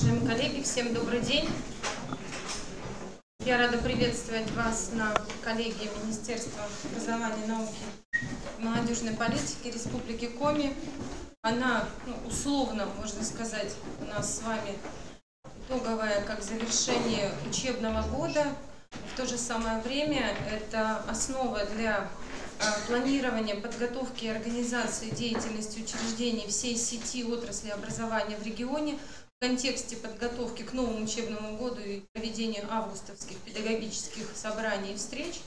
Уважаемые коллеги, всем добрый день. Я рада приветствовать вас на коллегии Министерства образования, науки и молодежной политики Республики Коми. Она, условно, можно сказать, у нас с вами итоговая, как завершение учебного года. В то же самое время это основа для планирования, подготовки и организации деятельности учреждений всей сети отрасли образования в регионе в контексте подготовки к новому учебному году и проведения августовских педагогических собраний и встреч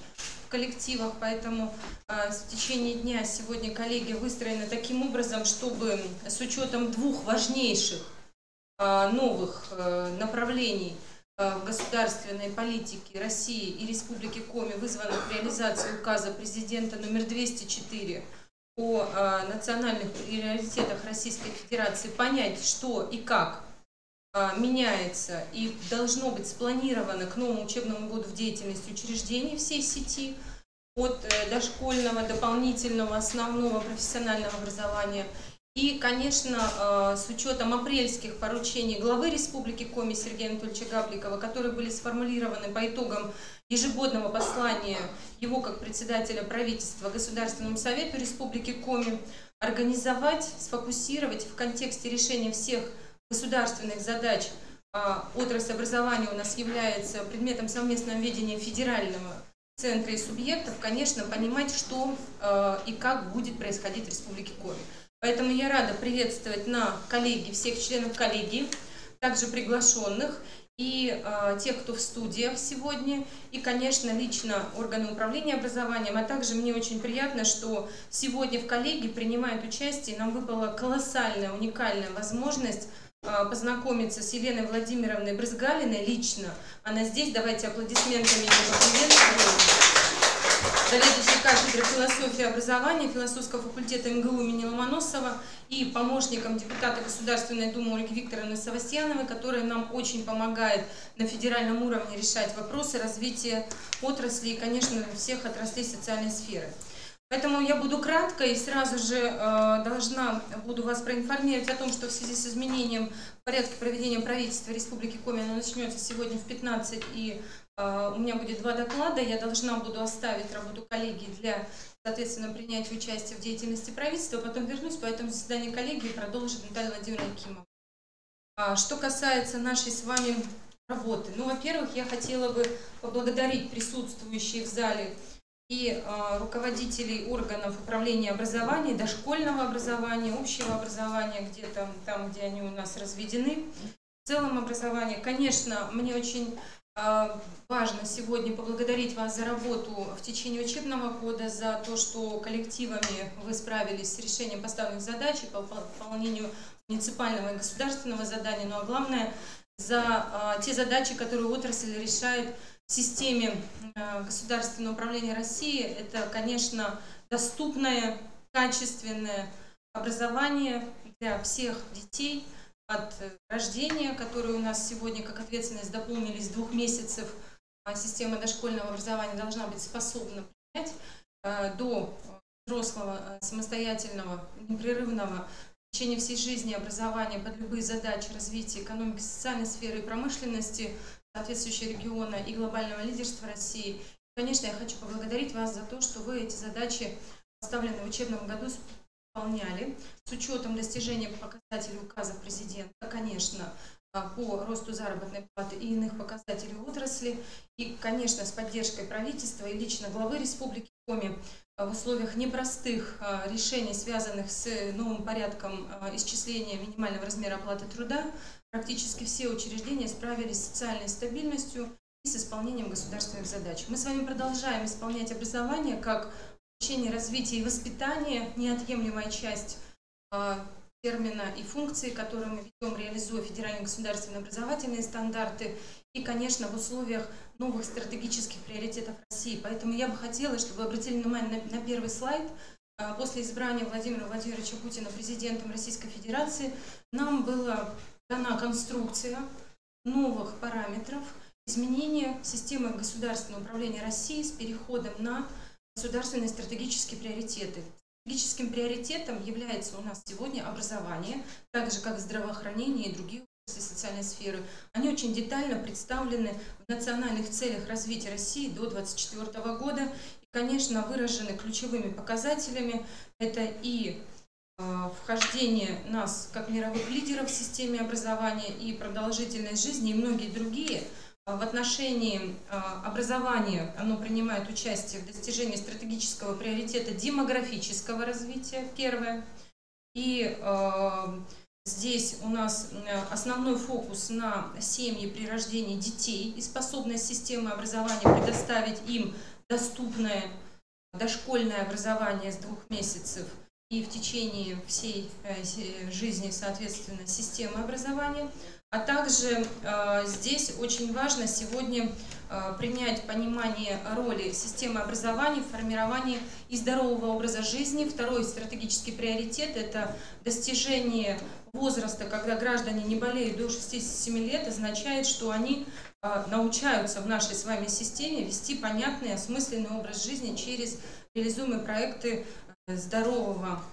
в коллективах. Поэтому в течение дня сегодня коллегия выстроена таким образом, чтобы с учетом двух важнейших новых направлений в государственной политике России и Республики Коми, вызванных реализацией указа президента номер 204 о национальных приоритетах Российской Федерации, понять, что и как меняется и должно быть спланировано к новому учебному году в деятельности учреждений всей сети, от дошкольного, дополнительного, основного профессионального образования. И, конечно, с учетом апрельских поручений главы Республики Коми Сергея Анатольевича Габликова, которые были сформулированы по итогам ежегодного послания его как председателя правительства Государственному совету Республики Коми, организовать, сфокусировать в контексте решения всех государственных задач. Отрасль образования у нас является предметом совместного ведения федерального центра и субъектов, конечно, понимать, что и как будет происходить в Республике Коми. Поэтому я рада приветствовать на коллегии всех членов коллегии, также приглашенных и тех, кто в студиях сегодня, и, конечно, лично органы управления образованием, а также мне очень приятно, что сегодня в коллегии принимает участие, нам выпала колоссальная, уникальная возможность познакомиться с Еленой Владимировной Брызгалиной лично. Она здесь, давайте аплодисментами ее поприветствуем. Заведующей кафедрой философии и образования философского факультета МГУ имени Ломоносова и помощником депутата Государственной Думы Ольги Викторовны Савастьяновой, которая нам очень помогает на федеральном уровне решать вопросы развития отрасли и, конечно, всех отраслей социальной сферы. Поэтому я буду кратко и сразу же буду вас проинформировать о том, что в связи с изменением порядка проведения правительства Республики Коми оно начнется сегодня в 15, и у меня будет 2 доклада. Я буду оставить работу коллегии для, соответственно, принятия участия в деятельности правительства, потом вернусь, поэтому заседание коллегии продолжит Наталья Владимировна Кимова. Что касается нашей с вами работы, во-первых, я хотела бы поблагодарить присутствующих в зале и руководителей органов управления образования, дошкольного образования, общего образования, где-то там, где они у нас разведены, в целом образования. Конечно, мне очень важно сегодня поблагодарить вас за работу в течение учебного года, за то, что коллективами вы справились с решением поставленных задач и по выполнению муниципального и государственного задания, а главное, за те задачи, которые отрасль решает в системе государственного управления России. Это, конечно, доступное, качественное образование для всех детей от рождения, которые у нас сегодня как ответственность дополнились 2 месяцев. Система дошкольного образования должна быть способна принять до взрослого, самостоятельного, непрерывного в течение всей жизни образования под любые задачи развития экономики, социальной сферы и промышленности соответствующего региона и глобального лидерства России. Конечно, я хочу поблагодарить вас за то, что вы эти задачи, поставленные в учебном году, выполняли с учетом достижения показателей указа президента, конечно, по росту заработной платы и иных показателей отрасли, и, конечно, с поддержкой правительства и лично главы Республики Коми в условиях непростых решений, связанных с новым порядком исчисления минимального размера оплаты труда, практически все учреждения справились с социальной стабильностью и с исполнением государственных задач. Мы с вами продолжаем исполнять образование как обучение, развитие и воспитание, неотъемлемая часть термина и функции, которые мы ведем, реализуя федеральные государственные образовательные стандарты и, конечно, в условиях новых стратегических приоритетов России. Поэтому я бы хотела, чтобы вы обратили внимание на первый слайд. После избрания Владимира Владимировича Путина президентом Российской Федерации нам была дана конструкция новых параметров изменения системы государственного управления России с переходом на государственные стратегические приоритеты. Стратегическим приоритетом является у нас сегодня образование, так же как здравоохранение и другие отрасли социальной сферы, они очень детально представлены в национальных целях развития России до 2024 года. И, конечно, выражены ключевыми показателями. Это и вхождение нас как мировых лидеров в системе образования, и продолжительность жизни, и многие другие. В отношении образования оно принимает участие в достижении стратегического приоритета демографического развития, первое. И здесь у нас основной фокус на семьи при рождении детей и способность системы образования предоставить им доступное дошкольное образование с 2 месяцев и в течение всей жизни, соответственно, системы образования. А также здесь очень важно сегодня принять понимание роли системы образования в формировании и здорового образа жизни. Второй стратегический приоритет – это достижение возраста, когда граждане не болеют до 67 лет, означает, что они научаются в нашей с вами системе вести понятный, осмысленный образ жизни через реализуемые проекты здорового,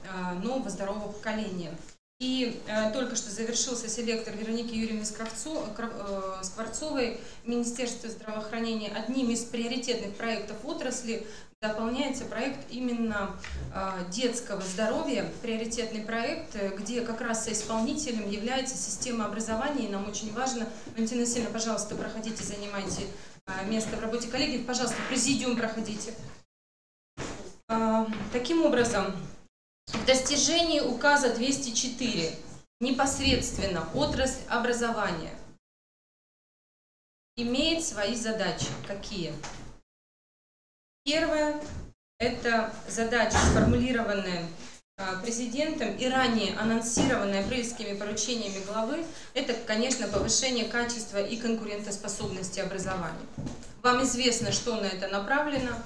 нового здорового поколения. И только что завершился селектор Вероники Юрьевны Скворцовой. Министерство здравоохранения одним из приоритетных проектов отрасли дополняется проект именно детского здоровья, приоритетный проект, где как раз соисполнителем является система образования. И нам очень важно, Валентина Васильевна, пожалуйста, проходите, занимайте место в работе коллеги. Пожалуйста, в президиум проходите. Таким образом, в достижении указа 204 непосредственно отрасль образования имеет свои задачи. Какие? Первое – это задача, сформулированная президентом и ранее анонсированная апрельскими поручениями главы. Это, конечно, повышение качества и конкурентоспособности образования. Вам известно, что на это направлено.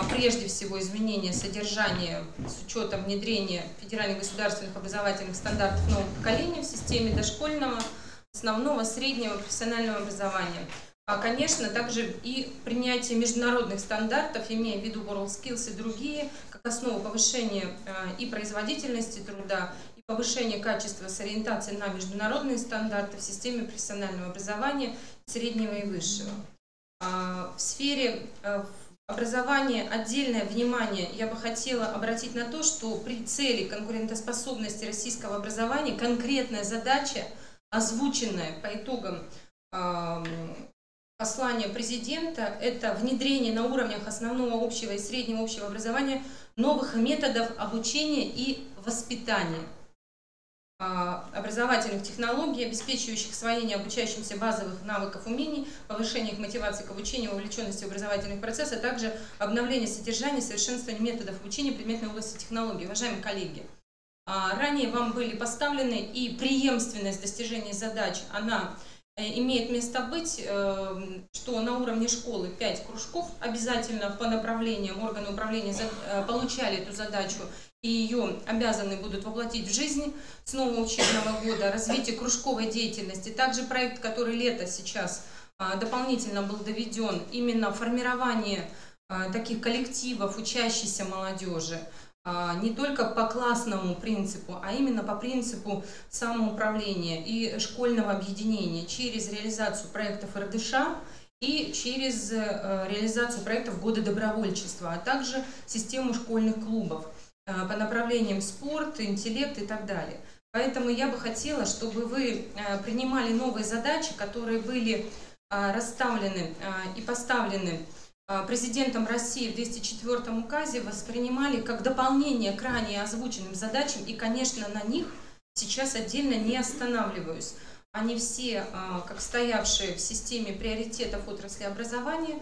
Прежде всего, изменение содержания с учетом внедрения федеральных государственных образовательных стандартов нового поколения в системе дошкольного, основного, среднего, профессионального образования. А, конечно, также и принятие международных стандартов, имея в виду WorldSkills и другие, как основу повышения и производительности труда, и повышения качества с ориентацией на международные стандарты в системе профессионального образования среднего и высшего. В сфере образование, отдельное внимание я бы хотела обратить на то, что при цели конкурентоспособности российского образования конкретная задача, озвученная по итогам послания президента, это внедрение на уровнях основного общего и среднего общего образования новых методов обучения и воспитания, образовательных технологий, обеспечивающих освоение обучающимся базовых навыков, умений, повышение их мотивации к обучению, вовлеченности в образовательный процесс, а также обновление содержания, совершенствование методов обучения в предметной области технологий. Уважаемые коллеги, ранее вам были поставлены, и преемственность достижения задач, она имеет место быть, что на уровне школы 5 кружков обязательно по направлениям органы управления получали эту задачу, и ее обязаны будут воплотить в жизнь с нового учебного года. Развитие кружковой деятельности. Также проект, который лето сейчас дополнительно был доведен, именно формирование таких коллективов учащейся молодежи, не только по классному принципу, а именно по принципу самоуправления и школьного объединения через реализацию проектов РДШ и через реализацию проектов года добровольчества, а также систему школьных клубов по направлениям спорт, интеллект и так далее. Поэтому я бы хотела, чтобы вы принимали новые задачи, которые были расставлены и поставлены президентом России в 204 указе, воспринимали как дополнение к ранее озвученным задачам, и, конечно, на них сейчас отдельно не останавливаюсь. Они все, как стоявшие в системе приоритетов отрасли образования,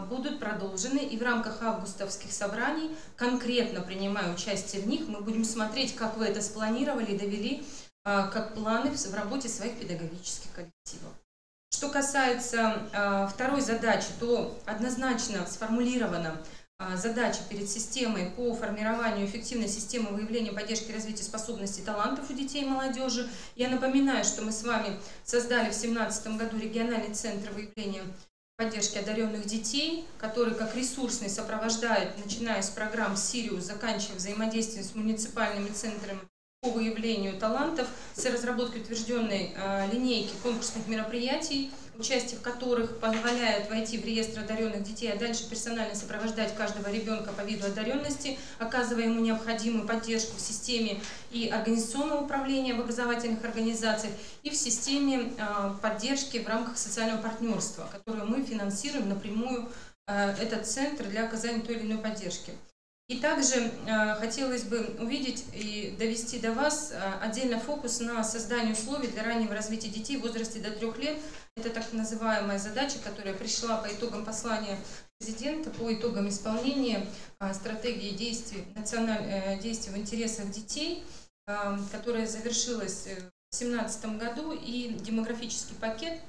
будут продолжены, и в рамках августовских собраний, конкретно принимая участие в них, мы будем смотреть, как вы это спланировали и довели как планы в работе своих педагогических коллективов. Что касается второй задачи, то однозначно сформулирована задача перед системой по формированию эффективной системы выявления, поддержки и развития способностей и талантов у детей и молодежи. Я напоминаю, что мы с вами создали в 2017 году региональный центр выявления поддержки одаренных детей, который как ресурсный сопровождает, начиная с программ «Сириус», заканчивая взаимодействием с муниципальными центрами по выявлению талантов с разработкой утвержденной линейки конкурсных мероприятий, участие в которых позволяет войти в реестр одаренных детей, а дальше персонально сопровождать каждого ребенка по виду одаренности, оказывая ему необходимую поддержку в системе и организационного управления в образовательных организациях, и в системе поддержки в рамках социального партнерства, которое мы финансируем напрямую этот центр для оказания той или иной поддержки. И также хотелось бы увидеть и довести до вас отдельно фокус на создании условий для раннего развития детей в возрасте до 3 лет. Это так называемая задача, которая пришла по итогам послания президента, по итогам исполнения стратегии действий в интересах детей, которая завершилась в 2017 году, и демографический пакет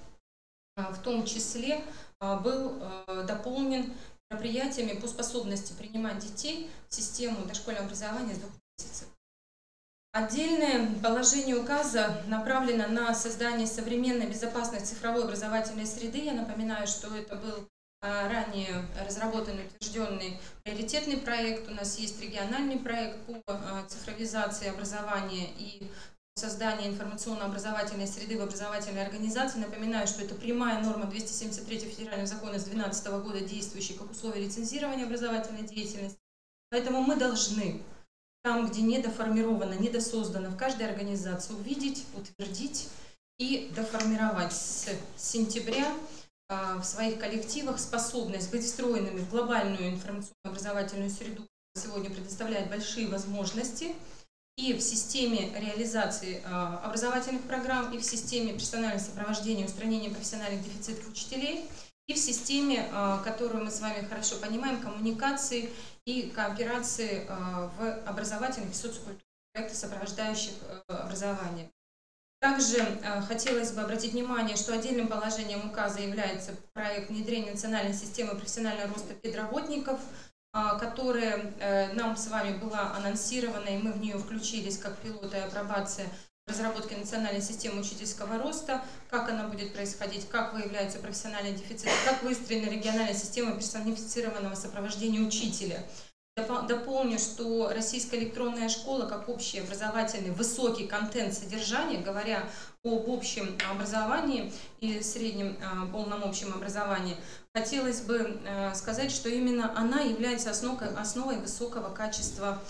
в том числе был дополнен мероприятиями по способности принимать детей в систему дошкольного образования с 2 месяцев. Отдельное положение указа направлено на создание современной, безопасной цифровой образовательной среды. Я напоминаю, что это был ранее разработанный, утвержденный приоритетный проект. У нас есть региональный проект по цифровизации образования и создание информационно-образовательной среды в образовательной организации. Напоминаю, что это прямая норма 273 федерального закона с 2012 года, действующей как условие лицензирования образовательной деятельности. Поэтому мы должны там, где недоформировано, недосоздано в каждой организации, увидеть, утвердить и доформировать с сентября в своих коллективах способность быть встроенными в глобальную информационно-образовательную среду, которая сегодня предоставляет большие возможности, и в системе реализации образовательных программ, и в системе персонального сопровождения и устранения профессиональных дефицитов учителей, и в системе, которую мы с вами хорошо понимаем, коммуникации и кооперации в образовательных и социокультурных проектах, сопровождающих образование. Также хотелось бы обратить внимание, что отдельным положением указа является проект внедрения национальной системы профессионального роста педработников, которая нам с вами была анонсирована, и мы в нее включились как пилот и апробация разработки национальной системы учительского роста, как она будет происходить, как выявляются профессиональные дефициты, как выстроена региональная система персонифицированного сопровождения учителя. Дополню, что Российская электронная школа как общий образовательный высокий контент содержания, говоря об общем образовании и среднем полном общем образовании, хотелось бы сказать, что именно она является основой высокого качества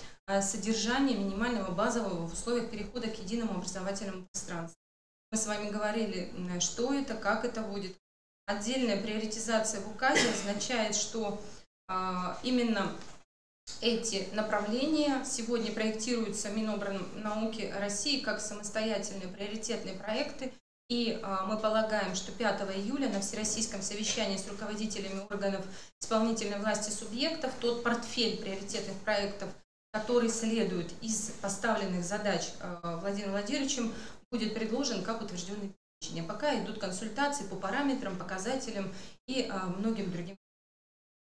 содержания минимального базового в условиях перехода к единому образовательному пространству. Мы с вами говорили, что это, как это будет. Отдельная приоритизация в указе означает, что именно эти направления сегодня проектируются Минобрнауки России как самостоятельные приоритетные проекты. И мы полагаем, что 5 июля на Всероссийском совещании с руководителями органов исполнительной власти субъектов тот портфель приоритетных проектов, который следует из поставленных задач Владимиром Владимировичем, будет предложен как утвержденный перечень. А пока идут консультации по параметрам, показателям и многим другим.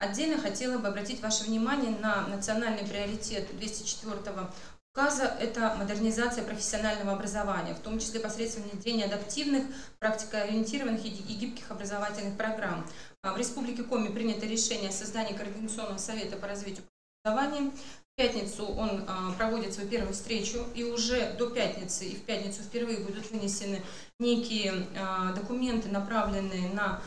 Отдельно хотела бы обратить ваше внимание на национальный приоритет 204-го указа – это модернизация профессионального образования, в том числе посредством внедрения адаптивных, практикоориентированных и гибких образовательных программ. В Республике Коми принято решение о создании Координационного совета по развитию образования. В пятницу он проводит свою первую встречу, и уже до пятницы и в пятницу впервые будут вынесены некие документы, направленные на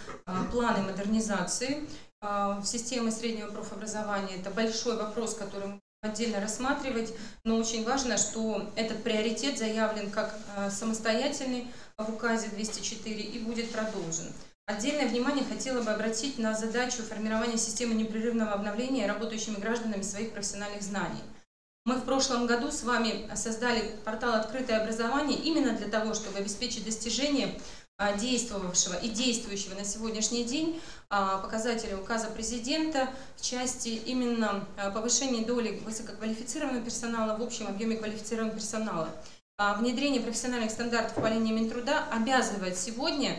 планы модернизации в системе среднего профобразования. Это большой вопрос, который мы будем отдельно рассматривать, но очень важно, что этот приоритет заявлен как самостоятельный в указе 204 и будет продолжен. Отдельное внимание хотела бы обратить на задачу формирования системы непрерывного обновления работающими гражданами своих профессиональных знаний. Мы в прошлом году с вами создали портал «Открытое образование» именно для того, чтобы обеспечить достижение действовавшего и действующего на сегодняшний день показателя указа президента в части именно повышения доли высококвалифицированного персонала в общем объеме квалифицированного персонала. Внедрение профессиональных стандартов по линии Минтруда обязывает сегодня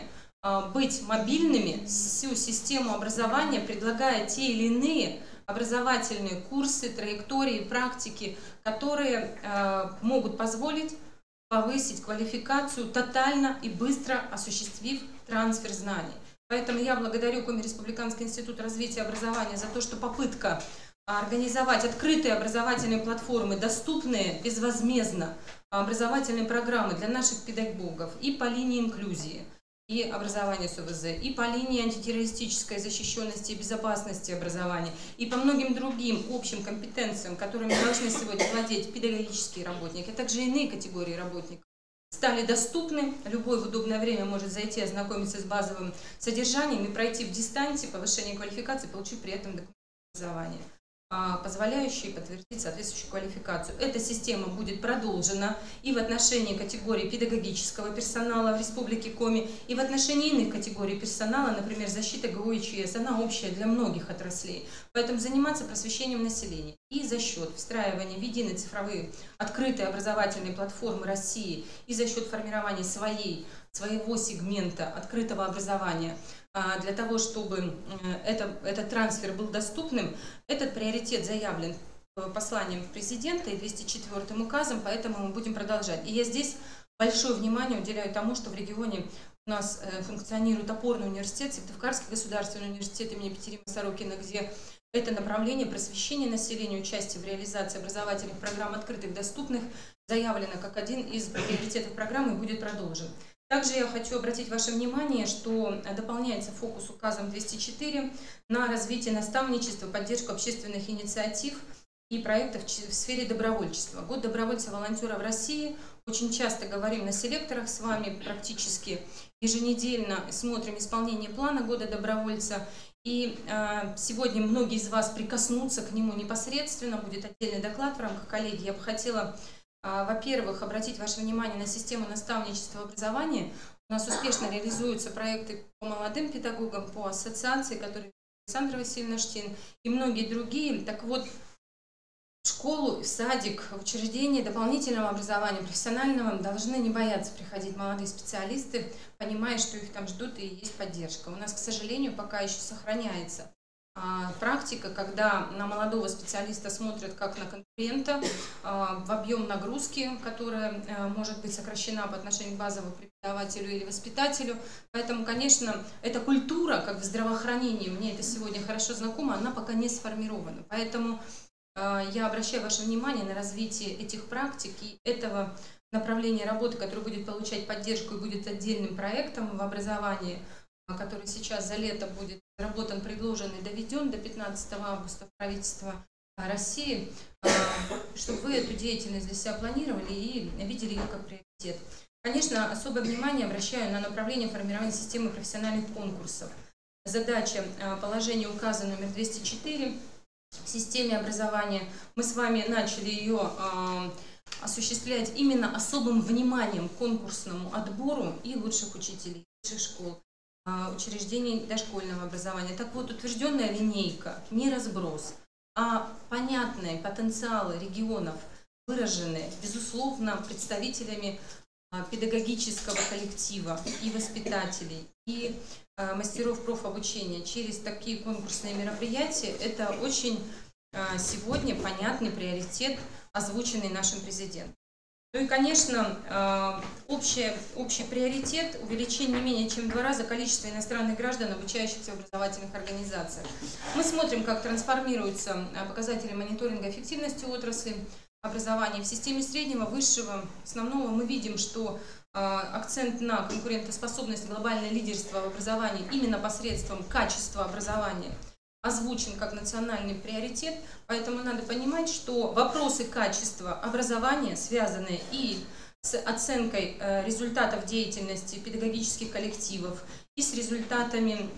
быть мобильными всю систему образования, предлагая те или иные образовательные курсы, траектории, практики, которые могут позволить повысить квалификацию, тотально и быстро осуществив трансфер знаний. Поэтому я благодарю Коми Республиканский институт развития образования за то, что попытка организовать открытые образовательные платформы, доступные безвозмездно образовательные программы для наших педагогов и по линии инклюзии, и образования СОВЗ, и по линии антитеррористической защищенности и безопасности образования, и по многим другим общим компетенциям, которыми должны сегодня владеть педагогические работники, а также иные категории работников, стали доступны. Любой в удобное время может зайти, ознакомиться с базовым содержанием и пройти в дистанции повышение квалификации, получив при этом документ образования, позволяющие подтвердить соответствующую квалификацию. Эта система будет продолжена и в отношении категории педагогического персонала в Республике Коми, и в отношении иных категорий персонала, например, защита ГО и ЧС. Она общая для многих отраслей. Поэтому заниматься просвещением населения и за счет встраивания в единые цифровые открытые образовательные платформы России и за счет формирования своего сегмента открытого образования, для того, чтобы этот трансфер был доступным, этот приоритет заявлен посланием президента и 204 указом, поэтому мы будем продолжать. И я здесь большое внимание уделяю тому, что в регионе у нас функционирует опорный университет, Сыктывкарский государственный университет имени Екатерины Сорокина, где это направление просвещения населения, участие в реализации образовательных программ открытых, доступных, заявлено как один из приоритетов программы и будет продолжен. Также я хочу обратить ваше внимание, что дополняется фокус указом 204 на развитие наставничества, поддержку общественных инициатив и проектов в сфере добровольчества. Год добровольца-волонтера в России. Очень часто говорим на селекторах с вами, практически еженедельно смотрим исполнение плана года добровольца. И сегодня многие из вас прикоснутся к нему непосредственно, будет отдельный доклад в рамках коллегии. Я бы хотела, во-первых, обратить ваше внимание на систему наставничества и образования. У нас успешно реализуются проекты по молодым педагогам, по ассоциации, которые Александра Васильевна Штин и многие другие. Так вот, в школу, в садик, в учреждение дополнительного образования, профессионального должны не бояться приходить молодые специалисты, понимая, что их там ждут и есть поддержка. У нас, к сожалению, пока еще сохраняется практика, когда на молодого специалиста смотрят как на конкурента в объем нагрузки, которая может быть сокращена по отношению к базовому преподавателю или воспитателю. Поэтому, конечно, эта культура, как в здравоохранении, мне это сегодня хорошо знакомо, она пока не сформирована. Поэтому я обращаю ваше внимание на развитие этих практик и этого направления работы, которое будет получать поддержку и будет отдельным проектом в образовании, который сейчас за лето будет разработан, предложен и доведен до 15 августа в правительство России, чтобы вы эту деятельность для себя планировали и видели ее как приоритет. Конечно, особое внимание обращаю на направление формирования системы профессиональных конкурсов. Задача положения указа номер 204 в системе образования. Мы с вами начали ее осуществлять именно особым вниманием к конкурсному отбору и лучших учителей, высших школ, учреждений дошкольного образования. Так вот, утвержденная линейка, не разброс, а понятные потенциалы регионов, выраженные, безусловно, представителями педагогического коллектива и воспитателей, и мастеров профобучения через такие конкурсные мероприятия, это очень сегодня понятный приоритет, озвученный нашим президентом. Ну и, конечно, общий приоритет – увеличение не менее чем в 2 раза количества иностранных граждан, обучающихся в образовательных организациях. Мы смотрим, как трансформируются показатели мониторинга эффективности отрасли образования. В системе среднего, высшего, основного мы видим, что акцент на конкурентоспособность, глобальное лидерство в образовании именно посредством качества образования озвучен как национальный приоритет, поэтому надо понимать, что вопросы качества образования связаны и с оценкой результатов деятельности педагогических коллективов, и с результатами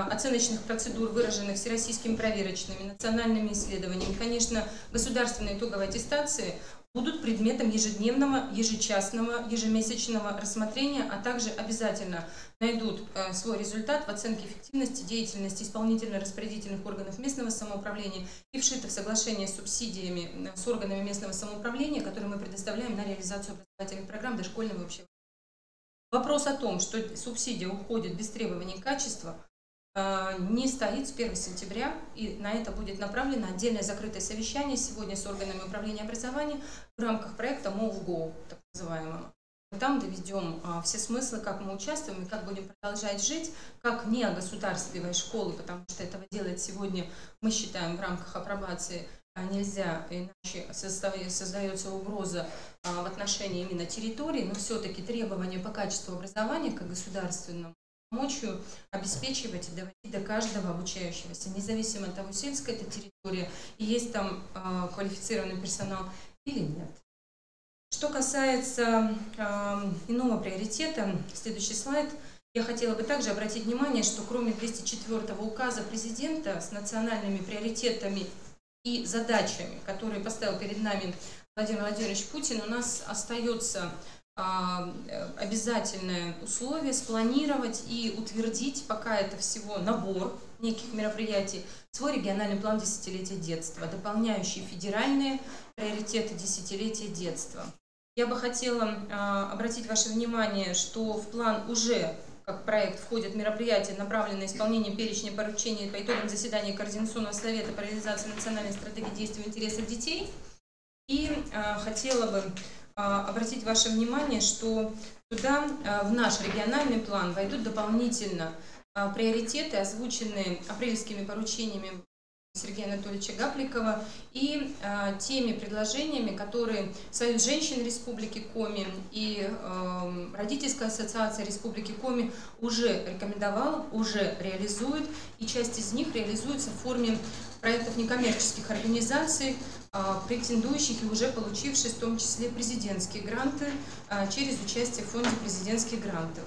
оценочных процедур, выраженных всероссийскими проверочными национальными исследованиями. Конечно, государственные итоговые аттестации будут предметом ежедневного, ежечасного, ежемесячного рассмотрения, а также обязательно найдут свой результат в оценке эффективности деятельности исполнительно-распорядительных органов местного самоуправления и вшито в соглашение с субсидиями с органами местного самоуправления, которые мы предоставляем на реализацию образовательных программ дошкольного и общего. Вопрос о том, что субсидия уходит без требований качества, не стоит с 1 сентября, и на это будет направлено отдельное закрытое совещание сегодня с органами управления образования в рамках проекта MOVGO, так называемого. там доведем все смыслы, как мы участвуем и как будем продолжать жить, как не огосударствливая школы, потому что этого делать сегодня, мы считаем, в рамках апробации нельзя, иначе создается угроза в отношении именно территории, но все-таки требования по качеству образования как государственному помочь обеспечивать и доводить до каждого обучающегося, независимо от того, сельская это территория, и есть там квалифицированный персонал или нет. Что касается иного приоритета, следующий слайд, я хотела бы также обратить внимание, что кроме 204-го указа президента с национальными приоритетами и задачами, которые поставил перед нами Владимир Владимирович Путин, у нас остается обязательное условие спланировать и утвердить, пока это всего набор неких мероприятий, свой региональный план десятилетия детства, дополняющий федеральные приоритеты десятилетия детства. Я бы хотела обратить ваше внимание, что в план уже как проект входят мероприятия, направленные на исполнение перечня поручений по итогам заседания Координационного совета по реализации национальной стратегии действий в интересах детей. И хотела бы обратить ваше внимание, что туда, в наш региональный план, войдут дополнительно приоритеты, озвученные апрельскими поручениями Сергея Анатольевича Гапликова и теми предложениями, которые Союз женщин Республики Коми и Родительская ассоциация Республики Коми уже рекомендовала, уже реализует, и часть из них реализуется в форме проектов некоммерческих организаций, претендующих и уже получивших в том числе президентские гранты через участие в фонде президентских грантов.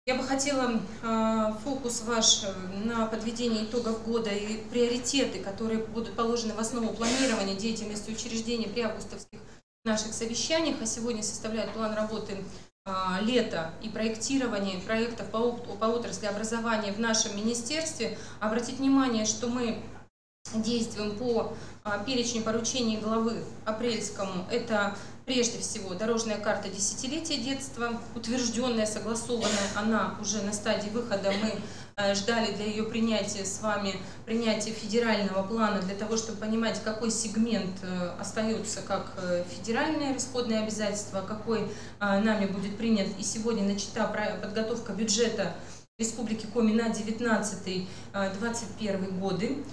Я бы хотела фокус ваш на подведение итогов года и приоритеты, которые будут положены в основу планирования деятельности учреждений при августовских наших совещаниях, а сегодня составляют план работы лета и проектирование проектов по отрасли образования в нашем министерстве. Обратить внимание, что мы действуем по перечню поручений главы апрельскому. Это прежде всего дорожная карта десятилетия детства, утвержденная, согласованная, она уже на стадии выхода. Мы ждали для ее принятия с вами, принятия федерального плана, для того, чтобы понимать, какой сегмент остается как федеральное расходное обязательство, какой нами будет принят. И сегодня начата подготовка бюджета Республики Коми на 19-21 годы.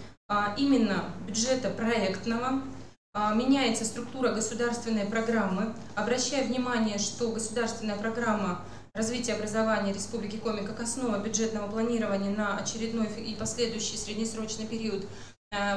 Именно бюджета проектного, меняется структура государственной программы. Обращаю внимание, что государственная программа развития образования Республики Коми как основа бюджетного планирования на очередной и последующий среднесрочный период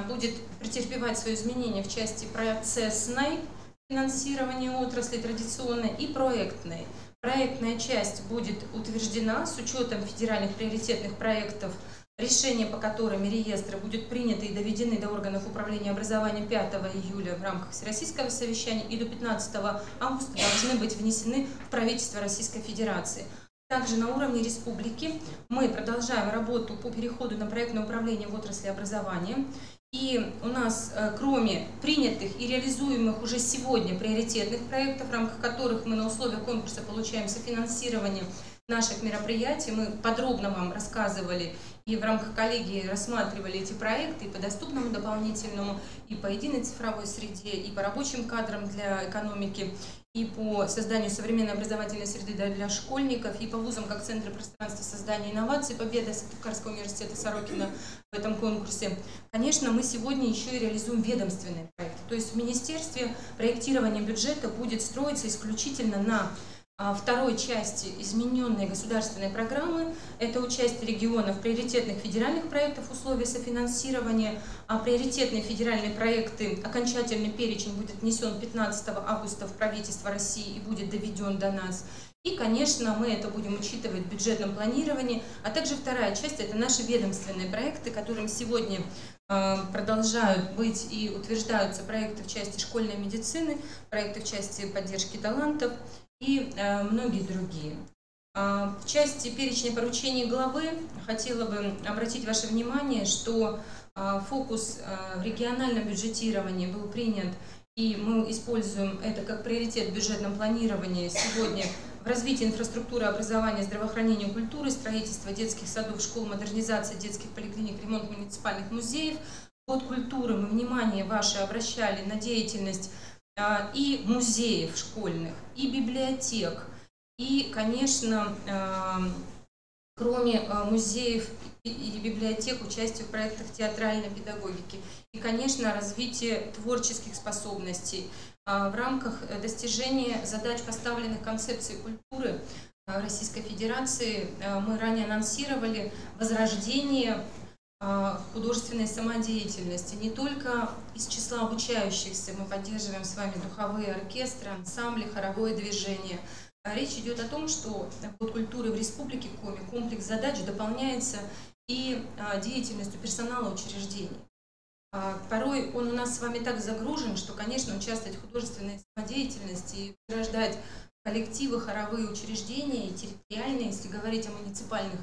будет претерпевать свои изменения в части процессной финансирования отрасли традиционной и проектной. Проектная часть будет утверждена с учетом федеральных приоритетных проектов, решения по которым реестры будут приняты и доведены до органов управления образования 5 июля в рамках Всероссийского совещания и до 15 августа должны быть внесены в правительство Российской Федерации. Также на уровне республики мы продолжаем работу по переходу на проектное управление в отрасли образования. И у нас, кроме принятых и реализуемых уже сегодня приоритетных проектов, в рамках которых мы на условиях конкурса получаем софинансирование наших мероприятий, мы подробно вам рассказывали и в рамках коллегии рассматривали эти проекты и по доступному дополнительному, и по единой цифровой среде, и по рабочим кадрам для экономики, и по созданию современной образовательной среды для школьников, и по вузам как Центры пространства создания инноваций, победа Сыктывкарского университета Сорокина в этом конкурсе. Конечно, мы сегодня еще и реализуем ведомственные проекты. То есть в министерстве проектирование бюджета будет строиться исключительно на второй части измененной государственной программы. Это участие регионов в приоритетных федеральных проектах условия софинансирования. А приоритетные федеральные проекты, окончательный перечень будет внесен 15 августа в правительство России и будет доведен до нас. И, конечно, мы это будем учитывать в бюджетном планировании. А также вторая часть – это наши ведомственные проекты, которым сегодня продолжают быть и утверждаются проекты в части школьной медицины, проекты в части поддержки талантов и многие другие. В части перечня поручений главы хотела бы обратить ваше внимание, что фокус в региональном бюджетировании был принят, и мы используем это как приоритет в бюджетном планировании сегодня в развитии инфраструктуры образования, здравоохранения, культуры, строительства детских садов, школ, модернизации детских поликлиник, ремонт муниципальных музеев. Под культуры мы внимание ваше обращали на деятельность и музеев школьных, и библиотек, и, конечно, кроме музеев и библиотек, участие в проектах театральной педагогики и, конечно, развитие творческих способностей в рамках достижения задач, поставленных концепцией культуры Российской Федерации. Мы ранее анонсировали возрождение художественной самодеятельности. Не только из числа обучающихся мы поддерживаем с вами духовые оркестры, ансамбли, хоровое движение. Речь идет о том, что под культурой в Республике Коми комплекс задач дополняется и деятельностью персонала учреждений. Порой он у нас с вами так загружен, что, конечно, участвовать в художественной самодеятельности и возрождать коллективы, хоровые учреждения и территориальные, если говорить о муниципальных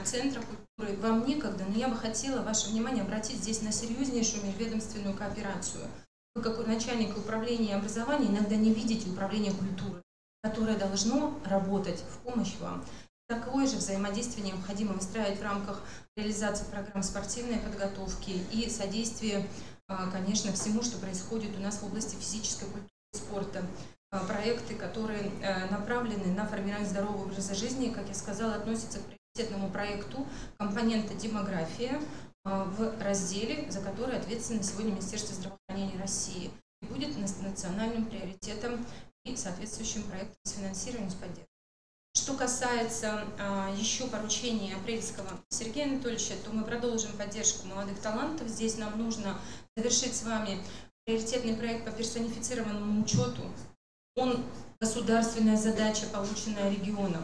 центрах культуры, вам некогда, но я бы хотела ваше внимание обратить здесь на серьезнейшую межведомственную кооперацию. Вы, как начальник управления образования, иногда не видите управление культуры, которое должно работать в помощь вам. Такое же взаимодействие необходимо выстраивать в рамках реализации программ спортивной подготовки и содействия, конечно, всему, что происходит у нас в области физической культуры и спорта. Проекты, которые направлены на формирование здорового образа жизни, как я сказала, относятся к приоритетному проекту компонента «Демография» в разделе, за который ответственно сегодня Министерство здравоохранения России, и будет национальным приоритетом и соответствующим проектом с финансированием, с поддержкой. Что касается еще поручения апрельского Сергея Анатольевича, то мы продолжим поддержку молодых талантов. Здесь нам нужно завершить с вами приоритетный проект по персонифицированному учету. Он государственная задача, полученная регионом.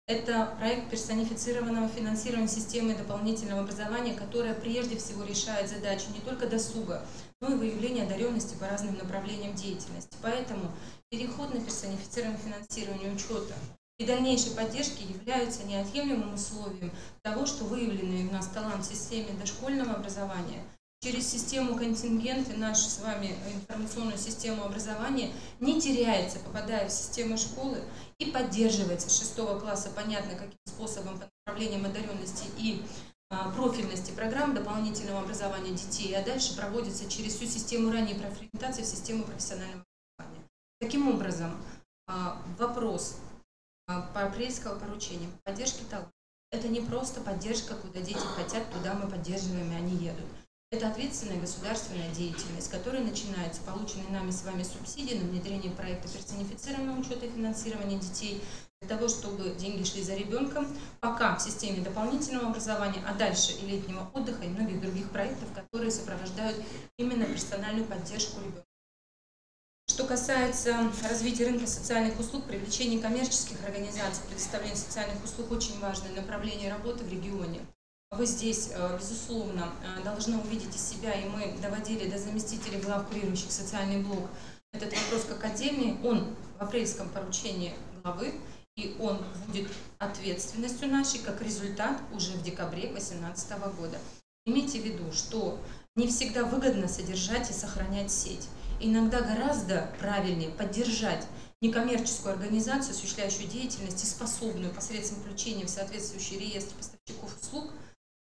Это проект персонифицированного финансирования системы дополнительного образования, которая прежде всего решает задачу не только досуга, но и выявления одаренности по разным направлениям деятельности. Поэтому переход на персонифицированное финансирование учета и дальнейшей поддержки являются неотъемлемым условием того, что выявленный у нас талант в системе дошкольного образования через систему контингенты, нашу с вами информационную систему образования, не теряется, попадая в систему школы, и поддерживается с 6 класса, понятно, каким способом по направлениям одаренности и профильности программ дополнительного образования детей, а дальше проводится через всю систему ранней профориентации в систему профессионального образования. Таким образом, вопрос по апрельского поручения поддержки талантов – это не просто поддержка, куда дети хотят, туда мы поддерживаем, и они едут. Это ответственная государственная деятельность, которая начинается с полученной нами с вами субсидии на внедрение проекта персонифицированного учета и финансирования детей, для того, чтобы деньги шли за ребенком, пока в системе дополнительного образования, а дальше и летнего отдыха, и многих других проектов, которые сопровождают именно персональную поддержку ребенка. Что касается развития рынка социальных услуг, привлечения коммерческих организаций, предоставления социальных услуг – очень важное направление работы в регионе. Вы здесь, безусловно, должны увидеть из себя, и мы доводили до заместителей глав, курирующих социальный блок, этот вопрос как отдельный. Он в апрельском поручении главы, и он будет ответственностью нашей как результат уже в декабре 2018 года. Имейте в виду, что не всегда выгодно содержать и сохранять сеть. Иногда гораздо правильнее поддержать некоммерческую организацию, осуществляющую деятельность и способную посредством включения в соответствующий реестр поставщиков услуг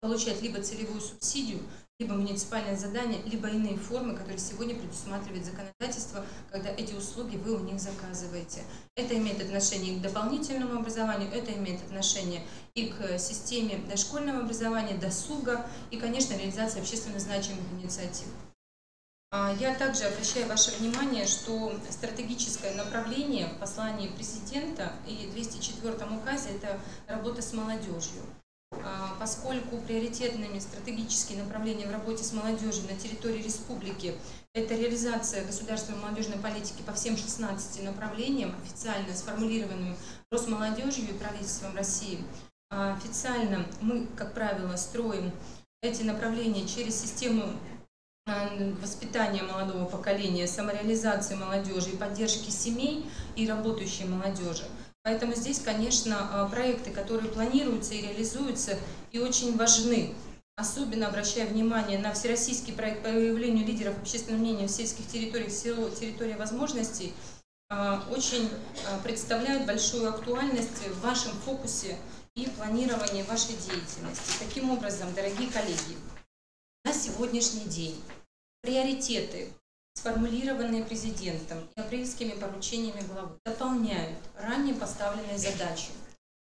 получать либо целевую субсидию, либо муниципальное задание, либо иные формы, которые сегодня предусматривает законодательство, когда эти услуги вы у них заказываете. Это имеет отношение и к дополнительному образованию, это имеет отношение и к системе дошкольного образования, досуга и, конечно, реализации общественно значимых инициатив. Я также обращаю ваше внимание, что стратегическое направление в послании президента и 204-м указе – это работа с молодежью. Поскольку приоритетными стратегическими направлениями в работе с молодежью на территории республики – это реализация государственной молодежной политики по всем 16 направлениям, официально сформулированным Росмолодежью и правительством России. Официально мы, как правило, строим эти направления через систему воспитания молодого поколения, самореализации молодежи и поддержки семей и работающей молодежи. Поэтому здесь, конечно, проекты, которые планируются и реализуются, и очень важны. Особенно обращая внимание на всероссийский проект по выявлению лидеров общественного мнения в сельских территориях, село, территория возможностей, очень представляют большую актуальность в вашем фокусе и планировании вашей деятельности. Таким образом, дорогие коллеги, на сегодняшний день приоритеты сформулированные президентом и апрельскими поручениями главы, дополняют ранее поставленные задачи,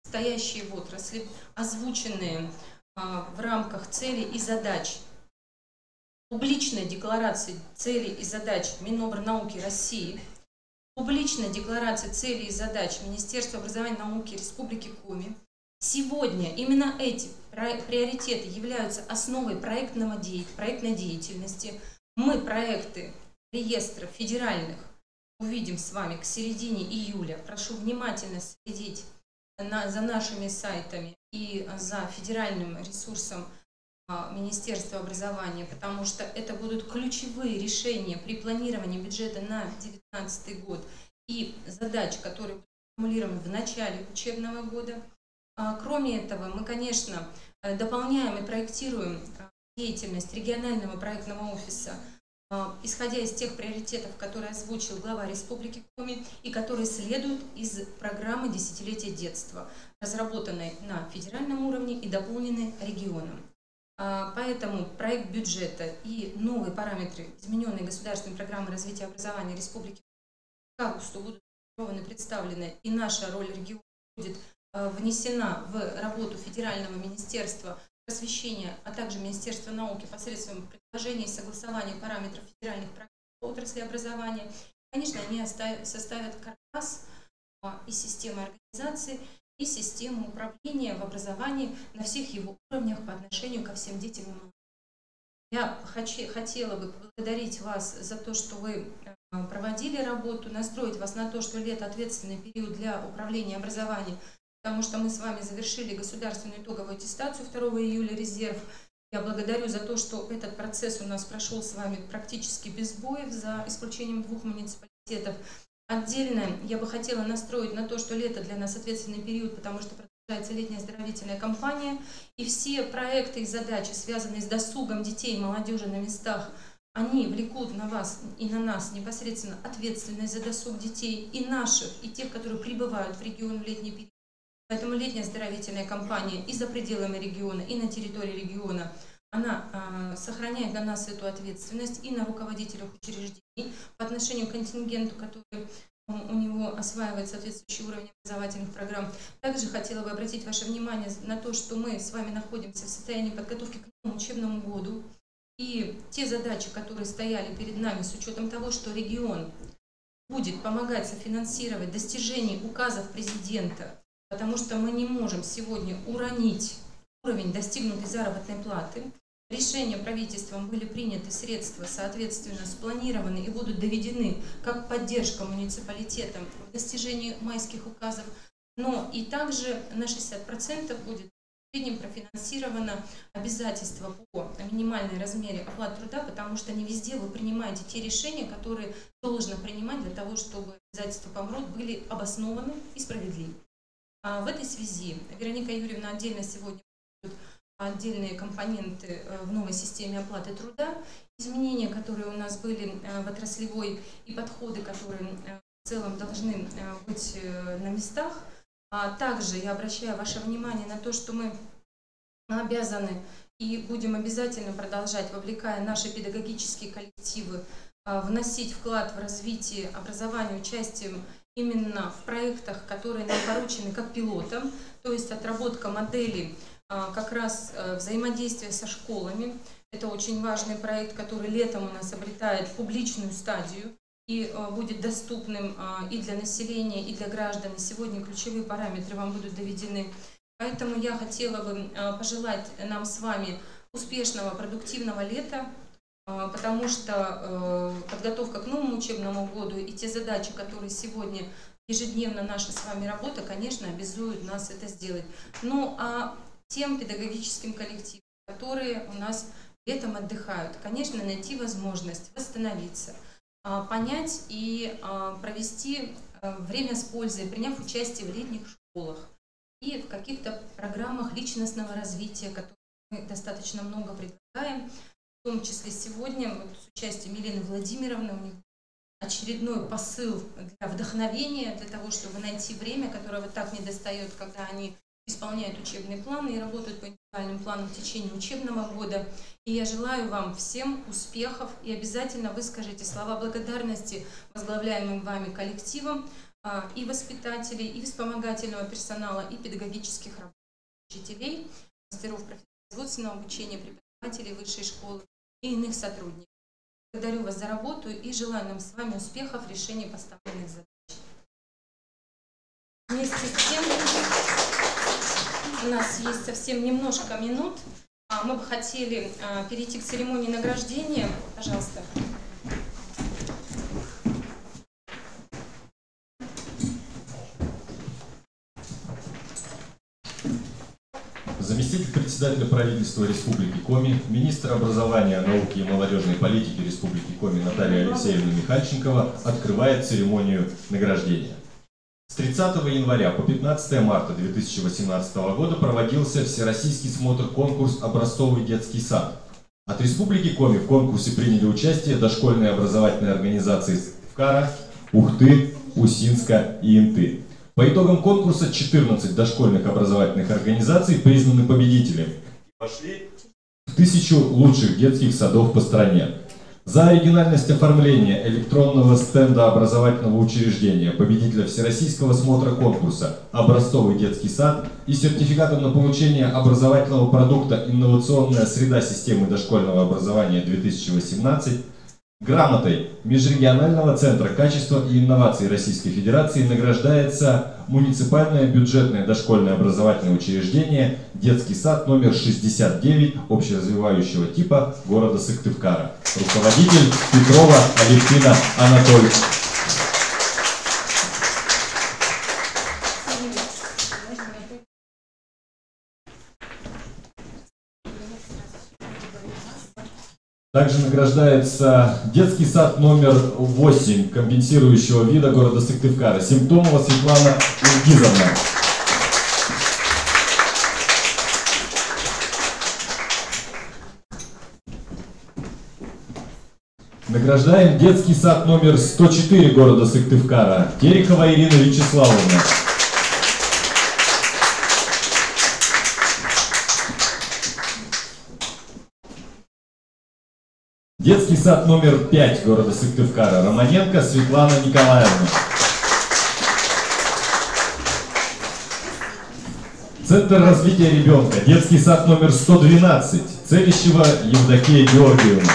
стоящие в отрасли, озвученные в рамках целей и задач публичной декларации целей и задач Минобрнауки России, публичной декларации целей и задач Министерства образования и науки Республики Коми. Сегодня именно эти приоритеты являются основой проектной деятельности. Мы проекты реестров федеральных увидим с вами к середине июля. Прошу внимательно следить за нашими сайтами и за федеральным ресурсом Министерства образования, потому что это будут ключевые решения при планировании бюджета на 2019 год и задач, которые будут формулированы в начале учебного года. Кроме этого, мы, конечно, дополняем и проектируем деятельность регионального проектного офиса, исходя из тех приоритетов, которые озвучил глава Республики Коми и которые следуют из программы «Десятилетие детства», разработанной на федеральном уровне и дополненной регионом. Поэтому проект бюджета и новые параметры измененной государственной программы развития образования Республики к августу будут представлены, и наша роль региона будет внесена в работу Федерального министерства просвещения, а также Министерства науки посредством предложения и согласования параметров федеральных программ по отрасли образования. Конечно, они составят каркас и систему организации, и систему управления в образовании на всех его уровнях по отношению ко всем детям и молодым. Я хотела бы поблагодарить вас за то, что вы проводили работу, настроить вас на то, что лето – ответственный период для управления образованием, потому что мы с вами завершили государственную итоговую аттестацию 2 июля «Резерв». Я благодарю за то, что этот процесс у нас прошел с вами практически без боев, за исключением 2 муниципалитетов. Отдельно я бы хотела настроить на то, что лето для нас ответственный период, потому что продолжается летняя оздоровительная кампания, и все проекты и задачи, связанные с досугом детей и молодежи на местах, они влекут на вас и на нас непосредственно ответственность за досуг детей и наших, и тех, которые прибывают в регион в летний период. Поэтому летняя оздоровительная кампания и за пределами региона, и на территории региона, она сохраняет на нас эту ответственность и на руководителях учреждений по отношению к контингенту, который у него осваивает соответствующий уровень образовательных программ. Также хотела бы обратить ваше внимание на то, что мы с вами находимся в состоянии подготовки к новому учебному году. И те задачи, которые стояли перед нами с учетом того, что регион будет помогать софинансировать достижение указов президента, потому что мы не можем сегодня уронить уровень достигнутой заработной платы. Решения правительством были приняты, средства, соответственно, спланированы и будут доведены как поддержка муниципалитетам в достижении майских указов, но и также на 60% будет в среднем профинансировано обязательство по минимальной размере оплаты труда, потому что не везде вы принимаете те решения, которые должны принимать для того, чтобы обязательства по МРОД были обоснованы и справедливы. В этой связи Вероника Юрьевна отдельно сегодня отдельные компоненты в новой системе оплаты труда, изменения, которые у нас были в отраслевой, и подходы, которые в целом должны быть на местах. Также я обращаю ваше внимание на то, что мы обязаны и будем обязательно продолжать, вовлекая наши педагогические коллективы, вносить вклад в развитие образования участием именно в проектах, которые нам поручены как пилотам, то есть отработка модели как раз взаимодействия со школами. Это очень важный проект, который летом у нас обретает публичную стадию и будет доступным и для населения, и для граждан. И сегодня ключевые параметры вам будут доведены. Поэтому я хотела бы пожелать нам с вами успешного, продуктивного лета, потому что подготовка к новому учебному году и те задачи, которые сегодня ежедневно наша с вами работа, конечно, обязуют нас это сделать. Ну а тем педагогическим коллективам, которые у нас летом отдыхают, конечно, найти возможность восстановиться, понять и провести время с пользой, приняв участие в летних школах и в каких-то программах личностного развития, которые мы достаточно много предлагаем, в том числе сегодня вот, с участием Елены Владимировны, у них очередной посыл для вдохновения, для того, чтобы найти время, которое вот так недостает, когда они исполняют учебные планы и работают по индивидуальным планам в течение учебного года. И я желаю вам всем успехов и обязательно выскажите слова благодарности возглавляемым вами коллективам и воспитателей, и вспомогательного персонала, и педагогических работников, учителей, мастеров производственного обучения, преподавателей высшей школы и иных сотрудников. Благодарю вас за работу и желаю нам с вами успехов в решении поставленных задач. Вместе с тем, у нас есть совсем немножко минут. Мы бы хотели перейти к церемонии награждения. Пожалуйста. Заместитель председателя правительства Республики Коми, министр образования, науки и молодежной политики Республики Коми Наталья Алексеевна Михальченкова открывает церемонию награждения. С 30 января по 15 марта 2018 года проводился всероссийский смотр-конкурс «Образцовый детский сад». От Республики Коми в конкурсе приняли участие дошкольные образовательные организации Сыктывкара, Ухты, Усинска и Инты. По итогам конкурса 14 дошкольных образовательных организаций признаны победителями и вошли в 1000 лучших детских садов по стране. За оригинальность оформления электронного стенда образовательного учреждения, победителя всероссийского смотра конкурса «Образцовый детский сад» и сертификатом на получение образовательного продукта «Инновационная среда системы дошкольного образования 2018», грамотой Межрегионального центра качества и инноваций Российской Федерации награждается муниципальное бюджетное дошкольное образовательное учреждение «Детский сад номер 69» общеразвивающего типа города Сыктывкара. Руководитель Петрова Алевтина Анатольевна. Также награждается детский сад номер 8 компенсирующего вида города Сыктывкара. Симптомова Светлана Ильгизовна. Награждаем детский сад номер 104 города Сыктывкара. Терехова Ирина Вячеславовна. Детский сад номер 5 города Сыктывкара. Романенко Светлана Николаевна. Центр развития ребенка. Детский сад номер 112. Целищева Евдокия Георгиевна.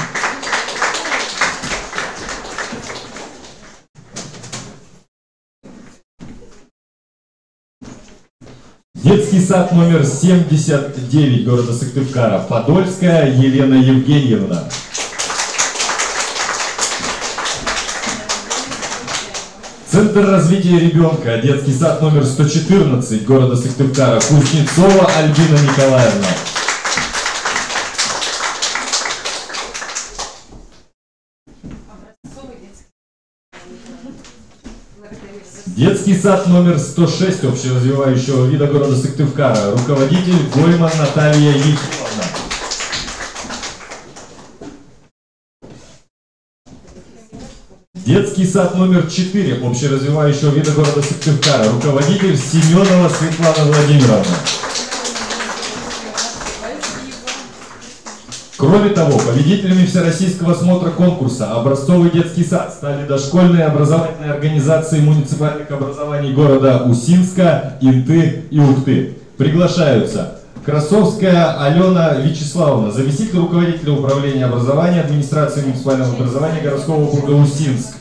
Детский сад номер 79 города Сыктывкара. Подольская Елена Евгеньевна. Центр развития ребенка. Детский сад номер 114 города Сыктывкара. Кузнецова Альбина Николаевна. Детский сад номер 106 общеразвивающего вида города Сыктывкара. Руководитель Гойман Наталья Ефимовна. Детский сад номер 4 общеразвивающего вида города Сыктывкара. Руководитель Семенова Светлана Владимировна. Кроме того, победителями всероссийского смотра конкурса «Образцовый детский сад» стали дошкольные образовательные организации муниципальных образований города Усинска, Инты и Ухты. Приглашаются Красовская Алена Вячеславовна, заместитель руководителя управления образования администрации муниципального образования городского округа Усинск.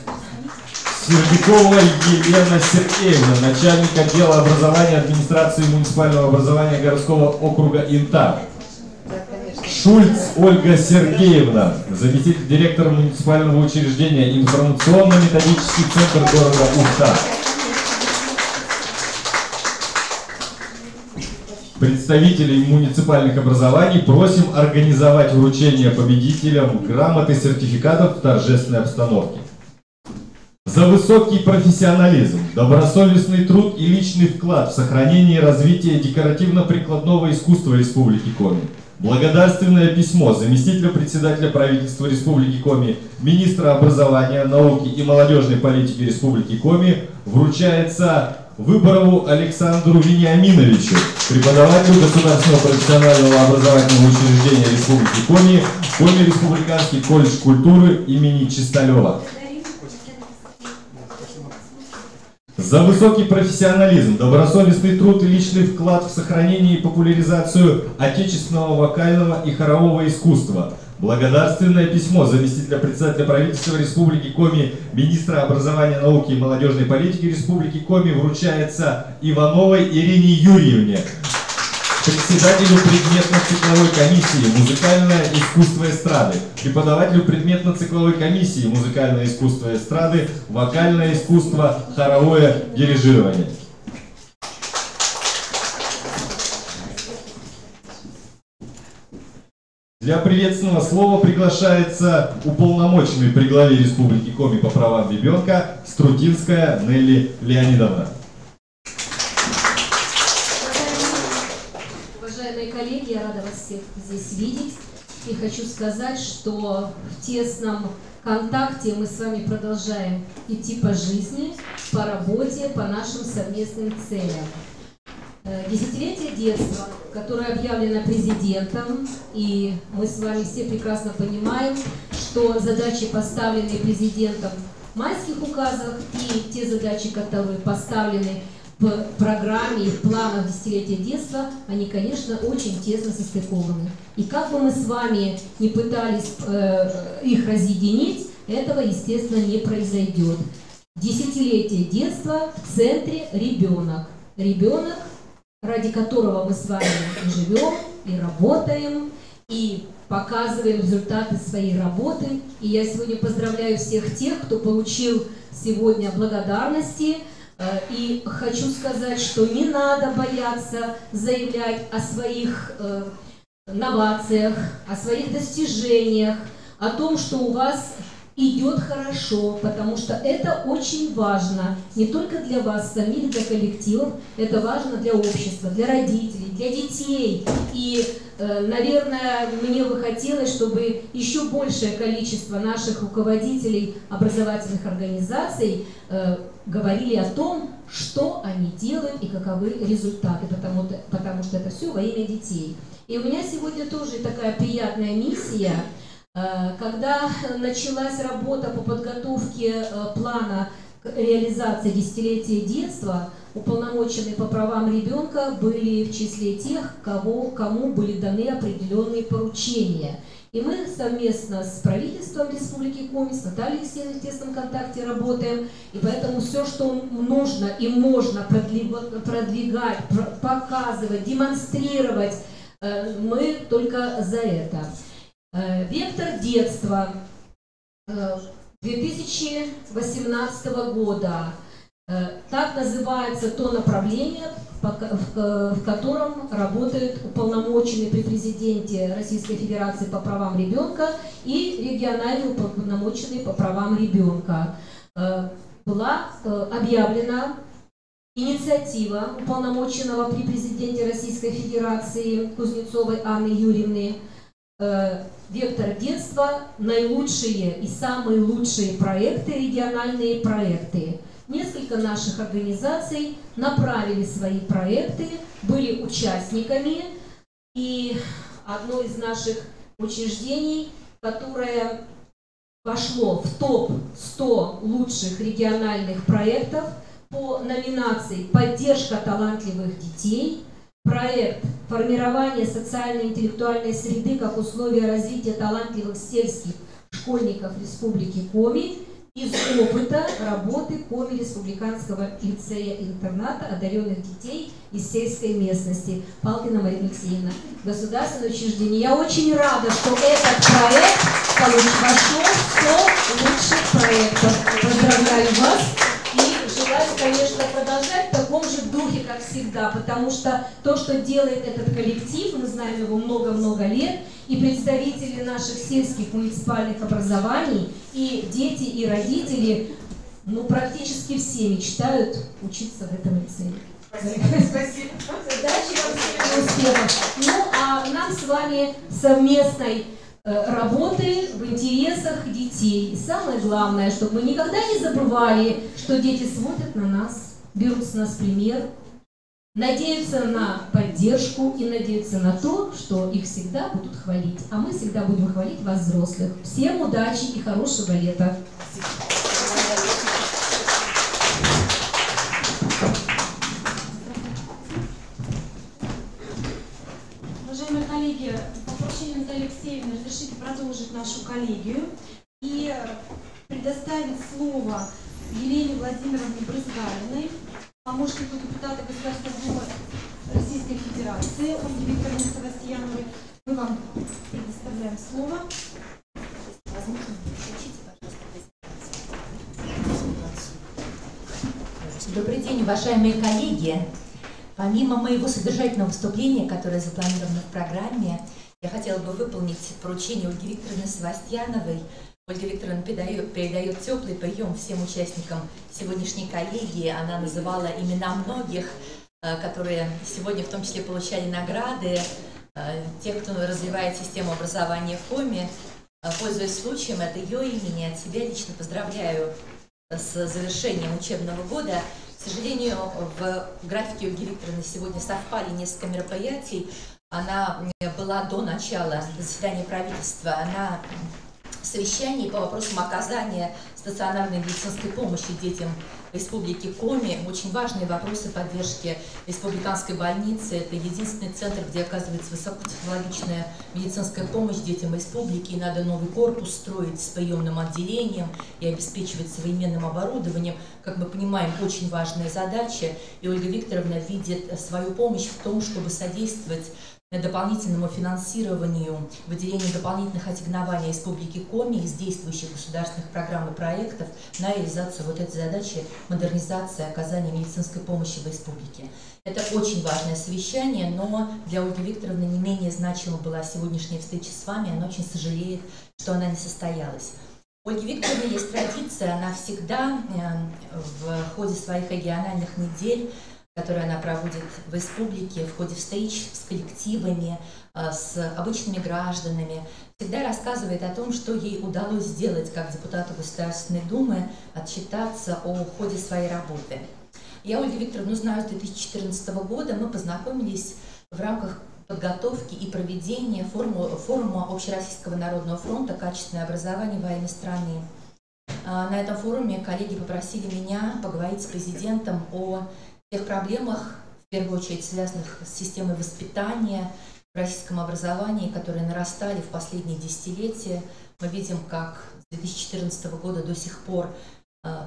Сердюкова Елена Сергеевна, начальник отдела образования администрации муниципального образования городского округа Инта. Шульц Ольга Сергеевна, заместитель директора муниципального учреждения информационно-методический центр города Ухта. Представителей муниципальных образований просим организовать вручение победителям грамот и сертификатов в торжественной обстановке. За высокий профессионализм, добросовестный труд и личный вклад в сохранение и развитие декоративно-прикладного искусства Республики Коми. Благодарственное письмо заместителя председателя правительства Республики Коми, министра образования, науки и молодежной политики Республики Коми вручается Выборову Александру Вениаминовичу, преподавателю Государственного профессионального образовательного учреждения Республики Коми, Коми Республиканский колледж культуры имени Чисталева. За высокий профессионализм, добросовестный труд и личный вклад в сохранение и популяризацию отечественного вокального и хорового искусства. Благодарственное письмо заместителя председателя правительства Республики Коми, министра образования, науки и молодежной политики Республики Коми вручается Ивановой Ирине Юрьевне, председателю предметно-цикловой комиссии «Музыкальное искусство эстрады», преподавателю предметно-цикловой комиссии «Музыкальное искусство эстрады», «Вокальное искусство», «Хоровое дирижирование». Для приветственного слова приглашается уполномоченный при главе Республики Коми по правам ребенка Струтинская Нелли Леонидовна. Уважаемые коллеги, я рада вас всех здесь видеть. И хочу сказать, что в тесном контакте мы с вами продолжаем идти по жизни, по работе, по нашим совместным целям. Десятилетие детства, которое объявлено президентом, и мы с вами все прекрасно понимаем, что задачи, поставленные президентом в майских указах, и те задачи, которые поставлены в программе и в планах десятилетия детства, они, конечно, очень тесно состыкованы. И как бы мы с вами не пытались их разъединить, этого, естественно, не произойдет. Десятилетие детства, в центре ребенок. Ребенок, ради которого мы с вами живем и работаем, и показываем результаты своей работы. И я сегодня поздравляю всех тех, кто получил сегодня благодарности. И хочу сказать, что не надо бояться заявлять о своих новациях, о своих достижениях, о том, что у вас идет хорошо, потому что это очень важно не только для вас самих, для коллективов, это важно для общества, для родителей, для детей. И, наверное, мне бы хотелось, чтобы еще большее количество наших руководителей образовательных организаций говорили о том, что они делают и каковы результаты, потому что это все во имя детей. И у меня сегодня тоже такая приятная миссия. Когда началась работа по подготовке плана реализации десятилетия детства, уполномоченные по правам ребенка были в числе тех, кому были даны определенные поручения. И мы совместно с правительством Республики Коми, с Натальей Алексеевной в тесном контакте работаем. И поэтому все, что нужно и можно продвигать, показывать, демонстрировать, мы только за это. Вектор детства 2018 года. Так называется то направление, в котором работают уполномоченные при президенте Российской Федерации по правам ребенка и региональные уполномоченные по правам ребенка. Была объявлена инициатива уполномоченного при президенте Российской Федерации Кузнецовой Анны Юрьевны «Вектор детства. Наилучшие и самые лучшие проекты, региональные проекты». Несколько наших организаций направили свои проекты, были участниками, и одно из наших учреждений, которое вошло в топ-100 лучших региональных проектов по номинации «Поддержка талантливых детей», проект «Формирование социально-интеллектуальной среды как условие развития талантливых сельских школьников Республики Коми» из опыта работы Коми Республиканского лицея-интерната одаренных детей из сельской местности. Палкина Марина Алексеевна, государственное учреждение. Я очень рада, что этот проект вошел в 100 лучших проектов. Поздравляю вас и желаю, конечно, продолжать в таком же духе, как всегда, потому что то, что делает этот коллектив, мы знаем его много-много лет, и представители наших сельских муниципальных образований, и дети, и родители, ну, практически все мечтают учиться в этом лицее. Спасибо. Удачи вам, успехов. Ну, а нам с вами совместной работы в интересах детей. И самое главное, чтобы мы никогда не забывали, что дети смотрят на нас берут с нас пример, надеются на поддержку и надеются на то, что их всегда будут хвалить. А мы всегда будем хвалить вас, взрослых. Всем удачи и хорошего лета! Уважаемые коллеги, по поручению Натальи Алексеевны разрешите продолжить нашу коллегию и предоставить слово Елене Владимировне Брызгалиной, помощнику депутата Государственной Думы Российской Федерации, Ольге Викторовне Севастьяновой. Мы вам предоставляем слово. Возможно, включите, пожалуйста, Добрый день, уважаемые коллеги. Помимо моего содержательного выступления, которое запланировано в программе, я хотела бы выполнить поручение Ольги Викторовны Севастьяновой. Ольга Викторовна передает теплый прием всем участникам сегодняшней коллегии. Она называла имена многих, которые сегодня в том числе получали награды. Тех, кто развивает систему образования в Коми. Пользуясь случаем, от ее имени, от себя лично поздравляю с завершением учебного года. К сожалению, в графике Ольги Викторовны сегодня совпали несколько мероприятий. Она была до начала заседания правительства, она в совещании по вопросам оказания стационарной медицинской помощи детям Республики Коми. Очень важные вопросы поддержки республиканской больницы. Это единственный центр, где оказывается высокотехнологичная медицинская помощь детям республики. И надо новый корпус строить с приемным отделением и обеспечивать современным оборудованием. Как мы понимаем, очень важная задача. И Ольга Викторовна видит свою помощь в том, чтобы содействовать дополнительному финансированию, выделению дополнительных ассигнований Республики Коми из действующих государственных программ и проектов на реализацию вот этой задачи модернизации оказания медицинской помощи в республике. Это очень важное совещание, но для Ольги Викторовны не менее значима была сегодняшняя встреча с вами. Она очень сожалеет, что она не состоялась. У Ольги Викторовны есть традиция, она всегда в ходе своих региональных недель, которые она проводит в республике, в ходе встреч с коллективами, с обычными гражданами, всегда рассказывает о том, что ей удалось сделать как депутату Государственной Думы, отчитаться о ходе своей работы. Я Ольгу Викторовну знаю с 2014 года, мы познакомились в рамках подготовки и проведения форума Общероссийского народного фронта «Качественное образование во имя страны». На этом форуме коллеги попросили меня поговорить с президентом о тех проблемах, в первую очередь связанных с системой воспитания в российском образовании, которые нарастали в последние десятилетия. Мы видим, как с 2014 года до сих пор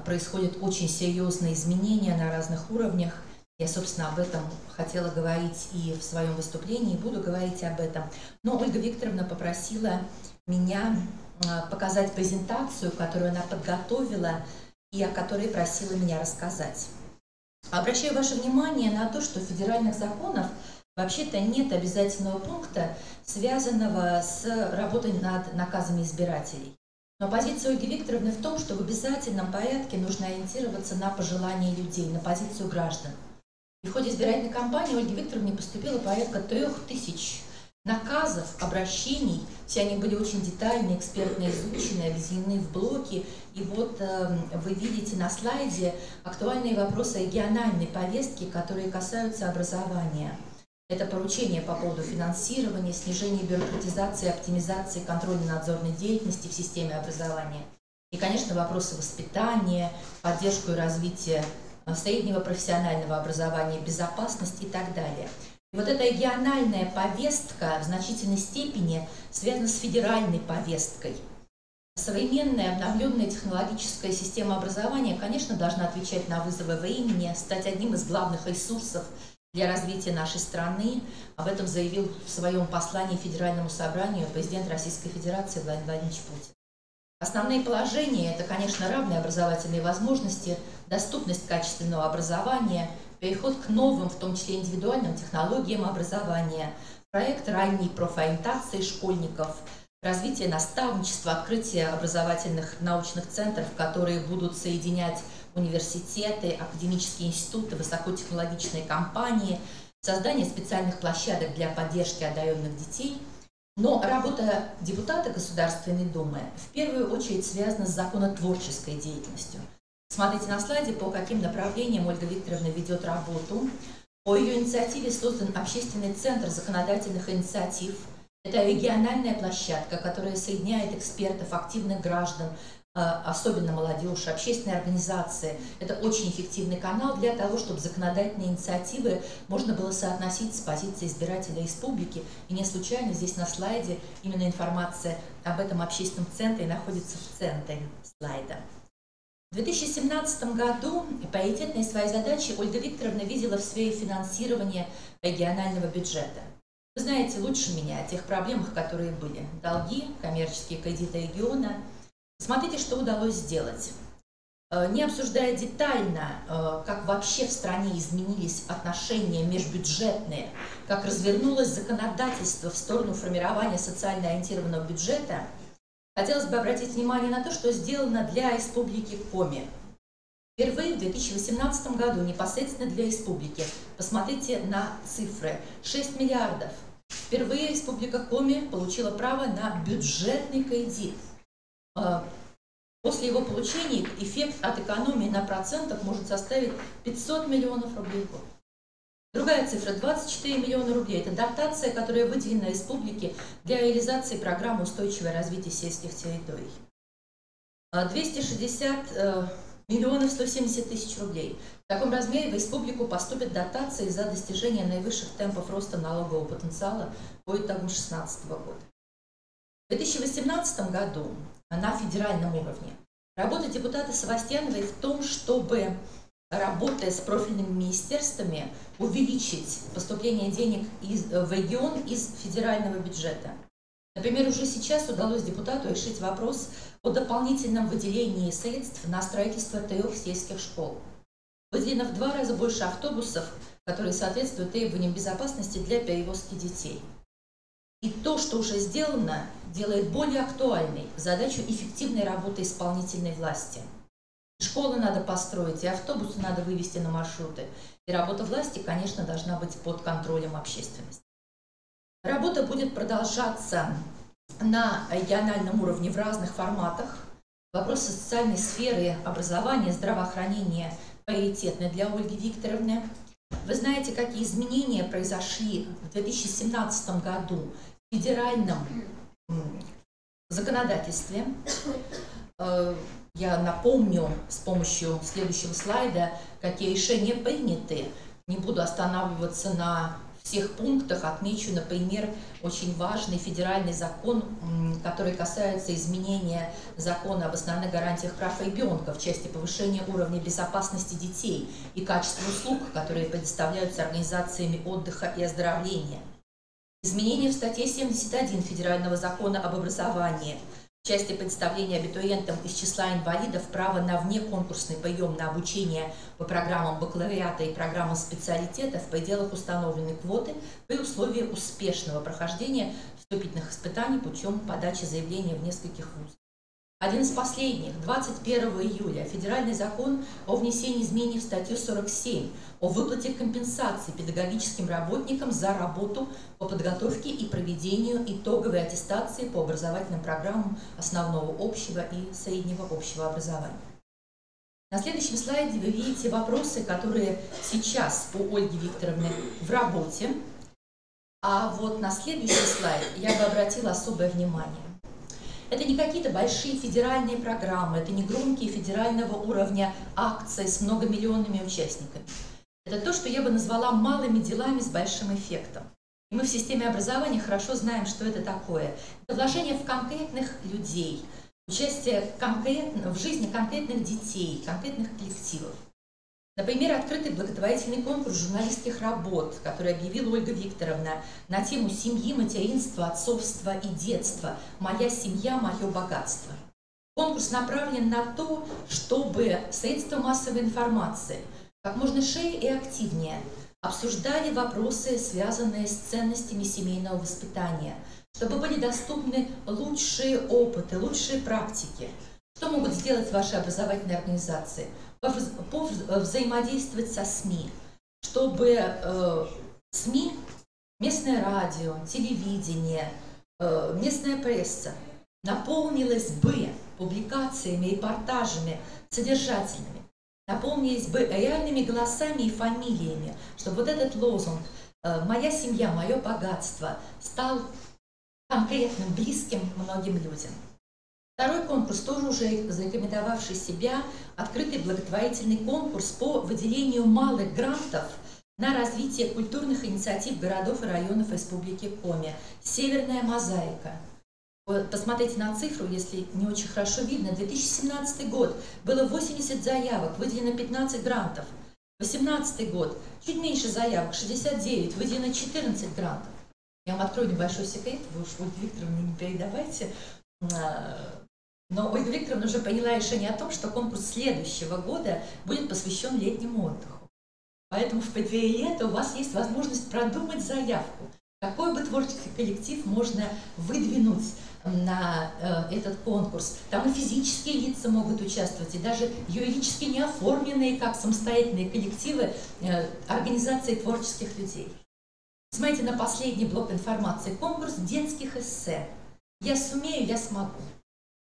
происходят очень серьезные изменения на разных уровнях. Я, собственно, об этом хотела говорить и в своем выступлении, буду говорить об этом. Но Ольга Викторовна попросила меня показать презентацию, которую она подготовила и о которой просила меня рассказать. Обращаю ваше внимание на то, что в федеральных законах вообще-то нет обязательного пункта, связанного с работой над наказами избирателей. Но позиция Ольги Викторовны в том, что в обязательном порядке нужно ориентироваться на пожелания людей, на позицию граждан. И в ходе избирательной кампании Ольге Викторовне поступило порядка 3000 наказов, обращений. Все они были очень детально, экспертно изучены, объединены в блоки. И вот вы видите на слайде актуальные вопросы региональной повестки, которые касаются образования. Это поручения по поводу финансирования, снижения бюрократизации, оптимизации контрольно-надзорной деятельности в системе образования. И, конечно, вопросы воспитания, поддержку и развития среднего профессионального образования, безопасности и так далее. И вот эта региональная повестка в значительной степени связана с федеральной повесткой. Современная обновленная технологическая система образования, конечно, должна отвечать на вызовы времени, стать одним из главных ресурсов для развития нашей страны. Об этом заявил в своем послании Федеральному собранию президент Российской Федерации Владимир Владимирович Путин. Основные положения – это, конечно, равные образовательные возможности, доступность качественного образования, переход к новым, в том числе индивидуальным технологиям образования, проект ранней профориентации школьников, развитие наставничества, открытие образовательных научных центров, которые будут соединять университеты, академические институты, высокотехнологичные компании, создание специальных площадок для поддержки одаренных детей. Но работа депутата Государственной Думы в первую очередь связана с законотворческой деятельностью. Смотрите на слайде, по каким направлениям Ольга Викторовна ведет работу. По ее инициативе создан Общественный центр законодательных инициатив. Это региональная площадка, которая соединяет экспертов, активных граждан, особенно молодежь, общественные организации. Это очень эффективный канал для того, чтобы законодательные инициативы можно было соотносить с позицией избирателя республики. И не случайно здесь на слайде именно информация об этом общественном центре находится в центре слайда. В 2017 году приоритетные свои задачи Ольга Викторовна видела в сфере финансирования регионального бюджета. Вы знаете лучше меня о тех проблемах, которые были. Долги, коммерческие кредиты региона. Смотрите, что удалось сделать. Не обсуждая детально, как вообще в стране изменились отношения межбюджетные, как развернулось законодательство в сторону формирования социально ориентированного бюджета, хотелось бы обратить внимание на то, что сделано для Республики Коми. Впервые в 2018 году непосредственно для республики, посмотрите на цифры, 6 миллиардов. Впервые Республика Коми получила право на бюджетный кредит. После его получения эффект от экономии на процентах может составить 500 миллионов рублей в год. Другая цифра – 24 миллиона рублей. Это дотация, которая выделена республике для реализации программы устойчивого развития сельских территорий. 260 миллионов 170 тысяч рублей. В таком размере в республику поступят дотации за достижение наивысших темпов роста налогового потенциала по итогам 2016 года. В 2018 году на федеральном уровне работа депутата Савастьяновой в том, чтобы, работая с профильными министерствами, увеличить поступление денег в регион из федерального бюджета. Например, уже сейчас удалось депутату решить вопрос о дополнительном выделении средств на строительство 3 сельских школ. Выделено в 2 раза больше автобусов, которые соответствуют требованиям безопасности для перевозки детей. И то, что уже сделано, делает более актуальной задачу эффективной работы исполнительной власти. Школы надо построить, и автобусы надо вывести на маршруты. И работа власти, конечно, должна быть под контролем общественности. Работа будет продолжаться на региональном уровне в разных форматах. Вопросы социальной сферы, образования, здравоохранения приоритетны для Ольги Викторовны. Вы знаете, какие изменения произошли в 2017 году в федеральном законодательстве. Я напомню с помощью следующего слайда, какие решения приняты. Не буду останавливаться на всех пунктах, отмечу, например, очень важный федеральный закон, который касается изменения закона об основных гарантиях прав ребенка в части повышения уровня безопасности детей и качества услуг, которые предоставляются организациями отдыха и оздоровления. Изменения в статье 71 Федерального закона об образовании в части предоставления абитуриентам из числа инвалидов права на внеконкурсный прием на обучение по программам бакалавриата и программам специалитета в пределах установленной квоты при условии успешного прохождения вступительных испытаний путем подачи заявления в нескольких вузах. Один из последних, 21 июля, федеральный закон о внесении изменений в статью 47 о выплате компенсации педагогическим работникам за работу по подготовке и проведению итоговой аттестации по образовательным программам основного общего и среднего общего образования. На следующем слайде вы видите вопросы, которые сейчас у Ольги Викторовны в работе. А вот на следующий слайд я бы обратила особое внимание. Это не какие-то большие федеральные программы, это не громкие федерального уровня акции с многомиллионными участниками. Это то, что я бы назвала малыми делами с большим эффектом. И мы в системе образования хорошо знаем, что это такое. Это вложение в конкретных людей, участие в жизни конкретных детей, конкретных коллективов. Например, открытый благотворительный конкурс журналистских работ, который объявила Ольга Викторовна на тему семьи, материнства, отцовства и детства «Моя семья, мое богатство». Конкурс направлен на то, чтобы средства массовой информации как можно шире и активнее обсуждали вопросы, связанные с ценностями семейного воспитания, чтобы были доступны лучшие опыты, лучшие практики. Что могут сделать ваши образовательные организации? Взаимодействовать со СМИ, чтобы СМИ, местное радио, телевидение, местная пресса наполнилась бы публикациями, репортажами содержательными, наполнились бы реальными голосами и фамилиями, чтобы вот этот лозунг «Моя семья, мое богатство» стал конкретным, близким многим людям. Второй конкурс, тоже уже зарекомендовавший себя, открытый благотворительный конкурс по выделению малых грантов на развитие культурных инициатив городов и районов Республики Коми. «Северная мозаика». Посмотрите на цифру, если не очень хорошо видно. 2017 год было 80 заявок, выделено 15 грантов. 2018 год чуть меньше заявок, 69, выделено 14 грантов. Я вам открою небольшой секрет, вы уж Ольге Викторовне не передавайте. Но Ольга Викторовна уже приняла решение о том, что конкурс следующего года будет посвящен летнему отдыху. Поэтому в преддверии лета у вас есть возможность продумать заявку. Какой бы творческий коллектив можно выдвинуть на этот конкурс. Там и физические лица могут участвовать, и даже юридически неоформленные, как самостоятельные коллективы, организации творческих людей. Смотрите на последний блок информации. Конкурс детских эссе. «Я сумею, я смогу».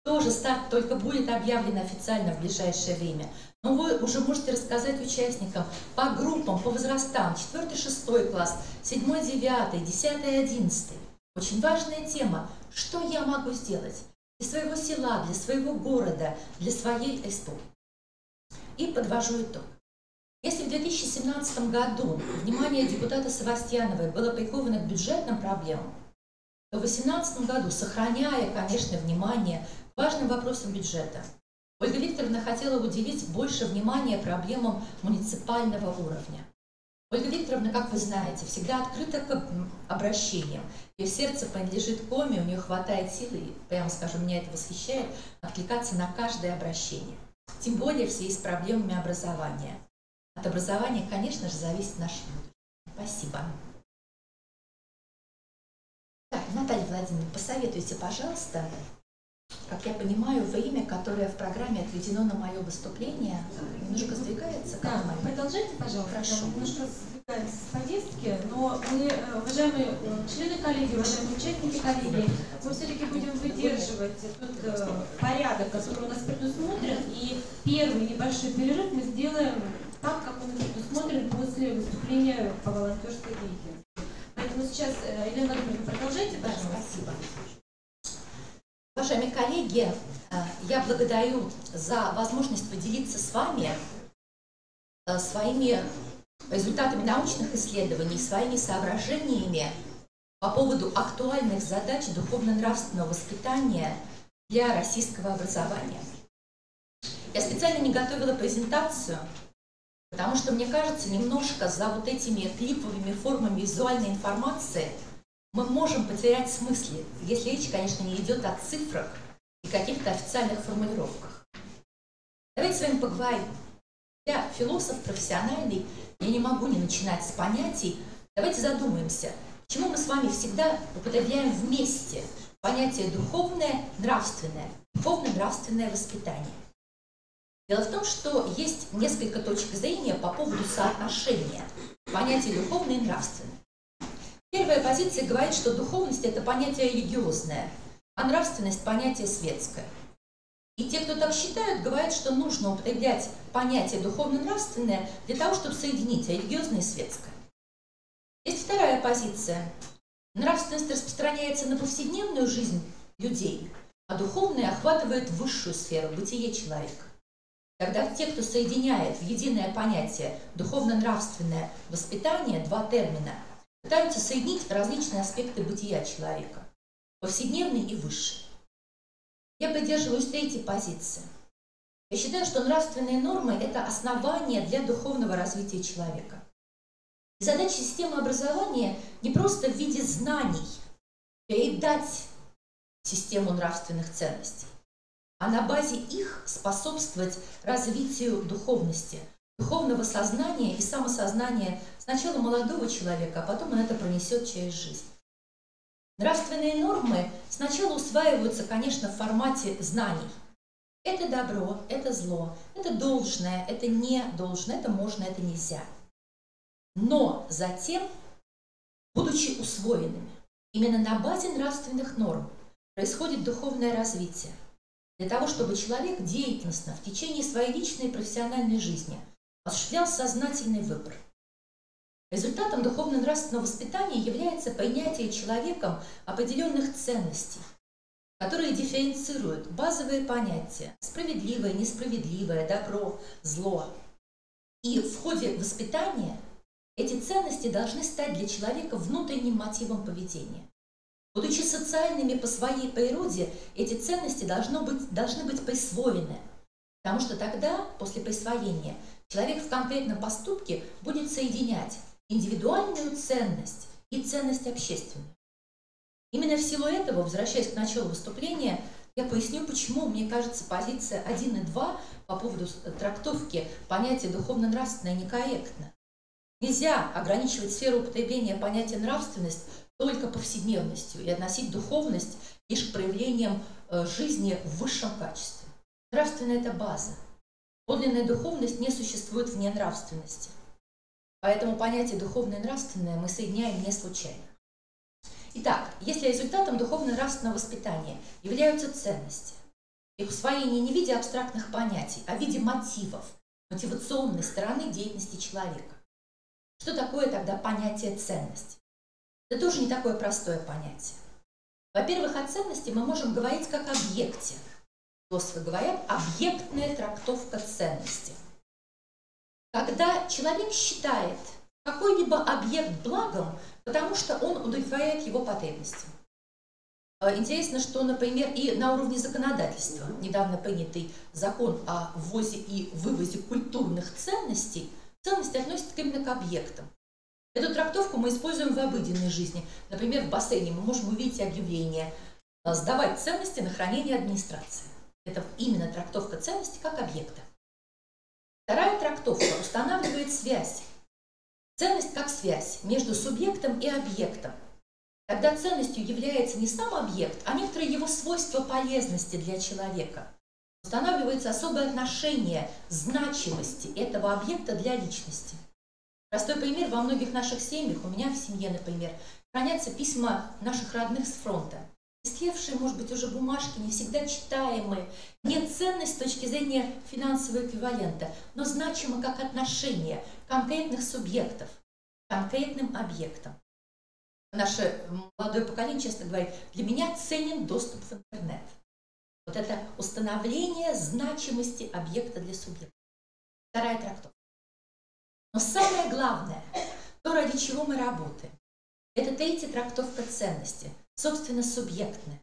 Тоже старт только будет объявлен официально в ближайшее время. Но вы уже можете рассказать участникам по группам, по возрастам, 4-6 класс, 7-9, 10-11. Очень важная тема. Что я могу сделать для своего села, для своего города, для своей республики? И подвожу итог. Если в 2017 году внимание депутата Севастьяновой было приковано к бюджетным проблемам, то в 2018 году, сохраняя, конечно, внимание к важным вопросам бюджета, Ольга Викторовна хотела уделить больше внимания проблемам муниципального уровня. Ольга Викторовна, как вы знаете, всегда открыта к обращениям. Ее сердце принадлежит Коми, у нее хватает силы, и, прямо скажем, меня это восхищает, откликаться на каждое обращение. Тем более в связи с проблемами образования. От образования, конечно же, зависит наше будущее. Спасибо. Так, Наталья Владимировна, посоветуйте, пожалуйста, как я понимаю, время, которое в программе отведено на мое выступление, немножко сдвигается. Да, продолжайте, пожалуйста. Хорошо. Немножко сдвигаемся с повестки, но мы, уважаемые члены коллегии, уважаемые участники коллегии, мы все-таки будем выдерживать тот порядок, который у нас предусмотрен, и первый небольшой перерыв мы сделаем так, как он предусмотрен после выступления по волонтерской деятельности. Поэтому сейчас, Елена Владимировна, продолжайте, пожалуйста. Спасибо. Уважаемые коллеги, я благодарю за возможность поделиться с вами своими результатами научных исследований, своими соображениями по поводу актуальных задач духовно-нравственного воспитания для российского образования. Я специально не готовила презентацию, потому что, мне кажется, немножко за вот этими клиповыми формами визуальной информации мы можем потерять смысл, если речь, конечно, не идет о цифрах и каких-то официальных формулировках. Давайте с вами поговорим. Я философ профессиональный, я не могу не начинать с понятий. Давайте задумаемся, почему мы с вами всегда употребляем вместе понятие духовное, нравственное, духовно-нравственное воспитание. Дело в том, что есть несколько точек зрения по поводу соотношения понятий духовное и нравственное. Первая позиция говорит, что духовность – это понятие религиозное, а нравственность – понятие светское. И те, кто так считают, говорят, что нужно употреблять понятие духовно-нравственное для того, чтобы соединить религиозное и светское. Есть вторая позиция. Нравственность распространяется на повседневную жизнь людей, а духовное охватывает высшую сферу – бытие человека. Когда те, кто соединяет в единое понятие духовно-нравственное воспитание, два термина, пытаются соединить различные аспекты бытия человека, повседневный и высший. Я придерживаюсь третьей позиции. Я считаю, что нравственные нормы – это основание для духовного развития человека. И задача системы образования не просто в виде знаний передать систему нравственных ценностей, а на базе их способствовать развитию духовности, духовного сознания и самосознания сначала молодого человека, а потом он это пронесет через жизнь. Нравственные нормы сначала усваиваются, конечно, в формате знаний. Это добро, это зло, это должное, это не должное, это можно, это нельзя. Но затем, будучи усвоенными, именно на базе нравственных норм происходит духовное развитие. Для того, чтобы человек деятельностно в течение своей личной и профессиональной жизни осуществлял сознательный выбор. Результатом духовно-нравственного воспитания является принятие человеком определенных ценностей, которые дифференцируют базовые понятия справедливое, несправедливое, добро, зло. И в ходе воспитания эти ценности должны стать для человека внутренним мотивом поведения. Будучи социальными по своей природе, эти ценности должны быть присвоены, потому что тогда, после присвоения, человек в конкретном поступке будет соединять индивидуальную ценность и ценность общественную. Именно в силу этого, возвращаясь к началу выступления, я поясню, почему, мне кажется, позиция 1 и 2 по поводу трактовки понятия духовно-нравственное некорректна. Нельзя ограничивать сферу употребления понятия нравственность только повседневностью и относить духовность лишь к проявлениям жизни в высшем качестве. Нравственное – это база. Подлинная духовность не существует вне нравственности. Поэтому понятие духовное и нравственное мы соединяем не случайно. Итак, если результатом духовно-нравственного воспитания являются ценности, их усвоение не в виде абстрактных понятий, а в виде мотивов, мотивационной стороны деятельности человека. Что такое тогда понятие ценности? Это тоже не такое простое понятие. Во-первых, о ценности мы можем говорить как о объекте. Философы говорят, объектная трактовка ценности. Когда человек считает какой-либо объект благом, потому что он удовлетворяет его потребности. Интересно, что, например, и на уровне законодательства недавно принятый закон о ввозе и вывозе культурных ценностей, ценности относятся именно к объектам. Эту трактовку мы используем в обыденной жизни. Например, в бассейне мы можем увидеть объявление «Сдавать ценности на хранение администрации». Это именно трактовка ценности как объекта. Вторая трактовка устанавливает связь. Ценность как связь между субъектом и объектом. Тогда ценностью является не сам объект, а некоторые его свойства полезности для человека. Устанавливается особое отношение значимости этого объекта для личности. Простой пример: во многих наших семьях, у меня в семье, например, хранятся письма наших родных с фронта. Истлевшие, может быть, уже бумажки, не всегда читаемые. Нет ценности с точки зрения финансового эквивалента, но значимо как отношение конкретных субъектов к конкретным объектам. Наше молодое поколение часто говорит: для меня ценен доступ в интернет. Вот это установление значимости объекта для субъекта. Вторая трактовка. Но самое главное, то, ради чего мы работаем, это третья трактовка ценности, собственно, субъектная.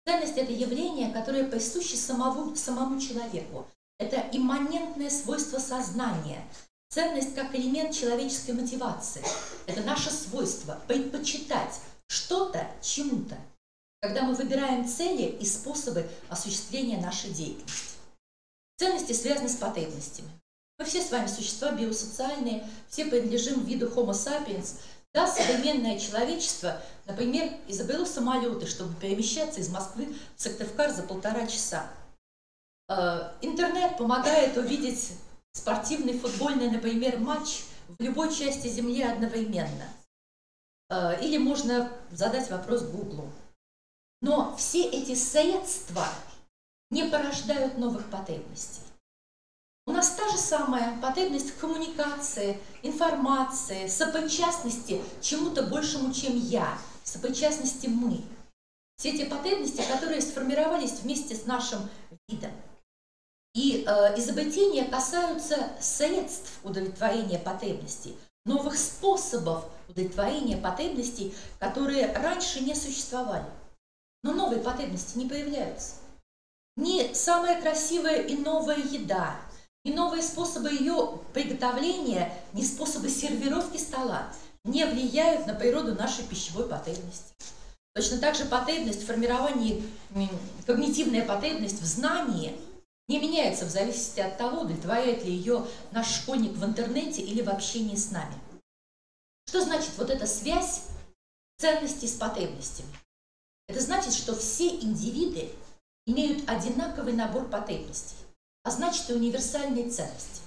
Ценность – это явление, которое присуще самому человеку. Это имманентное свойство сознания. Ценность как элемент человеческой мотивации. Это наше свойство предпочитать что-то чему-то, когда мы выбираем цели и способы осуществления нашей деятельности. Ценности связаны с потребностями. Мы все с вами существа биосоциальные, все принадлежим виду Homo sapiens. Да, современное человечество, например, изобрело самолеты, чтобы перемещаться из Москвы в Сыктывкар за 1,5 часа. Интернет помогает увидеть спортивный, футбольный, например, матч в любой части Земли одновременно. Или можно задать вопрос Гуглу. Но все эти средства не порождают новых потребностей. У нас та же самая потребность в коммуникации, информации, сопричастности чему-то большему, чем я, сопричастности мы. Все эти потребности, которые сформировались вместе с нашим видом. И изобретения касаются средств удовлетворения потребностей, новых способов удовлетворения потребностей, которые раньше не существовали. Но новые потребности не появляются. Ни самая красивая и новая еда, ни новые способы ее приготовления, ни способы сервировки стола не влияют на природу нашей пищевой потребности. Точно так же потребность в формировании, когнитивная потребность в знании не меняется в зависимости от того, удовлетворяет ли ее наш школьник в интернете или в общении с нами. Что значит вот эта связь ценностей с потребностями? Это значит, что все индивиды имеют одинаковый набор потребностей, а значит и универсальные ценности.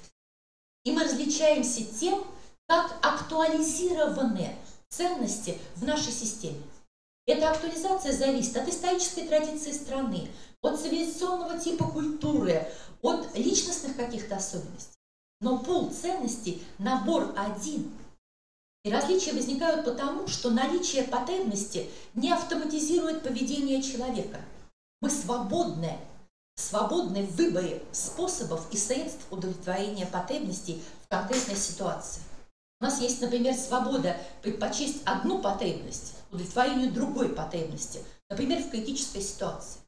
И мы различаемся тем, как актуализированы ценности в нашей системе. Эта актуализация зависит от исторической традиции страны, от цивилизационного типа культуры, от личностных каких-то особенностей. Но пул ценностей, набор один. И различия возникают потому, что наличие потребности не автоматизирует поведение человека. Мы свободны в выборе способов и средств удовлетворения потребностей в конкретной ситуации. У нас есть, например, свобода предпочесть одну потребность удовлетворению другой потребности, например, в критической ситуации.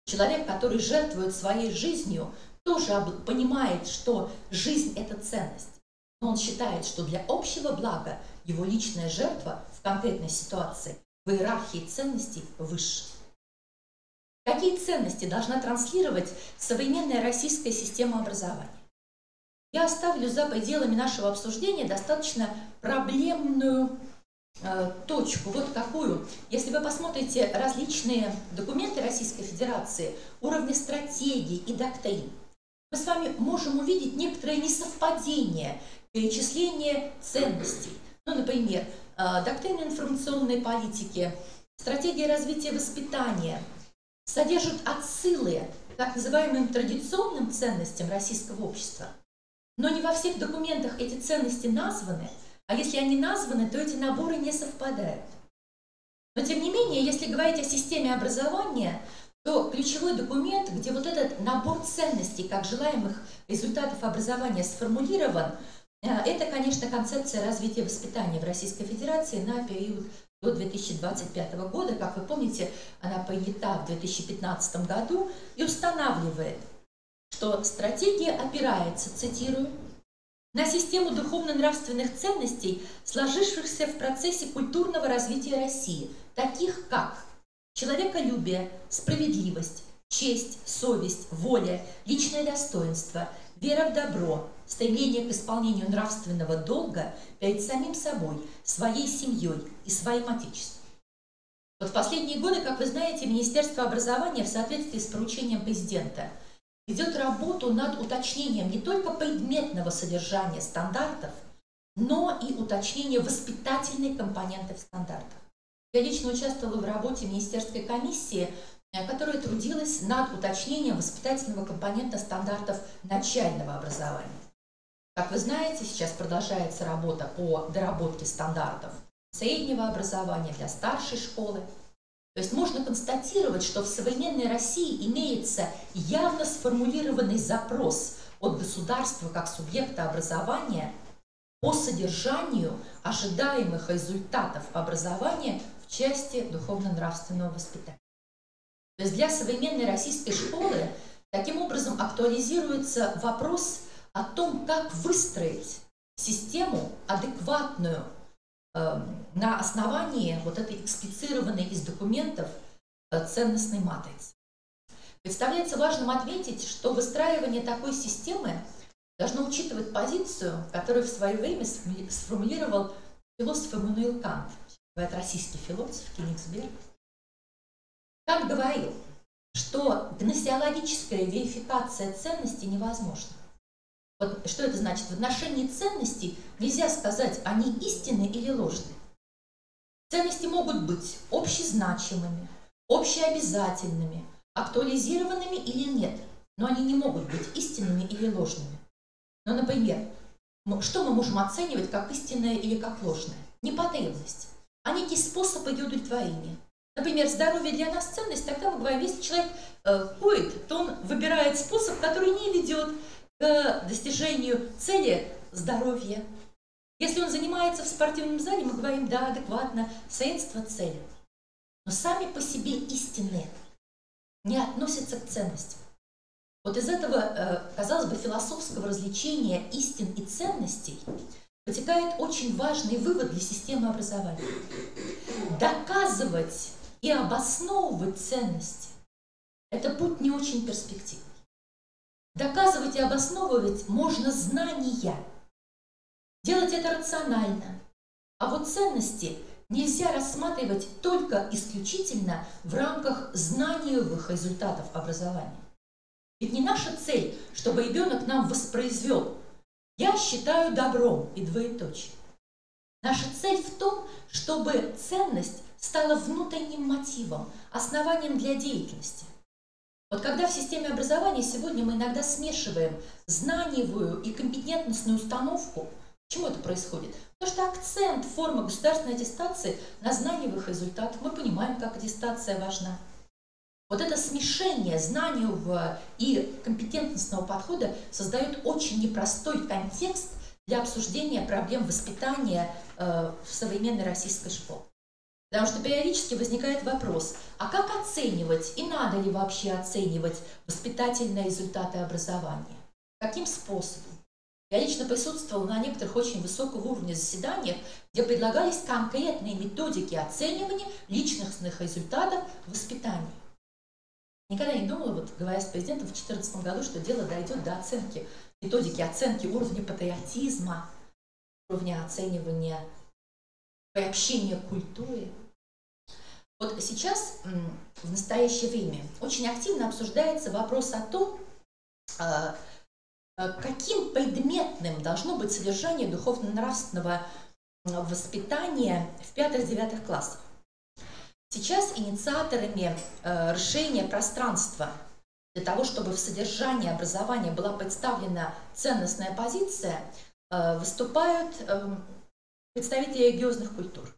Человек, который жертвует своей жизнью, тоже понимает, что жизнь – это ценность. Но он считает, что для общего блага его личная жертва в конкретной ситуации в иерархии ценностей выше. Какие ценности должна транслировать современная российская система образования? Я оставлю за пределами нашего обсуждения достаточно проблемную точку, вот какую. Если вы посмотрите различные документы Российской Федерации, уровни стратегий и доктрин, мы с вами можем увидеть некоторое несовпадение перечисления ценностей. Ну, например, доктрина информационной политики, стратегия развития воспитания содержат отсылы к так называемым традиционным ценностям российского общества. Но не во всех документах эти ценности названы, а если они названы, то эти наборы не совпадают. Но тем не менее, если говорить о системе образования, то ключевой документ, где вот этот набор ценностей, как желаемых результатов образования сформулирован, это, конечно, концепция развития воспитания в Российской Федерации на период до 2025 года. Как вы помните, она принята в 2015 году и устанавливает, что стратегия опирается, цитирую, на систему духовно-нравственных ценностей, сложившихся в процессе культурного развития России, таких как человеколюбие, справедливость, честь, совесть, воля, личное достоинство, вера в добро, стремление к исполнению нравственного долга перед самим собой, своей семьей и своим отечеством. Вот в последние годы, как вы знаете, Министерство образования в соответствии с поручением президента ведет работу над уточнением не только предметного содержания стандартов, но и уточнения воспитательной компоненты в стандартах. Я лично участвовала в работе Министерской комиссии, которая трудилась над уточнением воспитательного компонента стандартов начального образования. Как вы знаете, сейчас продолжается работа по доработке стандартов среднего образования для старшей школы. То есть можно констатировать, что в современной России имеется явно сформулированный запрос от государства как субъекта образования по содержанию ожидаемых результатов образования в части духовно-нравственного воспитания. То есть для современной российской школы таким образом актуализируется вопрос о том, как выстроить систему адекватную на основании вот этой эксплицированной из документов ценностной матрицы. Представляется важным отметить, что выстраивание такой системы должно учитывать позицию, которую в свое время сформулировал философ Иммануил Кант, российский философ Кёнигсберг. Кант говорил, что гносеологическая верификация ценностей невозможна. Вот что это значит? В отношении ценностей нельзя сказать, они истинны или ложны. Ценности могут быть общезначимыми, общеобязательными, актуализированными или нет, но они не могут быть истинными или ложными. Ну, например, что мы можем оценивать как истинное или как ложное? Не потребность, а некий способ ее удовлетворения. Например, здоровье для нас ценность, тогда мы говорим, если человек курит, то он выбирает способ, который не ведет к достижению цели здоровья. Если он занимается в спортивном зале, мы говорим, да, адекватно, средства цели. Но сами по себе истинные не относятся к ценностям. Вот из этого, казалось бы, философского развлечения истин и ценностей вытекает очень важный вывод для системы образования. Доказывать и обосновывать ценности – это путь не очень перспективный. Доказывать и обосновывать можно знания. Делать это рационально. А вот ценности нельзя рассматривать только исключительно в рамках знаниевых результатов образования. Ведь не наша цель, чтобы ребенок нам воспроизвел «я считаю добром» и двоеточие. Наша цель в том, чтобы ценность стало внутренним мотивом, основанием для деятельности. Вот когда в системе образования сегодня мы иногда смешиваем знаниевую и компетентностную установку, почему это происходит? Потому что акцент формы государственной аттестации на знаниевых результатах. Мы понимаем, как аттестация важна. Вот это смешение знаниевого и компетентностного подхода создает очень непростой контекст для обсуждения проблем воспитания в современной российской школе. Потому что периодически возникает вопрос, а как оценивать и надо ли вообще оценивать воспитательные результаты образования? Каким способом? Я лично присутствовала на некоторых очень высокого уровня заседаниях, где предлагались конкретные методики оценивания личностных результатов воспитания. Никогда не думала, вот говоря с президентом в 2014 году, что дело дойдет до оценки, методики оценки уровня патриотизма, уровня оценивания приобщения к культуре. Вот сейчас, в настоящее время, очень активно обсуждается вопрос о том, каким предметным должно быть содержание духовно-нравственного воспитания в 5-9 классах. Сейчас инициаторами расширения пространства для того, чтобы в содержании образования была представлена ценностная позиция, выступают представители религиозных культур.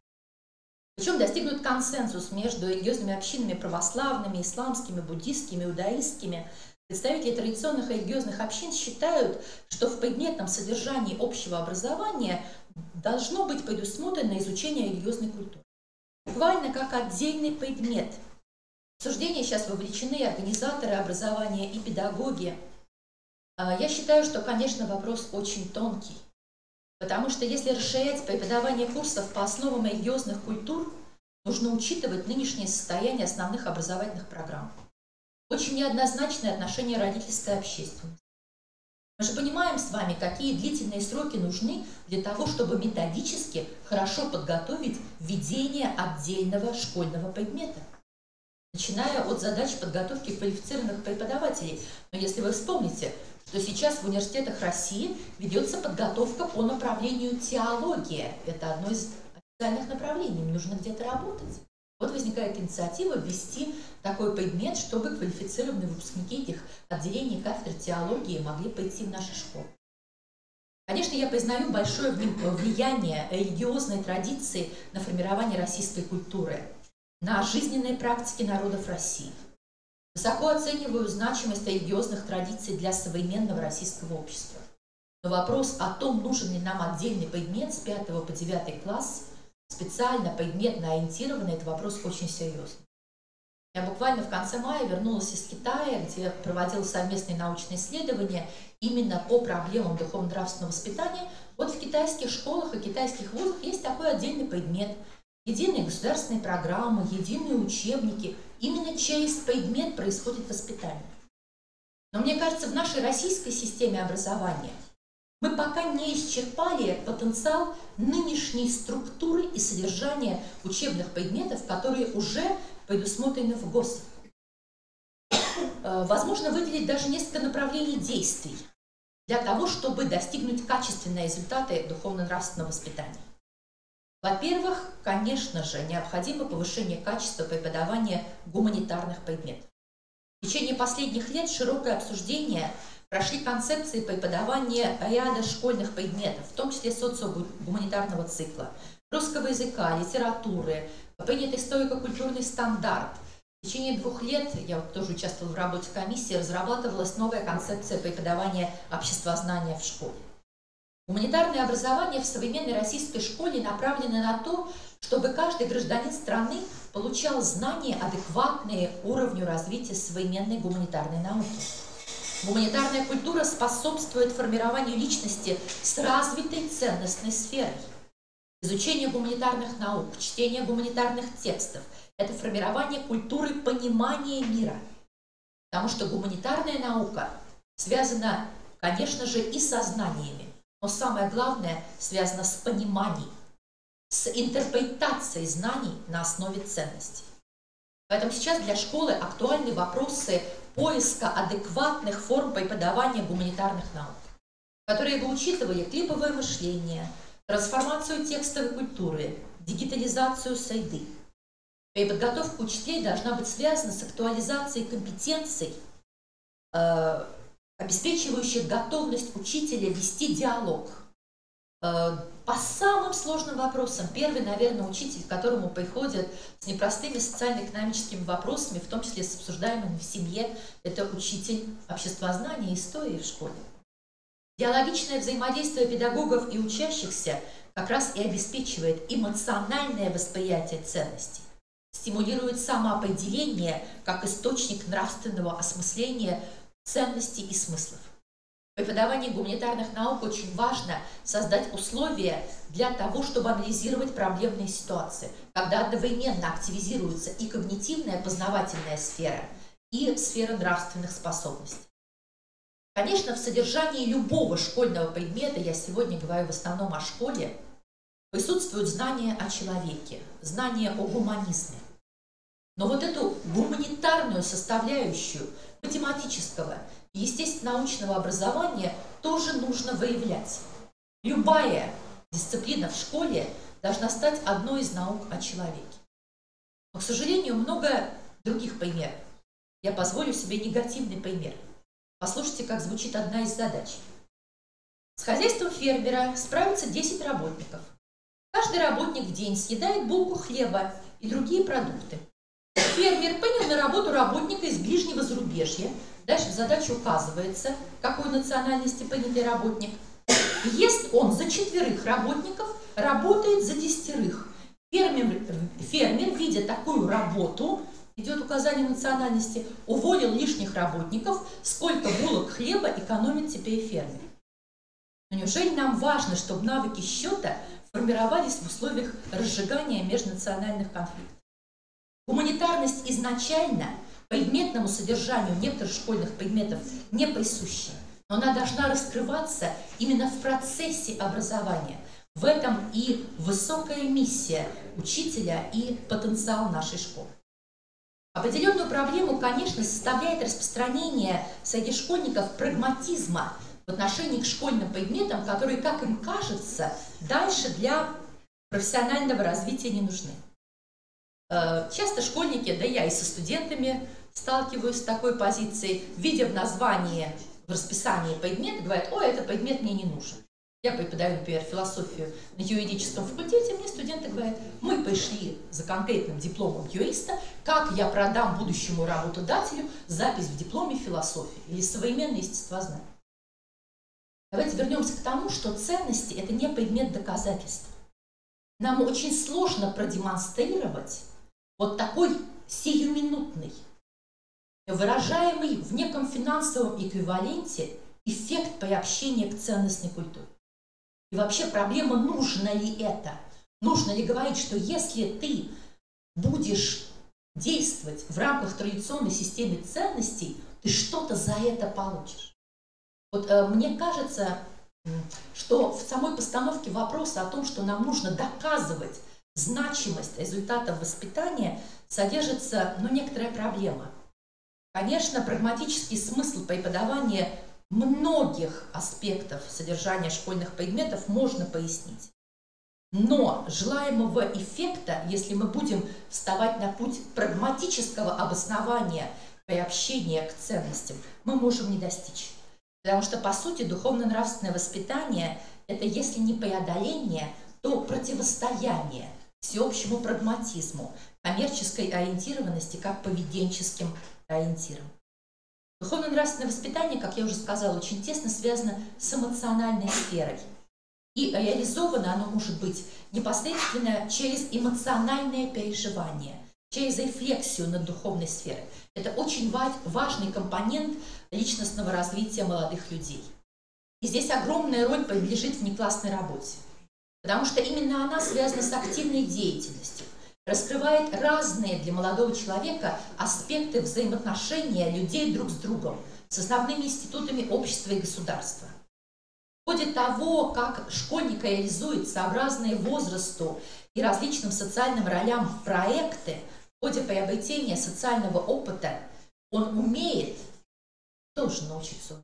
Причем достигнут консенсус между религиозными общинами православными, исламскими, буддистскими, иудаистскими. Представители традиционных религиозных общин считают, что в предметном содержании общего образования должно быть предусмотрено изучение религиозной культуры. Буквально как отдельный предмет. В обсуждение сейчас вовлечены организаторы образования и педагоги. Я считаю, что, конечно, вопрос очень тонкий. Потому что если расширять преподавание курсов по основам религиозных культур, нужно учитывать нынешнее состояние основных образовательных программ. Очень неоднозначное отношение родительской общественности. Мы же понимаем с вами, какие длительные сроки нужны для того, чтобы методически хорошо подготовить введение отдельного школьного предмета. Начиная от задач подготовки квалифицированных преподавателей. Но если вы вспомните, что сейчас в университетах России ведется подготовка по направлению теология. Это одно из официальных направлений, им нужно где-то работать. Вот возникает инициатива ввести такой предмет, чтобы квалифицированные выпускники этих отделений кафедры теологии могли пойти в наши школы. Конечно, я признаю большое влияние религиозной традиции на формирование российской культуры, на жизненные практики народов России. Высоко оцениваю значимость религиозных традиций для современного российского общества. Но вопрос о том, нужен ли нам отдельный предмет с 5 по 9 класс, специально предметно ориентированный, это вопрос очень серьезный. Я буквально в конце мая вернулась из Китая, где проводила совместные научные исследования именно по проблемам духовно-нравственного воспитания. Вот в китайских школах и китайских вузах есть такой отдельный предмет. Единые государственные программы, единые учебники. Именно через предмет происходит воспитание. Но мне кажется, в нашей российской системе образования мы пока не исчерпали потенциал нынешней структуры и содержания учебных предметов, которые уже предусмотрены в ГОСе. Возможно выделить даже несколько направлений действий для того, чтобы достигнуть качественные результаты духовно-нравственного воспитания. Во-первых, конечно же, необходимо повышение качества преподавания гуманитарных предметов. В течение последних лет широкое обсуждение прошли концепции преподавания ряда школьных предметов, в том числе социогуманитарного цикла, русского языка, литературы, принят историко-культурный стандарт. В течение 2 лет, я тоже участвовала в работе комиссии, разрабатывалась новая концепция преподавания обществознания в школе. Гуманитарное образование в современной российской школе направлено на то, чтобы каждый гражданин страны получал знания, адекватные уровню развития современной гуманитарной науки. Гуманитарная культура способствует формированию личности с развитой ценностной сферой. Изучение гуманитарных наук, чтение гуманитарных текстов – это формирование культуры понимания мира. Потому что гуманитарная наука связана, конечно же, и со знаниями, но самое главное связано с пониманием, с интерпретацией знаний на основе ценностей. Поэтому сейчас для школы актуальны вопросы поиска адекватных форм преподавания гуманитарных наук, которые бы учитывали клиповое мышление, трансформацию текстовой культуры, дигитализацию среды. И подготовка учителей должна быть связана с актуализацией компетенций, обеспечивающих готовность учителя вести диалог по самым сложным вопросам. Первый, наверное, учитель, к которому приходят с непростыми социально-экономическими вопросами, в том числе с обсуждаемыми в семье, это учитель обществознания и истории в школе. Диалогичное взаимодействие педагогов и учащихся как раз и обеспечивает эмоциональное восприятие ценностей, стимулирует самоопределение как источник нравственного осмысления ценностей и смыслов. В преподавании гуманитарных наук очень важно создать условия для того, чтобы анализировать проблемные ситуации, когда одновременно активизируется и когнитивная познавательная сфера, и сфера нравственных способностей. Конечно, в содержании любого школьного предмета, я сегодня говорю в основном о школе, присутствуют знания о человеке, знания о гуманизме. Но вот эту гуманитарную составляющую математического и естественно-научного образования тоже нужно выявлять. Любая дисциплина в школе должна стать одной из наук о человеке. Но, к сожалению, много других примеров. Я позволю себе негативный пример. Послушайте, как звучит одна из задач. С хозяйством фермера справятся 10 работников. Каждый работник в день съедает булку хлеба и другие продукты. Фермер принял на работу работника из ближнего зарубежья. Дальше в задаче указывается, какой национальности принятый работник. Ест он за 4 работников, работает за 10. Фермер, видя такую работу, идет указание национальности, уволил лишних работников, сколько булок хлеба экономит теперь фермер. Но неужели нам важно, чтобы навыки счета формировались в условиях разжигания межнациональных конфликтов? Гуманитарность изначально предметному содержанию некоторых школьных предметов не присуща, но она должна раскрываться именно в процессе образования. В этом и высокая миссия учителя и потенциал нашей школы. Определенную проблему, конечно, составляет распространение среди школьников прагматизма в отношении к школьным предметам, которые, как им кажется, дальше для профессионального развития не нужны. Часто школьники, да я и со студентами сталкиваюсь с такой позицией, видя в названии, в расписании предмета, говорят: ой, этот предмет мне не нужен. Я преподаю, например, философию на юридическом факультете, мне студенты говорят: мы пришли за конкретным дипломом юриста, как я продам будущему работодателю запись в дипломе философии или современное естествознание. Давайте вернемся к тому, что ценности – это не предмет доказательства. Нам очень сложно продемонстрировать вот такой сиюминутный, выражаемый в неком финансовом эквиваленте эффект приобщения к ценностной культуре. И вообще проблема, нужно ли это? Нужно ли говорить, что если ты будешь действовать в рамках традиционной системы ценностей, ты что-то за это получишь? Вот мне кажется, что в самой постановке вопроса о том, что нам нужно доказывать значимость результатов воспитания, содержится некоторая проблема. Конечно, прагматический смысл преподавания многих аспектов содержания школьных предметов можно пояснить. Но желаемого эффекта, если мы будем вставать на путь прагматического обоснования приобщения к ценностям, мы можем не достичь. Потому что, по сути, духовно-нравственное воспитание – это, если не преодоление, то противостояние всеобщему прагматизму, коммерческой ориентированности как поведенческим ориентирам. Духовно-нравственное воспитание, как я уже сказала, очень тесно связано с эмоциональной сферой. И реализовано оно может быть непосредственно через эмоциональное переживание, через рефлексию над духовной сферой. Это очень важный компонент личностного развития молодых людей. И здесь огромная роль принадлежит внеклассной работе, потому что именно она связана с активной деятельностью, раскрывает разные для молодого человека аспекты взаимоотношения людей друг с другом, с основными институтами общества и государства. В ходе того, как школьник реализует сообразные возрасту и различным социальным ролям проекты, в ходе приобретения социального опыта он умеет, должен научиться,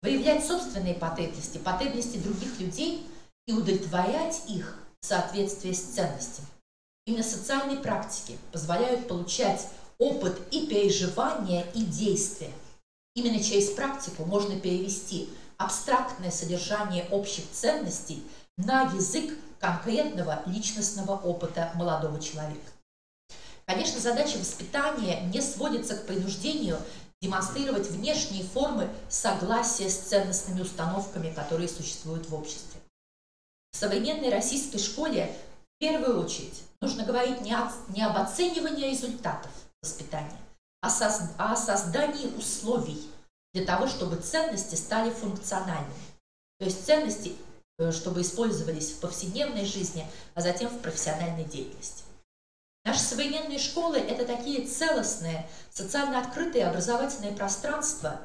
выявлять собственные потребности, потребности других людей и удовлетворять их в соответствии с ценностями. Именно социальные практики позволяют получать опыт и переживания, и действия. Именно через практику можно перевести абстрактное содержание общих ценностей на язык конкретного личностного опыта молодого человека. Конечно, задача воспитания не сводится к принуждению демонстрировать внешние формы согласия с ценностными установками, которые существуют в обществе. В современной российской школе в первую очередь нужно говорить не об оценивании результатов воспитания, а о создании условий для того, чтобы ценности стали функциональными. То есть ценности, чтобы использовались в повседневной жизни, а затем в профессиональной деятельности. Наши современные школы – это такие целостные, социально открытые образовательные пространства,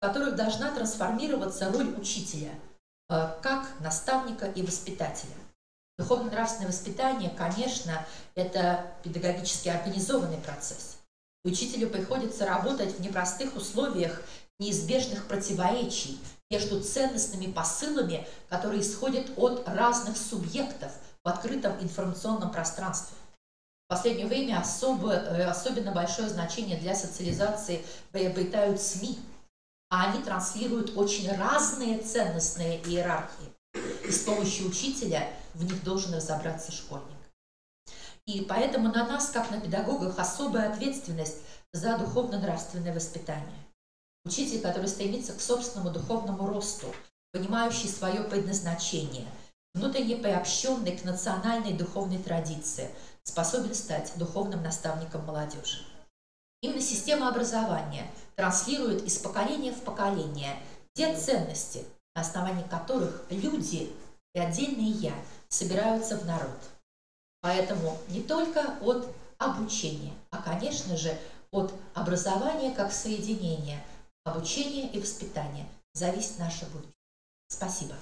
в которых должна трансформироваться роль учителя, как наставника и воспитателя. Духовно-нравственное воспитание, конечно, это педагогически организованный процесс. Учителю приходится работать в непростых условиях неизбежных противоречий между ценностными посылами, которые исходят от разных субъектов в открытом информационном пространстве. В последнее время особенно большое значение для социализации приобретают СМИ, а они транслируют очень разные ценностные иерархии. И с помощью учителя в них должен разобраться школьник. И поэтому на нас, как на педагогах, особая ответственность за духовно-нравственное воспитание. Учитель, который стремится к собственному духовному росту, понимающий свое предназначение, внутренне приобщенный к национальной духовной традиции, способен стать духовным наставником молодежи. Именно система образования транслирует из поколения в поколение те ценности, на основании которых люди и отдельные «я» собираются в народ. Поэтому не только от обучения, а, конечно же, от образования как соединения, обучения и воспитания зависит наше будущее. Спасибо.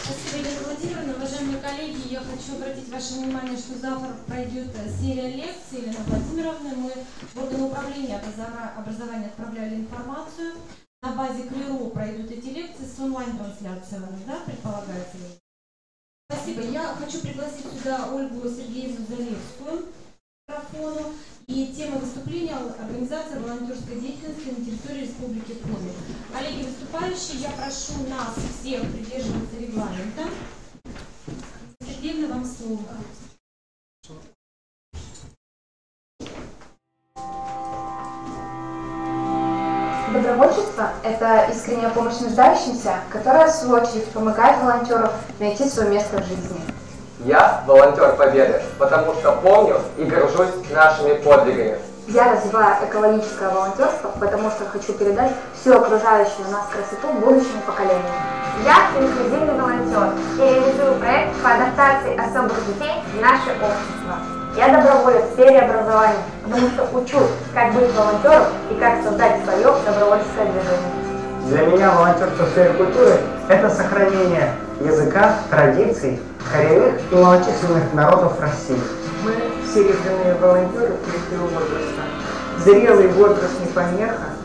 Спасибо, Елена Владимировна. Уважаемые коллеги, я хочу обратить ваше внимание, что завтра пройдет серия лекций Елены Владимировны. Мы в орган управления образования отправляли информацию. На базе КРИРО пройдут эти лекции с онлайн-трансляцией, да, предполагается? Спасибо. Я хочу пригласить сюда Ольгу Сергеевну Залевскую к микрофону. И тема выступления – организация волонтерской деятельности на территории Республики Коми. Коллеги выступающие, я прошу нас всех придерживаться регламента. Сергеевна, вам слово. Добровольчество – это искренняя помощь нуждающимся, которая, в свою очередь, помогает волонтеру найти свое место в жизни. Я волонтер Победы, потому что помню и горжусь нашими подвигами. Я развиваю экологическое волонтерство, потому что хочу передать всю окружающую нас красоту будущему поколению. Я инклюзивный волонтер и реализую проект по адаптации особых детей в наше общество. Я доброволец в сфере образования, потому что учу, как быть волонтером и как создать свое добровольческое движение. Для меня волонтерство в сфере культуры – это сохранение языка, традиций, коренных и малочисленных народов России. Мы серебряные волонтеры третьего возраста. Зрелый возраст не помеха.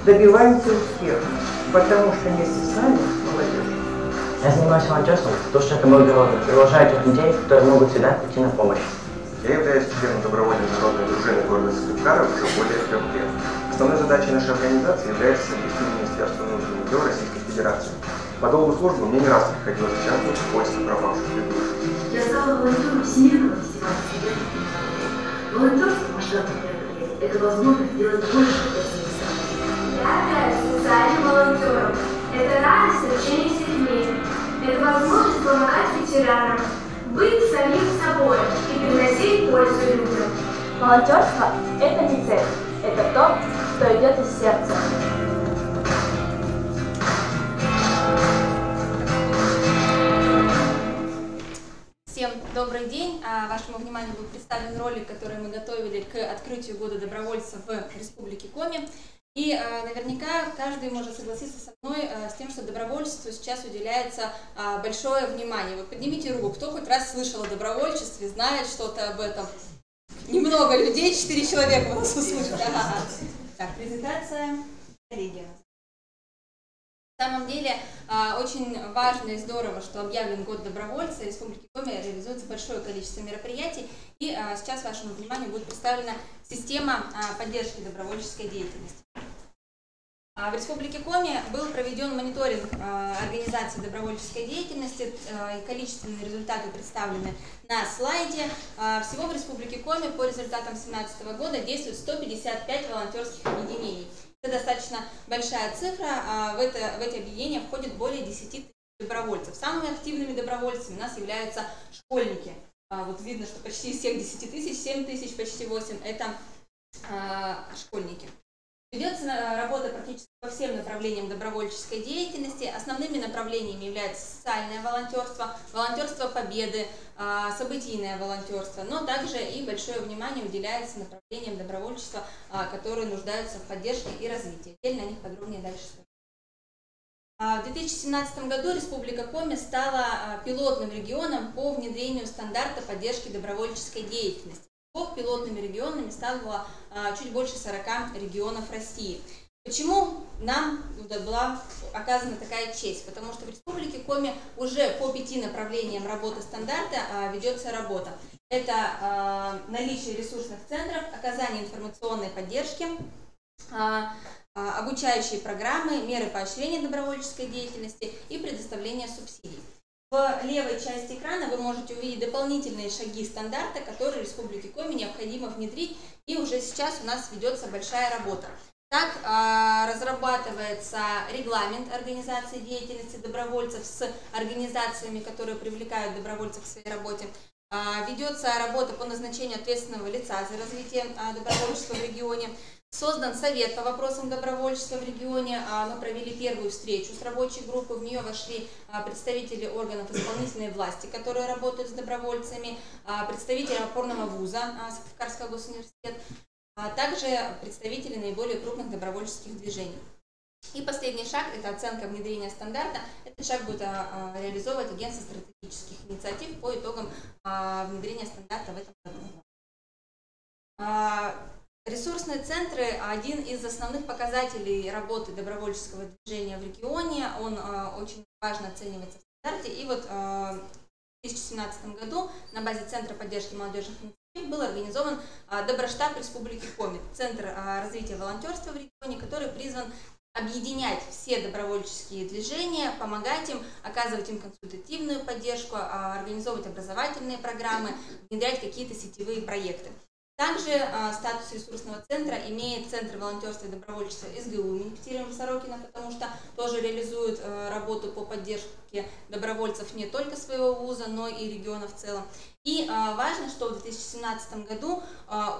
Добиваемся успеха, потому что вместе с нами молодежь. Я занимаюсь волонтерством, потому что это мой город, приглашаю тех людей, которые могут всегда прийти на помощь. Я являюсь членом добровольной народной дружины города Сыктывкара уже более 3 лет. Основной задачей нашей организации является содействие Министерства внутренних дел Российской Федерации. По долгу службы мне не раз приходилось участвовать в поиске пропавших людей. Я стала волонтером Всемирного фестиваля студентов. Волонтерство в масштабных мероприятиях – это возможность сделать больше для своих стран. Я являюсь социальным волонтером. Это радость общения с людьми. Это возможность помогать ветеранам, быть самим собой и приносить пользу людям. Волонтерство – это не цель, это то, что идет из сердца. Всем добрый день. Вашему вниманию был представлен ролик, который мы готовили к открытию Года добровольцев в Республике Коми. И наверняка каждый может согласиться со мной с тем, что добровольчеству сейчас уделяется большое внимание. Вот поднимите руку, кто хоть раз слышал о добровольчестве, знает что-то об этом. Немного людей, 4 человека у нас услышали. Так, презентация коллеги. На самом деле очень важно и здорово, что объявлен год добровольца. В Республике Коми реализуется большое количество мероприятий. И сейчас вашему вниманию будет представлена система поддержки добровольческой деятельности. В Республике Коми был проведен мониторинг организации добровольческой деятельности, и количественные результаты представлены на слайде. Всего в Республике Коми по результатам 2017 года действует 155 волонтерских объединений. Это достаточно большая цифра, в эти объединения входит более 10 тысяч добровольцев. Самыми активными добровольцами у нас являются школьники. Вот видно, что почти из всех 10 тысяч, 7 тысяч, почти 8 – это школьники. Ведется работа практически по всем направлениям добровольческой деятельности. Основными направлениями являются социальное волонтерство, волонтерство победы, событийное волонтерство, но также и большое внимание уделяется направлениям добровольчества, которые нуждаются в поддержке и развитии. Отдельно о них подробнее дальше скажу. В 2017 году Республика Коми стала пилотным регионом по внедрению стандарта поддержки добровольческой деятельности. Пилотными регионами стало чуть больше 40 регионов России. Почему нам была оказана такая честь? Потому что в Республике Коми уже по 5 направлениям работы стандарта ведется работа. Это наличие ресурсных центров, оказание информационной поддержки, обучающие программы, меры поощрения добровольческой деятельности и предоставление субсидий. В левой части экрана вы можете увидеть дополнительные шаги стандарта, которые Республике Коми необходимо внедрить, и уже сейчас у нас ведется большая работа. Так разрабатывается регламент организации деятельности добровольцев с организациями, которые привлекают добровольцев к своей работе. Ведется работа по назначению ответственного лица за развитие добровольчества в регионе. Создан совет по вопросам добровольчества в регионе. Мы провели первую встречу с рабочей группой. В нее вошли представители органов исполнительной власти, которые работают с добровольцами, представители опорного вуза Сыктывкарского госуниверситета, а также представители наиболее крупных добровольческих движений. И последний шаг – это оценка внедрения стандарта. Этот шаг будет реализовывать Агентство стратегических инициатив по итогам внедрения стандарта в этом году. Ресурсные центры – один из основных показателей работы добровольческого движения в регионе. Он очень важно оценивается в стандарте. И вот в 2017 году на базе Центра поддержки молодежных инициатив был организован Доброштаб Республики Коми, Центр развития волонтерства в регионе, который призван объединять все добровольческие движения, помогать им, оказывать им консультативную поддержку, организовывать образовательные программы, внедрять какие-то сетевые проекты. Также статус ресурсного центра имеет Центр волонтерства и добровольчества СГУ имени Екатерины Сорокина, потому что тоже реализует работу по поддержке добровольцев не только своего вуза, но и региона в целом. И важно, что в 2017 году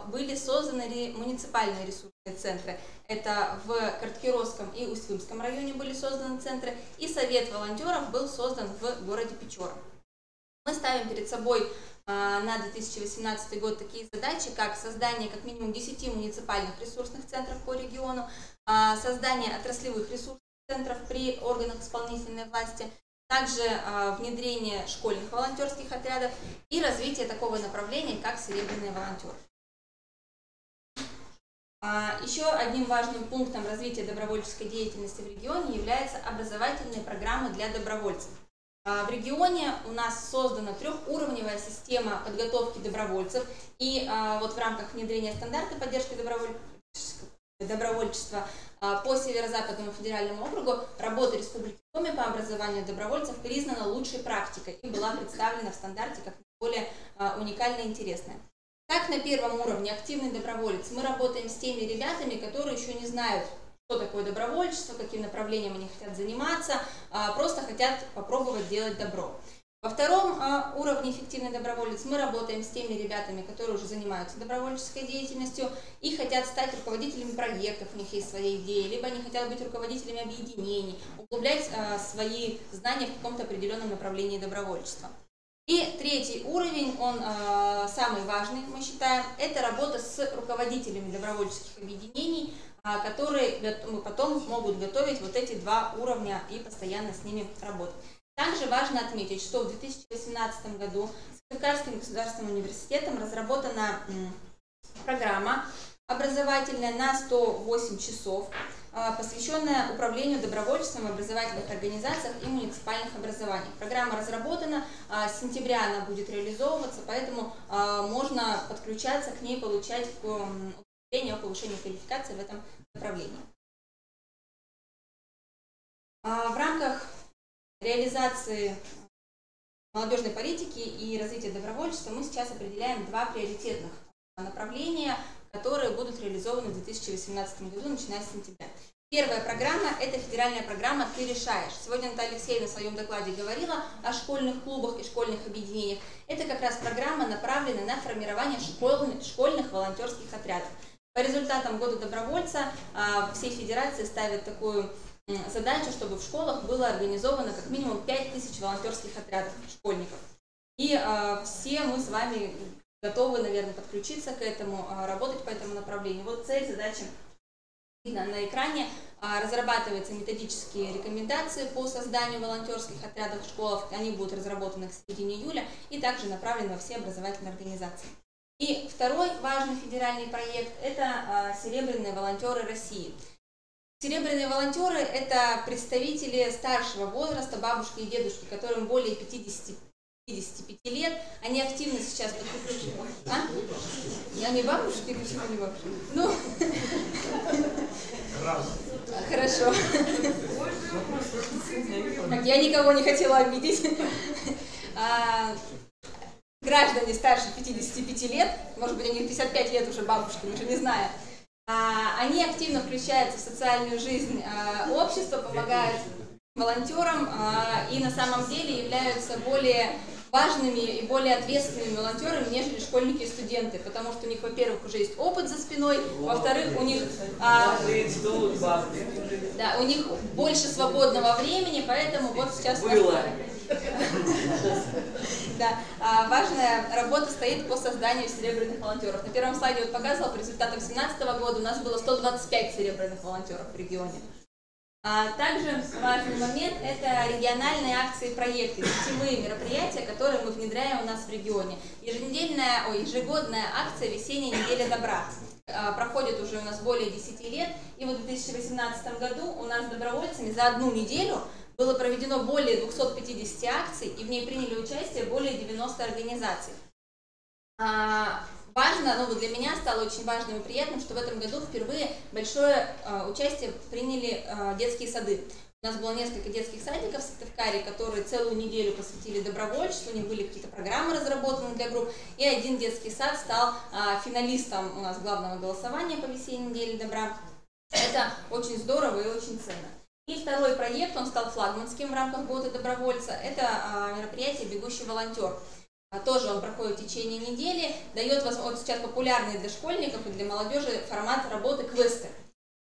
были созданы муниципальные ресурсные центры. Это в Карткировском и Усть-Лымском районе были созданы центры, и Совет волонтеров был создан в городе Печора. Мы ставим перед собой на 2018 год такие задачи, как создание как минимум 10 муниципальных ресурсных центров по региону, создание отраслевых ресурсных центров при органах исполнительной власти, также внедрение школьных волонтерских отрядов и развитие такого направления, как серебряные волонтеры. Еще одним важным пунктом развития добровольческой деятельности в регионе являются образовательные программы для добровольцев. В регионе у нас создана трехуровневая система подготовки добровольцев, и вот в рамках внедрения стандарта поддержки добровольчества по Северо-Западному федеральному округу работа Республики Коми по образованию добровольцев признана лучшей практикой и была представлена в стандарте как наиболее уникальная и интересная. Так, на первом уровне активный доброволец мы работаем с теми ребятами, которые еще не знают, что такое добровольчество, каким направлением они хотят заниматься, просто хотят попробовать делать добро. Во втором уровне эффективный доброволец мы работаем с теми ребятами, которые уже занимаются добровольческой деятельностью и хотят стать руководителями проектов, у них есть свои идеи, либо они хотят быть руководителями объединений, углублять свои знания в каком-то определенном направлении добровольчества. И третий уровень, он самый важный, мы считаем, это работа с руководителями добровольческих объединений, которые потом могут готовить вот эти два уровня и постоянно с ними работать. Также важно отметить, что в 2018 году Сыктывкарским государственным университетом разработана программа образовательная на 108 часов, посвященная управлению добровольчеством в образовательных организациях и муниципальных образованиях. Программа разработана, с сентября она будет реализовываться, поэтому можно подключаться к ней, получать удостоверение о повышении квалификации в этом направлении. В рамках реализации молодежной политики и развития добровольчества мы сейчас определяем два приоритетных направления, которые будут реализованы в 2018 году, начиная с сентября. Первая программа – это федеральная программа «Ты решаешь». Сегодня Наталья Алексеевна в своем докладе говорила о школьных клубах и школьных объединениях. Это как раз программа, направленная на формирование школьных волонтерских отрядов. По результатам года добровольца всей федерации ставят такую задачу, чтобы в школах было организовано как минимум 5000 волонтерских отрядов школьников. И все мы с вами готовы, наверное, подключиться к этому, работать по этому направлению. Вот цель, задача видно на экране. Разрабатываются методические рекомендации по созданию волонтерских отрядов в школах. Они будут разработаны к середине июля и также направлены во все образовательные организации. И второй важный федеральный проект – это «Серебряные волонтеры России». Серебряные волонтеры – это представители старшего возраста, бабушки и дедушки, которым более 55 лет. Они активно сейчас подключены. Я не бабушка, почему не бабушка? Ну, хорошо. Так, я никого не хотела обидеть. Граждане старше 55 лет, может быть, они 55 лет уже бабушки, мы же не знаем. Они активно включаются в социальную жизнь общества, помогают волонтерам и на самом деле являются более важными и более ответственными волонтерами, нежели школьники и студенты, потому что у них, во-первых, уже есть опыт за спиной, во-вторых, у них больше свободного времени, поэтому вот сейчас важная работа стоит по созданию серебряных волонтеров. На первом слайде вот показывала, по результатам 2017 года у нас было 125 серебряных волонтеров в регионе. Также важный момент – это региональные акции и проекты, сетевые мероприятия, которые мы внедряем у нас в регионе. Ежегодная акция «Весенняя неделя добра» проходит уже у нас более 10 лет, и вот в 2018 году у нас добровольцами за одну неделю было проведено более 250 акций, и в ней приняли участие более 90 организаций. Важно, для меня стало очень важным и приятным, что в этом году впервые большое участие приняли детские сады. У нас было несколько детских садиков в Сыктывкаре, которые целую неделю посвятили добровольчеству, у них были какие-то программы разработаны для групп, и один детский сад стал финалистом у нас главного голосования по весенней неделе добра. Это очень здорово и очень ценно. И второй проект, он стал флагманским в рамках года добровольца, это мероприятие «Бегущий волонтер». Тоже он проходит в течение недели, дает возможность, сейчас популярный для школьников и для молодежи формат работы квесты.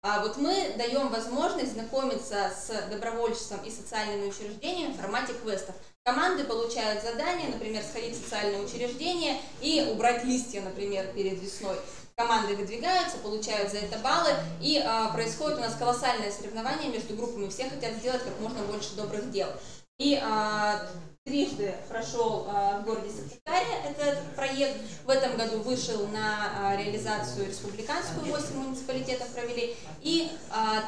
Вот мы даем возможность знакомиться с добровольчеством и социальными учреждениями в формате квестов. Команды получают задание, например, сходить в социальное учреждение и убрать листья, например, перед весной. Команды выдвигаются, получают за это баллы, и происходит у нас колоссальное соревнование между группами. Все хотят сделать как можно больше добрых дел. И трижды прошел в городе Сыктывкаре этот проект. В этом году вышел на реализацию республиканскую, 8 муниципалитетов провели. И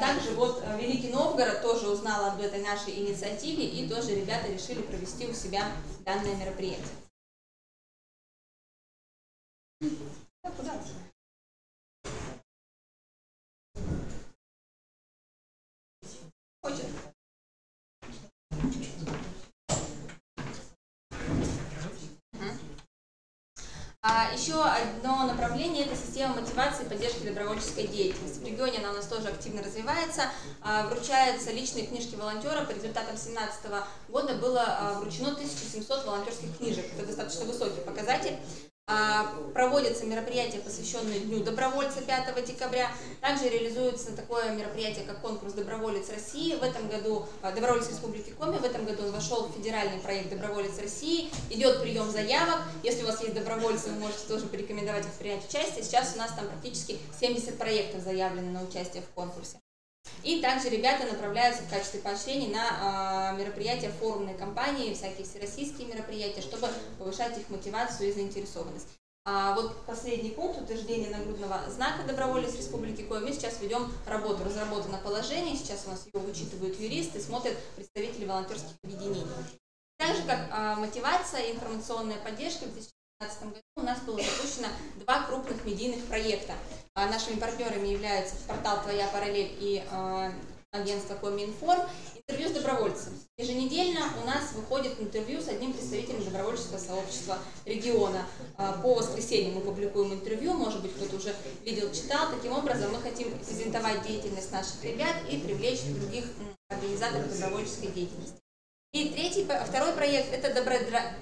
также вот Великий Новгород тоже узнал об этой нашей инициативе, и тоже ребята решили провести у себя данное мероприятие. Куда? Хочет. Еще одно направление – это система мотивации и поддержки добровольческой деятельности. В регионе она у нас тоже активно развивается. Вручаются личные книжки волонтера. По результатам 2017 года было вручено 1700 волонтерских книжек. Это достаточно высокий показатель. Проводятся мероприятия, посвященные Дню добровольца 5 декабря. Также реализуется такое мероприятие, как конкурс «Доброволец России». В этом году «Доброволец Республики Коми». В этом году он вошел в федеральный проект «Доброволец России». Идет прием заявок. Если у вас есть добровольцы, вы можете тоже порекомендовать их принять участие. Сейчас у нас там практически 70 проектов заявлены на участие в конкурсе. И также ребята направляются в качестве поощрений на мероприятия форумной кампании, всякие всероссийские мероприятия, чтобы повышать их мотивацию и заинтересованность. Вот последний пункт утверждения нагрудного знака доброволец Республики Коми. Мы сейчас ведем работу, разработано положение, сейчас у нас его вычитывают юристы, смотрят представители волонтерских объединений. Так же, как мотивация и информационная поддержка, в 2015 году у нас было запущено 2 крупных медийных проекта. Нашими партнерами являются портал «Твоя параллель» и агентство Коминформ. Интервью с добровольцем. Еженедельно у нас выходит интервью с одним представителем добровольческого сообщества региона. По воскресеньям мы публикуем интервью, может быть, кто-то уже видел, читал. Таким образом, мы хотим презентовать деятельность наших ребят и привлечь других организаторов добровольческой деятельности. И второй проект – это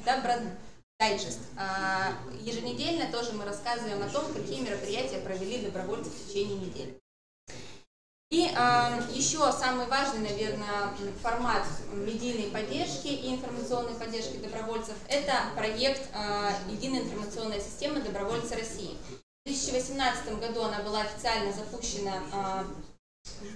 Добродайджест. Еженедельно тоже мы рассказываем о том, какие мероприятия провели добровольцы в течение недели. И еще самый важный, наверное, формат медийной поддержки и информационной поддержки добровольцев – это проект «Единая информационная система добровольцев России». В 2018 году она была официально запущена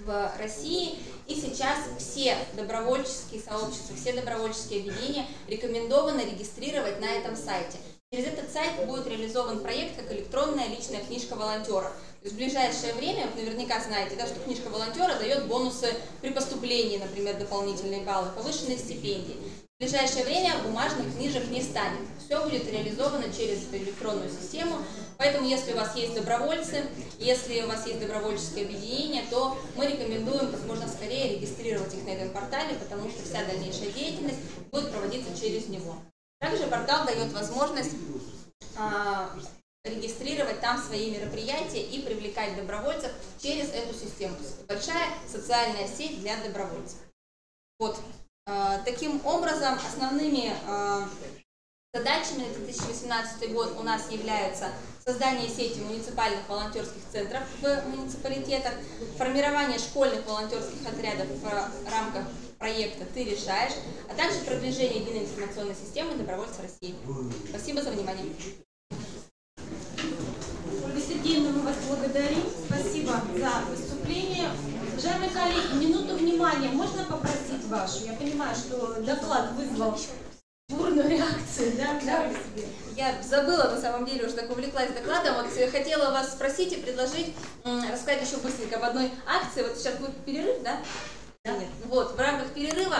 в России, и сейчас все добровольческие сообщества, все добровольческие объединения рекомендовано регистрировать на этом сайте. Через этот сайт будет реализован проект как электронная личная книжка волонтера. То есть в ближайшее время, вы наверняка знаете, да, что книжка волонтера дает бонусы при поступлении, например, дополнительные баллы, повышенные стипендии. В ближайшее время бумажных книжек не станет. Все будет реализовано через эту электронную систему. Поэтому, если у вас есть добровольцы, если у вас есть добровольческие объединения, то мы рекомендуем как можно скорее регистрировать их на этом портале, потому что вся дальнейшая деятельность будет проводиться через него. Также портал дает возможность регистрировать там свои мероприятия и привлекать добровольцев через эту систему. То есть это большая социальная сеть для добровольцев. Вот. Таким образом, основными задачами на 2018 год у нас являются создание сети муниципальных волонтерских центров в муниципалитетах, формирование школьных волонтерских отрядов в рамках проекта «Ты решаешь», а также продвижение единой информационной системы добровольцев России. Спасибо за внимание. Ольга Сергеевна, мы вас благодарим. Спасибо за выступление. Уважаемые коллеги, минуту внимания. Можно попросить вашу? Я понимаю, что доклад вызвал бурную реакцию, да? Я забыла, на самом деле, уже так увлеклась докладом. Вот хотела вас спросить и предложить рассказать еще быстренько об одной акции. Вот сейчас будет перерыв, да? Нет. Вот, в рамках перерыва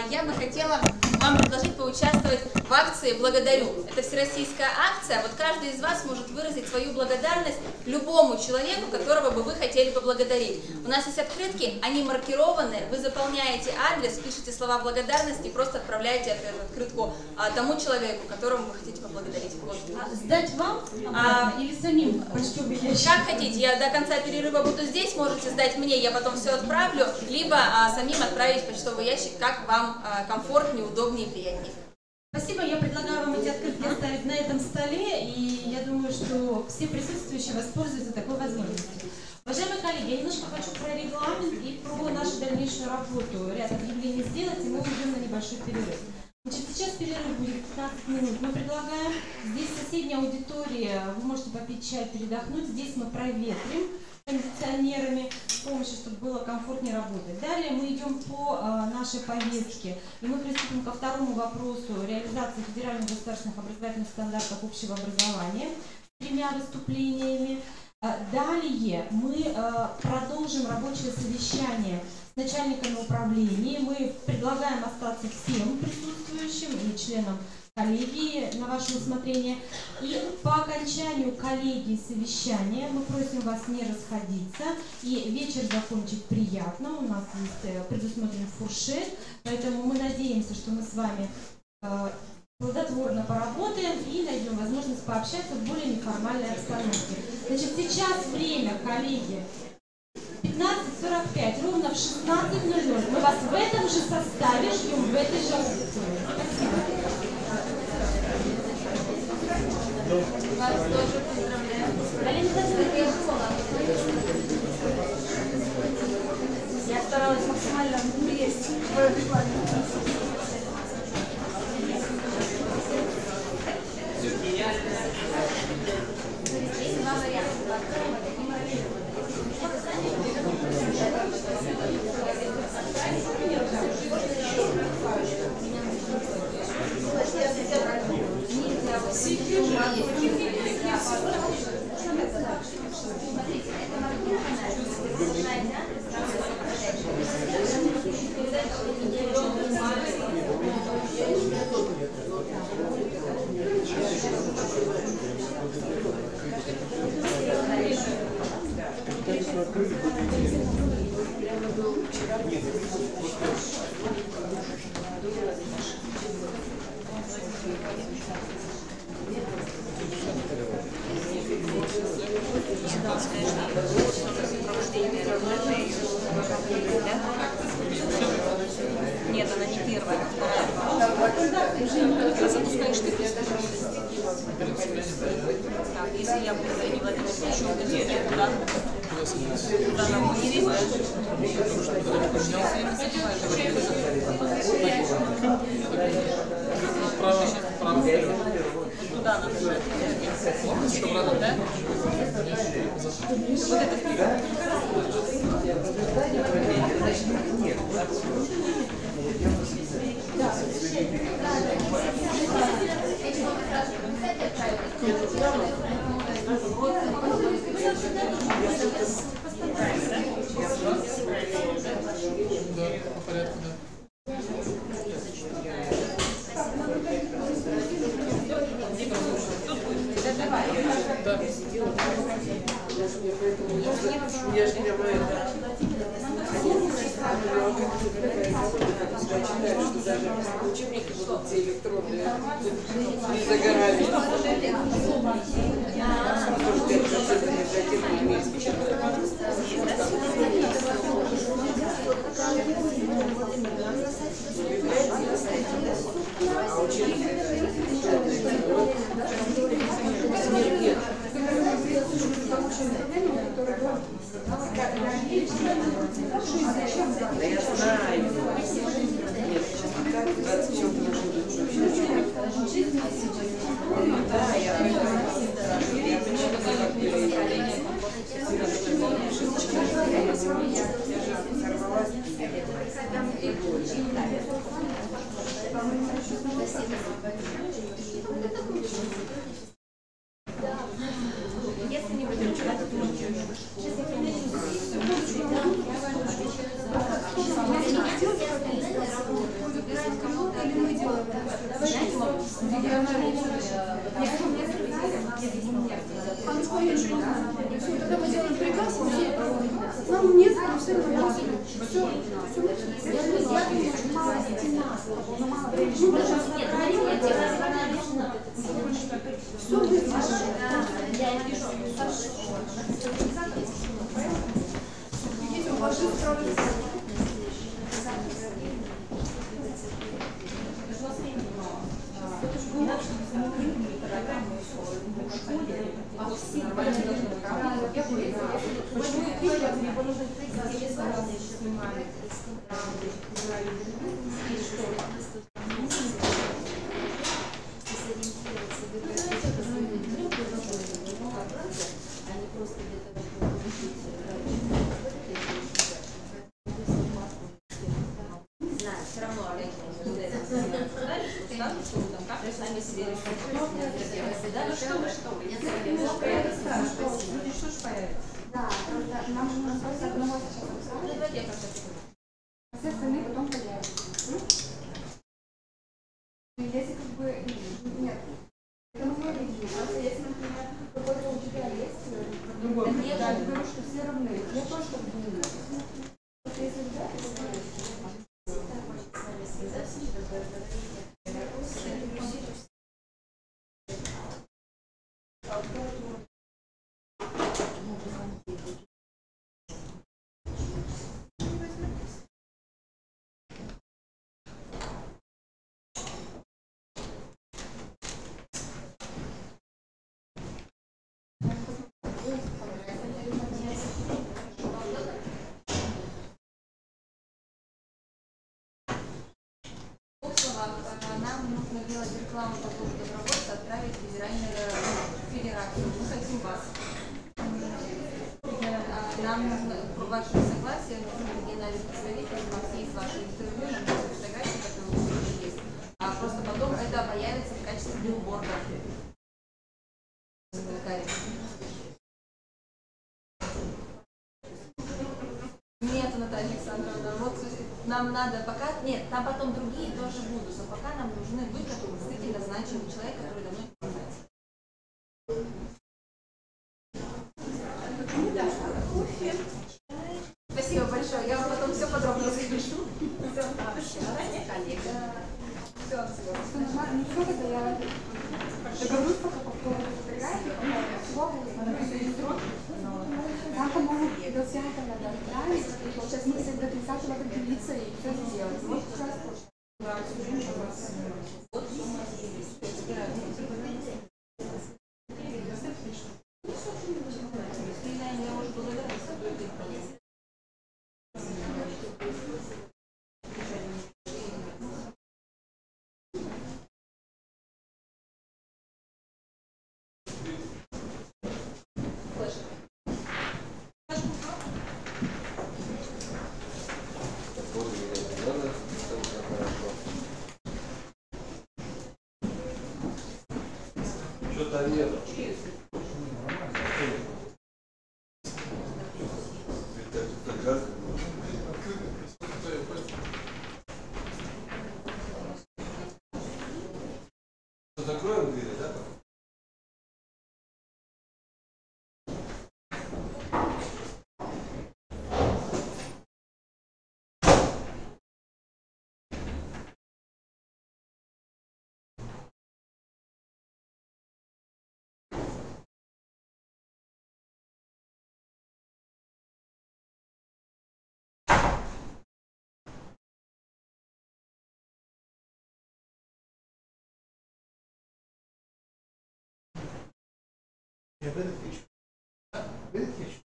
я бы хотела вам предложить поучаствовать в акции «Благодарю». Это всероссийская акция. Вот каждый из вас может выразить свою благодарность любому человеку, которого бы вы хотели поблагодарить. У нас есть открытки, они маркированы. Вы заполняете адрес, пишите слова благодарности и просто отправляете эту открытку тому человеку, которому вы хотите поблагодарить. Вот. Сдать вам или самим почтовый ящик? Как хотите. Я до конца перерыва буду здесь, можете сдать мне, я потом все отправлю, либо самим отправить в почтовый ящик, как вам комфортнее, удобнее и приятнее. Спасибо. Я предлагаю вам эти открытки оставить на этом столе, и я думаю, что все присутствующие воспользуются такой возможностью. Уважаемые коллеги, я немножко хочу про регламент и про нашу дальнейшую работу. Ряд объявлений сделать, и мы уйдем на небольшой перерыв. Значит, сейчас перерыв будет 15 минут. Мы предлагаем, здесь соседняя аудитория, вы можете попить чай, передохнуть. Здесь мы проветрим кондиционерами с помощью, чтобы было комфортнее работать. Далее мы идем по нашей повестке, и мы приступим ко второму вопросу реализации федеральных государственных образовательных стандартов общего образования с 3 выступлениями. Далее мы продолжим рабочее совещание с начальниками управления. Мы предлагаем остаться всем присутствующим и членам коллегии на ваше усмотрение. И по окончанию коллегии совещания мы просим вас не расходиться и вечер закончить приятно. У нас есть предусмотрен фуршет, поэтому мы надеемся, что мы с вами плодотворно поработаем и найдем возможность пообщаться в более неформальной обстановке. Значит, сейчас время, коллеги, 15:45, ровно в 16:00. Мы вас в этом же составе ждем, в этой же аудитории. Спасибо. Вас тоже поздравляю. Я старалась максимально влезть в свое желание. Есть 2 варианта. Сидишь, Нет, она не первая, она вторая. Запускаешь ты. Так, если я буду не владеть ключом, то я куда? Куда нам будет? Куда нам? Да? Вот это вперед. Я же не понимаю, что даже учебники будут все электронные, не загорали. Да я знаю. Да, я Если не будем читать, то Когда мы делаем приказ, нам нет, все нормально. Все остальные потом появятся. Если как бы нет, это мы видим. Просто если, например, какой-то у тебя есть другой, да, я говорю, что все равны. Я тоже так думаю. Если да, нам нужно делать рекламу по поводу добровольца, отправить в федерацию. Мы хотим вас. Нам нужно, по вашему согласию, нужно региональный представитель, у нас есть ваше интервью, нам нужны фотографии, которые уже есть. А просто потом это появится в качестве билборда. Нет, Наталья Александровна, вот нам надо пока... Нет, там потом другие тоже будут, но пока нам нужны вы, который действительно значимый человек, который давно не знает. Спасибо большое. Я вам потом все договорюсь пока по поводу фотографии, нам помогут до свята надо отправить, сейчас мы до 30-го определиться и все сделать. Вот как раз Что-то нет. Закроем двери, да? Я в этот вечер. В этот вечер.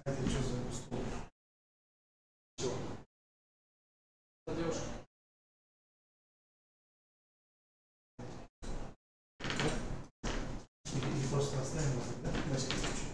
Это что за стол? Все. Девушка. И просто оставим его, да? На всякий случай.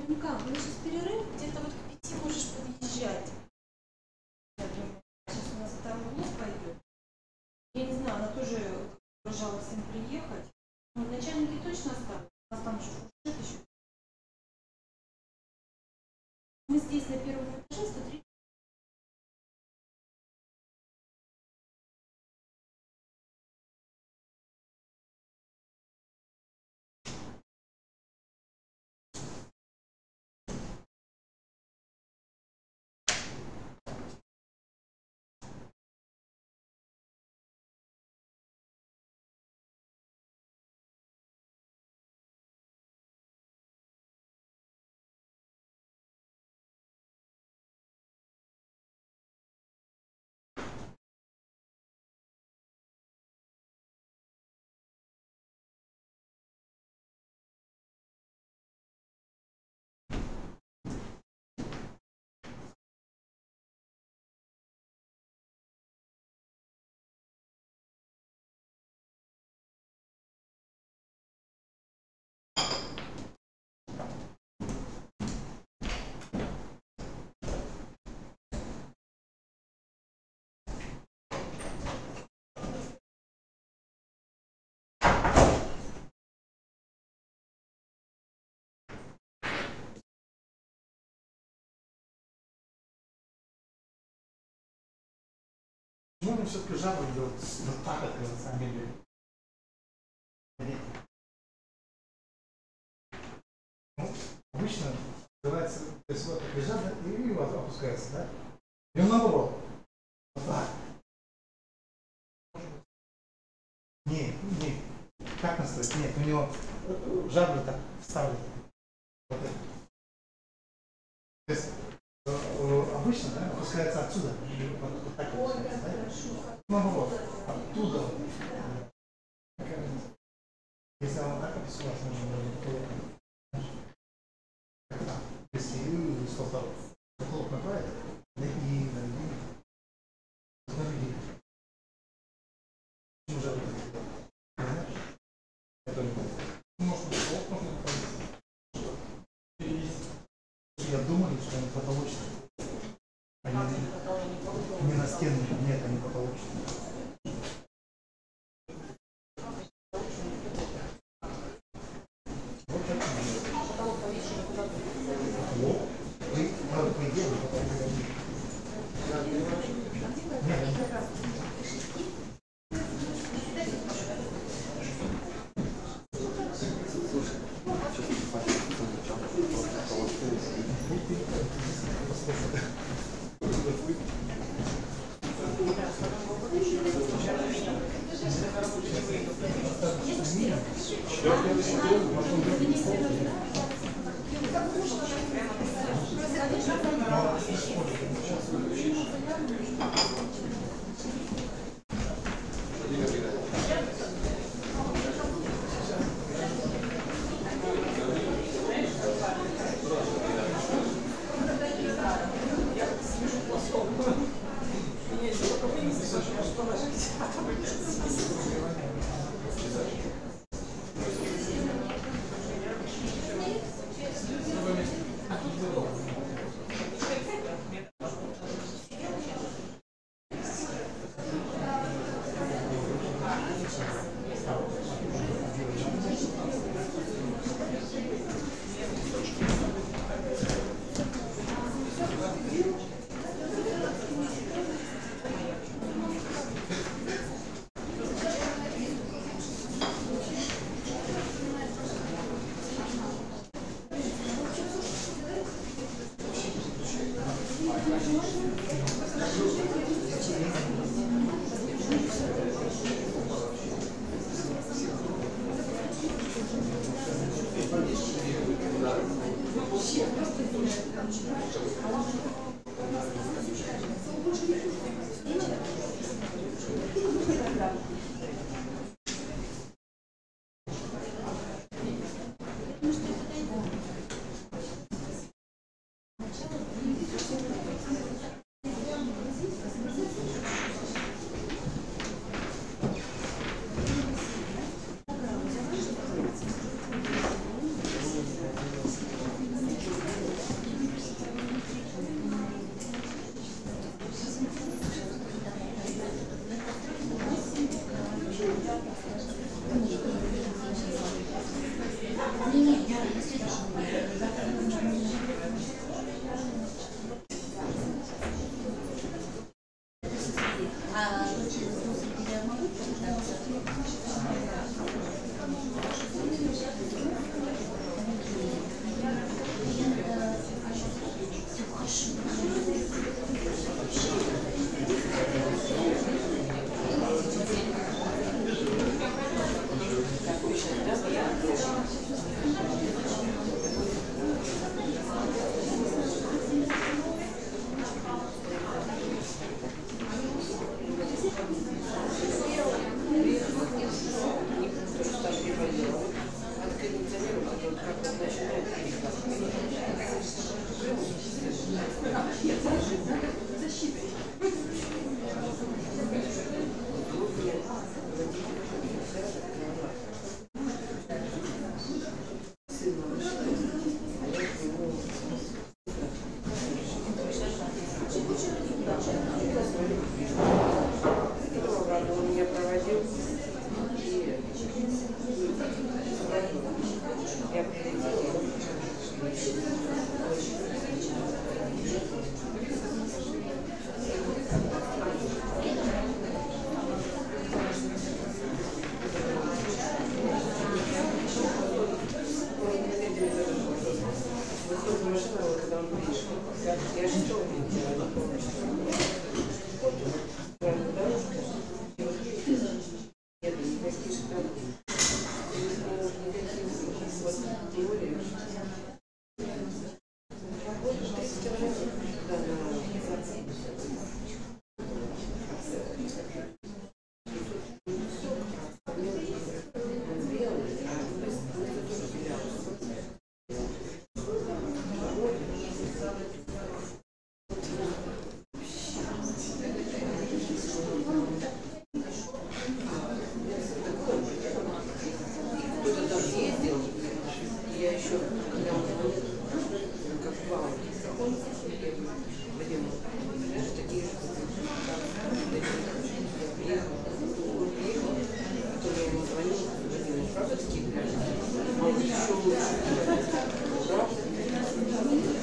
Вероника, у нас сейчас перерыв, где-то вот к 5 можешь подъезжать. Я думаю, сейчас у нас второй блок пойдет. Я не знаю, она тоже угрожала всем приехать. Но начальники точно останутся. У нас там же фуршет еще. Мы здесь на первом этаже 103. Можно все-таки жабры делать вот так, как на самом деле. Ну, обычно открывается, то есть вот так лежат, да, и вот опускается, да? И он наоборот. Вот так. Не, как настроить? Нет, у него жабры так вставлены. Вот это. То есть обычно, да, опускается отсюда. Вот так опускается, да? Наоборот, оттуда. Если она так опустилась, можно было если что-то плохо направить, и наведи. Уже это можно я думаю, что они потолочные. Они не на стену, нет, они потолочные. Вот так. Вот, по идее, потом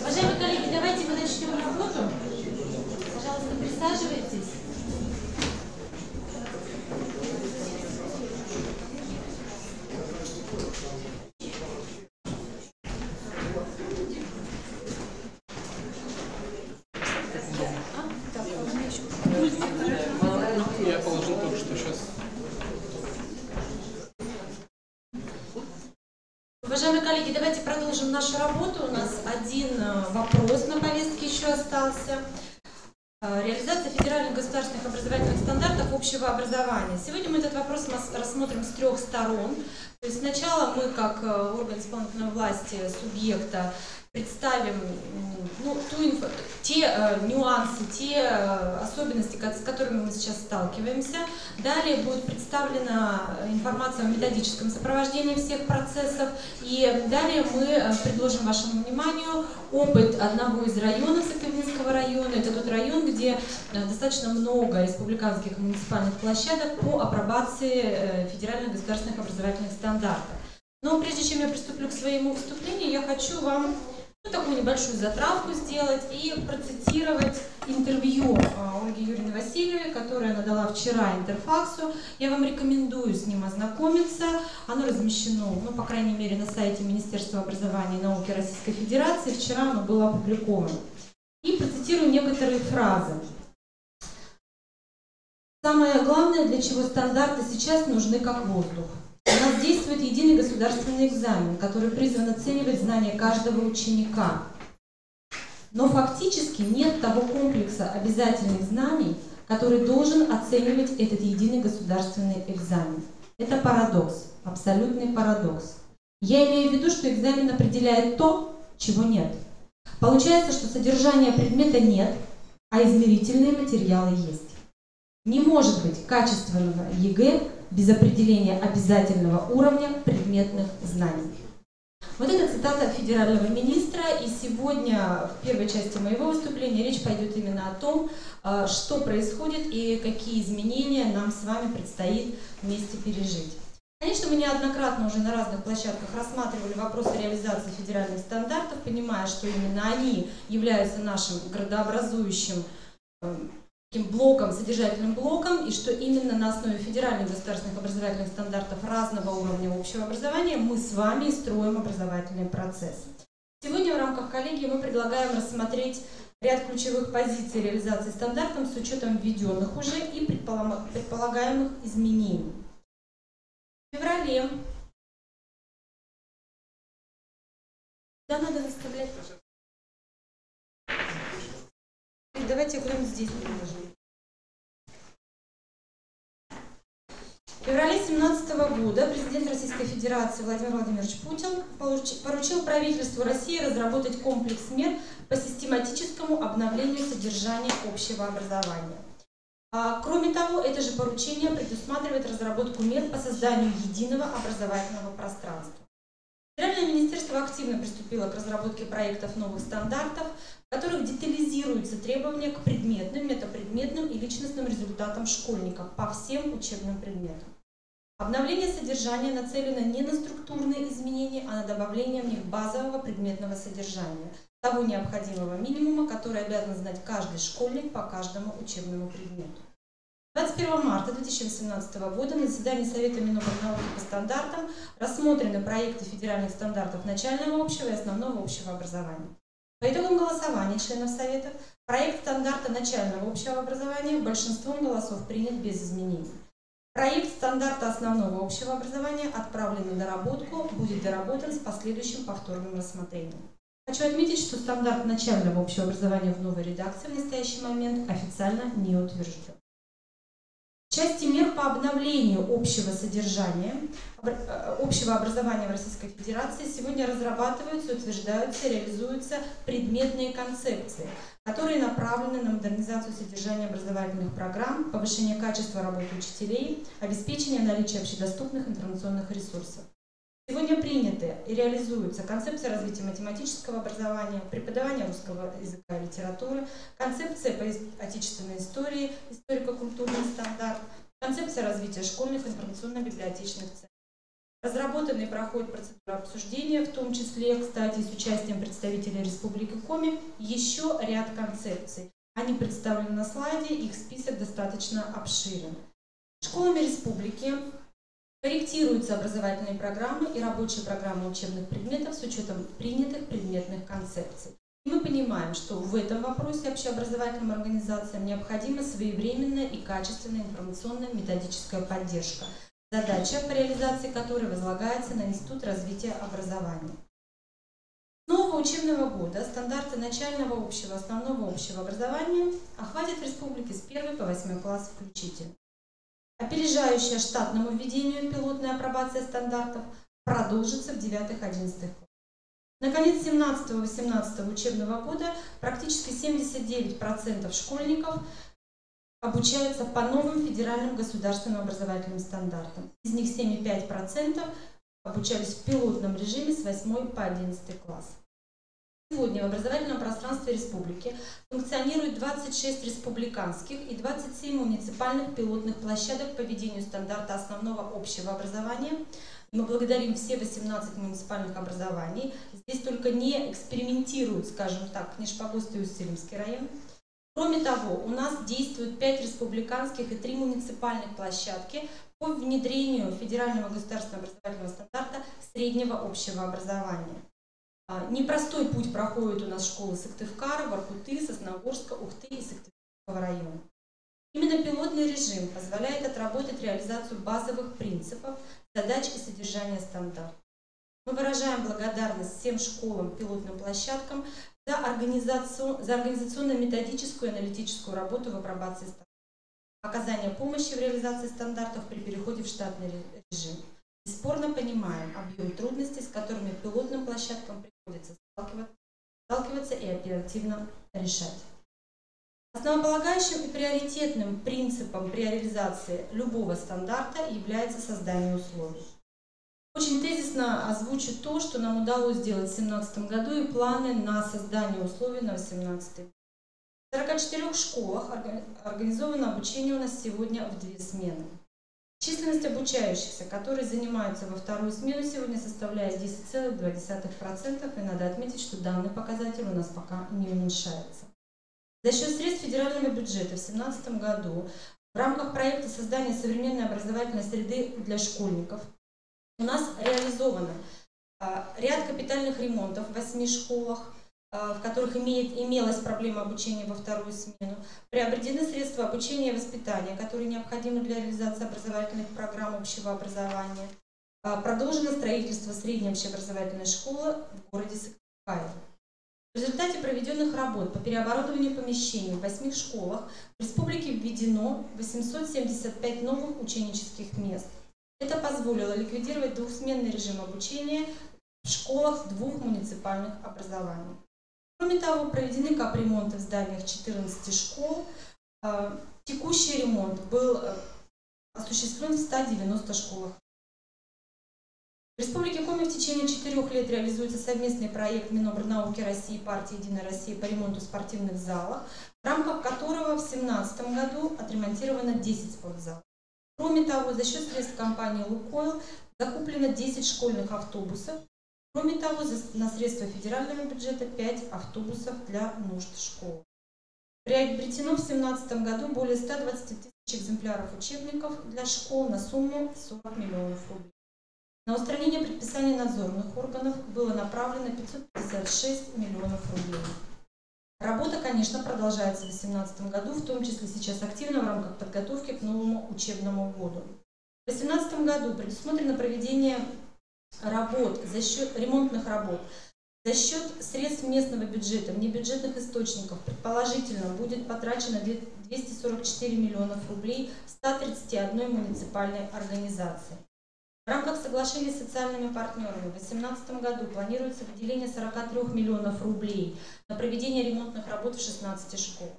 Уважаемые коллеги, давайте мы начнем работу. Пожалуйста, присаживайтесь. Я положил только что сейчас. Уважаемые коллеги, давайте продолжим нашу работу. У нас один вопрос на повестке еще остался. Реализация федеральных государственных образовательных стандартов общего образования. Сегодня мы этот вопрос рассмотрим с трех сторон. То есть сначала мы, как орган исполнительной власти, субъекта, представим те нюансы, те особенности, с которыми мы сейчас сталкиваемся. Далее будет представлена информация о методическом сопровождении всех процессов. И далее мы предложим вашему вниманию опыт одного из районов Сыктывкарского района. Это тот район, где достаточно много республиканских и муниципальных площадок по апробации федеральных государственных образовательных стандартов. Но прежде чем я приступлю к своему выступлению, я хочу вам такую небольшую затравку сделать и процитировать интервью Ольги Юрьевны Васильевой, которое она дала вчера Интерфаксу. Я вам рекомендую с ним ознакомиться. Оно размещено, по крайней мере, на сайте Министерства образования и науки Российской Федерации. Вчера оно было опубликовано. И процитирую некоторые фразы. Самое главное, для чего стандарты сейчас нужны как воздух. У нас действует единый государственный экзамен, который призван оценивать знания каждого ученика. Но фактически нет того комплекса обязательных знаний, который должен оценивать этот единый государственный экзамен. Это парадокс, абсолютный парадокс. Я имею в виду, что экзамен определяет то, чего нет. Получается, что содержания предмета нет, а измерительные материалы есть. Не может быть качественного ЕГЭ без определения обязательного уровня предметных знаний. Вот это цитата федерального министра, и сегодня в первой части моего выступления речь пойдет именно о том, что происходит и какие изменения нам с вами предстоит вместе пережить. Конечно, мы неоднократно уже на разных площадках рассматривали вопросы реализации федеральных стандартов, понимая, что именно они являются нашим градообразующим таким блоком, содержательным блоком, и что именно на основе федеральных государственных образовательных стандартов разного уровня общего образования мы с вами строим образовательный процесс. Сегодня в рамках коллегии мы предлагаем рассмотреть ряд ключевых позиций реализации стандартов с учетом введенных уже и предполагаемых изменений. В феврале надо выставлять. Давайте куда-нибудь здесь предложим. В феврале 2017 года президент Российской Федерации Владимир Владимирович Путин поручил правительству России разработать комплекс мер по систематическому обновлению содержания общего образования. Кроме того, это же поручение предусматривает разработку мер по созданию единого образовательного пространства. Федеральное министерство активно приступило к разработке проектов новых стандартов, в которых детализируются требования к предметным, метапредметным и личностным результатам школьников по всем учебным предметам. Обновление содержания нацелено не на структурные изменения, а на добавление в них базового предметного содержания, того необходимого минимума, который обязан знать каждый школьник по каждому учебному предмету. 21 марта 2018 года на заседании Совета Миноборнауки по стандартам рассмотрены проекты федеральных стандартов начального общего и основного общего образования. По итогам голосования членов Совета проект стандарта начального общего образования большинством голосов принят без изменений. Проект стандарта основного общего образования отправлен на доработку, будет доработан с последующим повторным рассмотрением. Хочу отметить, что стандарт начального общего образования в новой редакции в настоящий момент официально не утвержден. В части мер по обновлению общего содержания, общего образования в Российской Федерации сегодня разрабатываются, утверждаются, реализуются предметные концепции, которые направлены на модернизацию содержания образовательных программ, повышение качества работы учителей, обеспечение наличия общедоступных информационных ресурсов. Сегодня приняты и реализуются концепция развития математического образования, преподавания русского языка и литературы, концепция по отечественной истории, историко-культурный стандарт, концепция развития школьных информационно-библиотечных центров. Разработаны и проходят процедуры обсуждения, в том числе, кстати, с участием представителей Республики Коми, еще ряд концепций. Они представлены на слайде, их список достаточно обширен. Школами республики корректируются образовательные программы и рабочие программы учебных предметов с учетом принятых предметных концепций. И мы понимаем, что в этом вопросе общеобразовательным организациям необходима своевременная и качественная информационная методическая поддержка, задача по реализации которой возлагается на Институт развития образования. С нового учебного года стандарты начального общего, основного общего образования охватят в республике с 1 по 8 класс включительно. Опережающая штатному введению пилотная апробация стандартов продолжится в 9-11 классах. Наконец, 17-18 учебного года практически 79% школьников обучаются по новым федеральным государственным образовательным стандартам. Из них 7,5% обучались в пилотном режиме с 8 по 11 класс. Сегодня в образовательном пространстве республики функционирует 26 республиканских и 27 муниципальных пилотных площадок по ведению стандарта основного общего образования. Мы благодарим все 18 муниципальных образований. Здесь только не экспериментируют, скажем так, Нижпогост и Усть-Илимский район. Кроме того, у нас действуют 5 республиканских и 3 муниципальных площадки по внедрению федерального государственного образовательного стандарта среднего общего образования. Непростой путь проходит у нас школы Сыктывкара, Воркуты, Сосногорска, Ухты и Сыктывкарского района. Именно пилотный режим позволяет отработать реализацию базовых принципов, задач и содержания стандартов. Мы выражаем благодарность всем школам, пилотным площадкам за организационно-методическую и аналитическую работу в апробации стандартов, оказание помощи в реализации стандартов при переходе в штатный режим. Бесспорно понимаем объем трудностей, с которыми пилотным площадкам приходится сталкиваться и оперативно решать. Основополагающим и приоритетным принципом при реализации любого стандарта является создание условий. Очень тезисно озвучу то, что нам удалось сделать в 2017 году и планы на создание условий на 2018 год. В 44 школах организовано обучение у нас сегодня в 2 смены. Численность обучающихся, которые занимаются во вторую смену, сегодня составляет 10,2%, и надо отметить, что данный показатель у нас пока не уменьшается. За счет средств федерального бюджета в 2017 году в рамках проекта создания современной образовательной среды для школьников у нас реализовано ряд капитальных ремонтов в 8 школах, в которых имелась проблема обучения во вторую смену. Приобретены средства обучения и воспитания, которые необходимы для реализации образовательных программ общего образования. Продолжено строительство средней общеобразовательной школы в городе Сыктывкаре. В результате проведенных работ по переоборудованию помещений в 8 школах в республике введено 875 новых ученических мест. Это позволило ликвидировать двухсменный режим обучения в школах 2 муниципальных образований. Кроме того, проведены капремонты в зданиях 14 школ. Текущий ремонт был осуществлен в 190 школах. В Республике Коми в течение 4 лет реализуется совместный проект Минобрнауки России и партии «Единая Россия» по ремонту спортивных залов, в рамках которого в 2017 году отремонтировано 10 спортзалов. Кроме того, за счет средств компании «Лукойл» закуплено 10 школьных автобусов. Кроме того, на средства федерального бюджета 5 автобусов для нужд школ. Приобретено в 2017 году более 120 тысяч экземпляров учебников для школ на сумму 40 миллионов рублей. На устранение предписаний надзорных органов было направлено 556 миллионов рублей. Работа, конечно, продолжается в 2018 году, в том числе сейчас активно в рамках подготовки к новому учебному году. В 2018 году предусмотрено проведение ремонтных работ за счет средств местного бюджета, внебюджетных источников. Предположительно, будет потрачено 244 миллионов рублей в 131 муниципальной организации. В рамках соглашения с социальными партнерами в 2018 году планируется выделение 43 миллионов рублей на проведение ремонтных работ в 16 школах.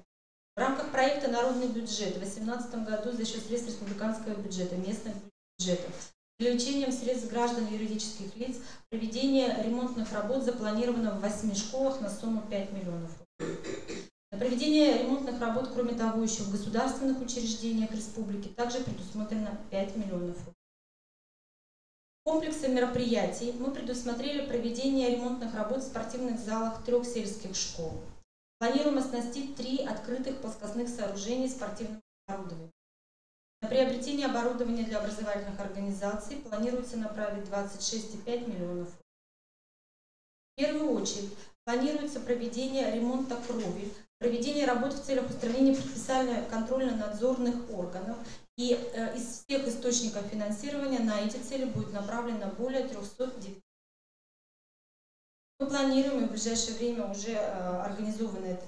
В рамках проекта «Народный бюджет» в 2018 году за счет средств республиканского бюджета, местных бюджетов, привлечением средств граждан и юридических лиц, проведение ремонтных работ запланировано в 8 школах на сумму 5 миллионов рублей. На проведение ремонтных работ, кроме того, еще в государственных учреждениях республики также предусмотрено 5 миллионов рублей. Комплексом мероприятий мы предусмотрели проведение ремонтных работ в спортивных залах 3 сельских школ. Планируем оснастить 3 открытых плоскостных сооружений спортивным оборудованием. На приобретение оборудования для образовательных организаций планируется направить 26,5 миллионов рублей. В первую очередь планируется проведение ремонта крови, проведение работ в целях устранения предписания контрольно-надзорных органов, и из всех источников финансирования на эти цели будет направлено более 309. Мы планируем, и в ближайшее время уже организована эта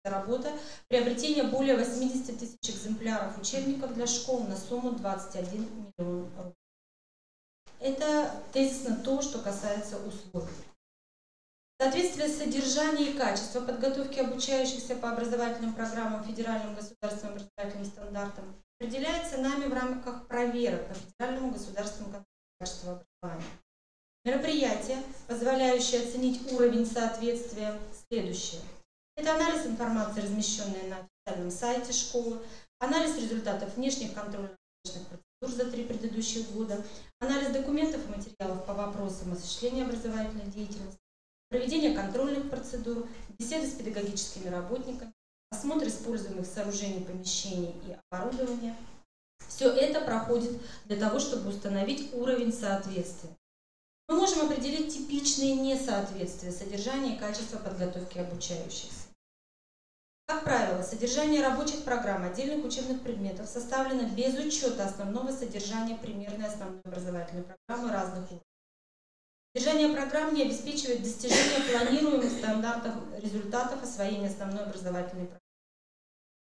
работа, приобретение более 80 тысяч экземпляров учебников для школ на сумму 21 миллион рублей. Это тезисно то, что касается условий. Соответствие содержания и качества подготовки обучающихся по образовательным программам федеральным государственным образовательным стандартам определяется нами в рамках проверок по федеральному государственному контролю качества образования. Мероприятие, позволяющее оценить уровень соответствия, следующее. Это анализ информации, размещенной на официальном сайте школы, анализ результатов внешних контрольных процедур за 3 предыдущих года, анализ документов и материалов по вопросам осуществления образовательной деятельности, проведение контрольных процедур, беседы с педагогическими работниками, осмотр используемых сооружений, помещений и оборудования. Все это проходит для того, чтобы установить уровень соответствия. Мы можем определить типичные несоответствия содержания и качества подготовки обучающихся. Как правило, содержание рабочих программ отдельных учебных предметов составлено без учета основного содержания примерной основной образовательной программы разных уровней. Содержание программ не обеспечивает достижение планируемых стандартов результатов освоения основной образовательной программы.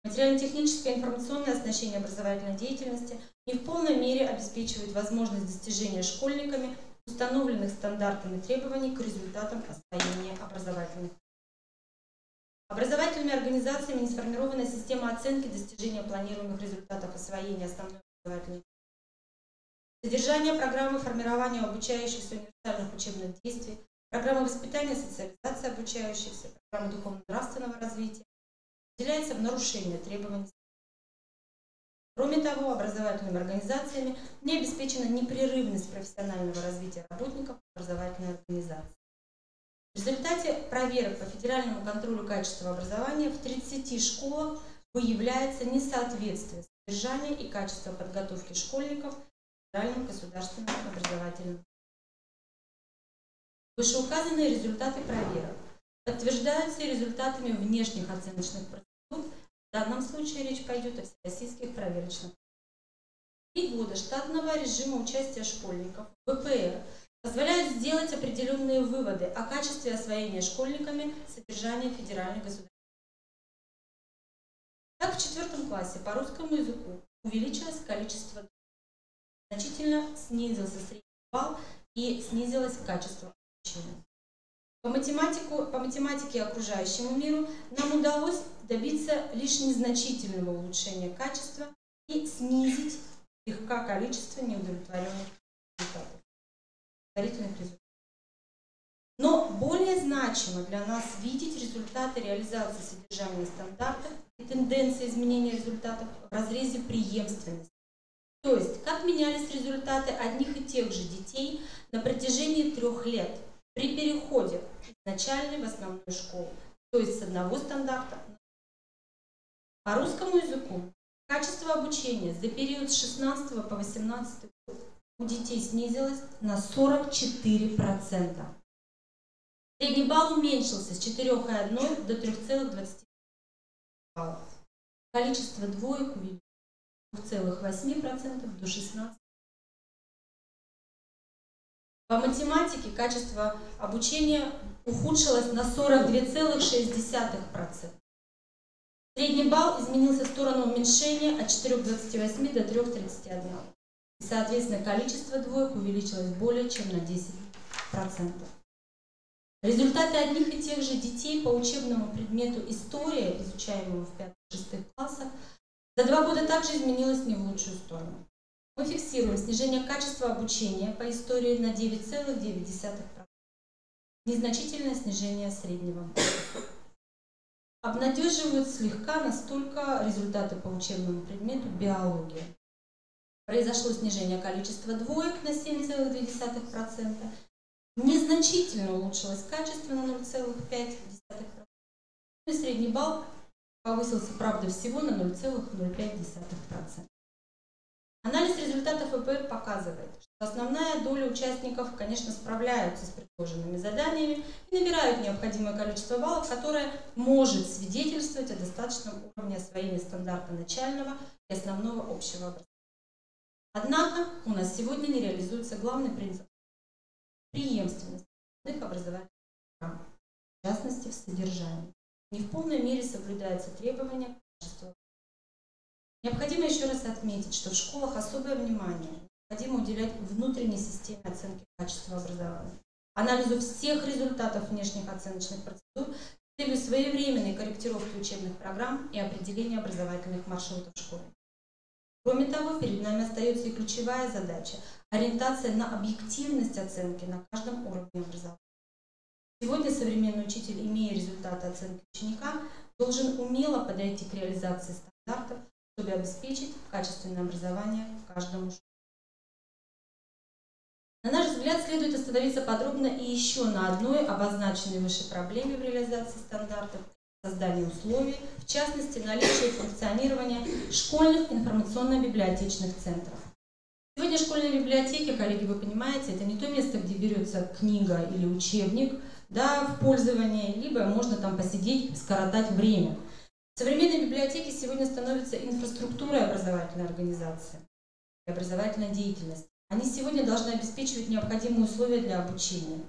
Материально-техническое и информационное оснащение образовательной деятельности не в полной мере обеспечивает возможность достижения школьниками установленных стандартами требований к результатам освоения образовательных программ. Образовательными организациями не сформирована система оценки достижения планируемых результатов освоения основной образовательной программы. Содержание программы формирования обучающихся универсальных учебных действий, программы воспитания и социализации обучающихся, программы духовно-нравственного развития определяется в нарушение требований. Кроме того, образовательными организациями не обеспечена непрерывность профессионального развития работников образовательной организации. В результате проверок по федеральному контролю качества образования в 30 школах выявляется несоответствие содержания и качества подготовки школьников к федеральным государственным образовательным. Вышеуказанные результаты проверок подтверждаются и результатами внешних оценочных процедур. В данном случае речь пойдет о всероссийских проверочных. 3 года штатного режима участия школьников в ВПР позволяют сделать определенные выводы о качестве освоения школьниками содержания федеральных государств. Так, в 4 классе по русскому языку увеличилось количество, значительно снизился средний балл и снизилось качество обучения. По математике и окружающему миру нам удалось добиться лишь незначительного улучшения качества и снизить слегка количество неудовлетворенных результатов. Но более значимо для нас видеть результаты реализации содержания стандартов и тенденции изменения результатов в разрезе преемственности. То есть, как менялись результаты одних и тех же детей на протяжении 3 лет при переходе из начальной в основную школу, то есть с одного стандарта. По русскому языку качество обучения за период с 16 по 18 год у детей снизилось на 44%. Средний балл уменьшился с 4,1 до 3,20 баллов. Количество двоек увеличилось с 2,8% до 16%. По математике качество обучения ухудшилось на 42,6%. Средний балл изменился в сторону уменьшения от 4,28 до 3,31. И, соответственно, количество двоек увеличилось более чем на 10%. Результаты одних и тех же детей по учебному предмету история, изучаемого в 5-6 классах, за 2 года также изменилось не в лучшую сторону. Мы фиксируем снижение качества обучения по истории на 9,9%. Незначительное снижение среднего балла. Обнадеживают слегка настолько результаты по учебному предмету биология. Произошло снижение количества двоек на 7,2%. Незначительно улучшилось качество на 0,5%. И средний балл повысился, правда, всего на 0,05%. Анализ результатов ВПР показывает, что основная доля участников, конечно, справляются с предложенными заданиями и набирают необходимое количество баллов, которое может свидетельствовать о достаточном уровне освоения стандарта начального и основного общего образования. Однако у нас сегодня не реализуется главный принцип преемственности образовательных программ, в частности в содержании. Не в полной мере соблюдаются требования к качеству. Необходимо еще раз отметить, что в школах особое внимание необходимо уделять внутренней системе оценки качества образования, анализу всех результатов внешних оценочных процедур с целью своевременной корректировки учебных программ и определения образовательных маршрутов в школе. Кроме того, перед нами остается и ключевая задача – ориентация на объективность оценки на каждом уровне образования. Сегодня современный учитель, имея результаты оценки ученика, должен умело подойти к реализации стандартов, чтобы обеспечить качественное образование каждому школьнику. На наш взгляд, следует остановиться подробно и еще на одной обозначенной выше проблеме в реализации стандартов – создании условий, в частности, наличие функционирования школьных информационно-библиотечных центров. Сегодня школьные библиотеки, коллеги, вы понимаете, это не то место, где берется книга или учебник, да, в пользование, либо можно там посидеть, скоротать время. Современные библиотеки сегодня становятся инфраструктурой образовательной организации и образовательной деятельности. Они сегодня должны обеспечивать необходимые условия для обучения,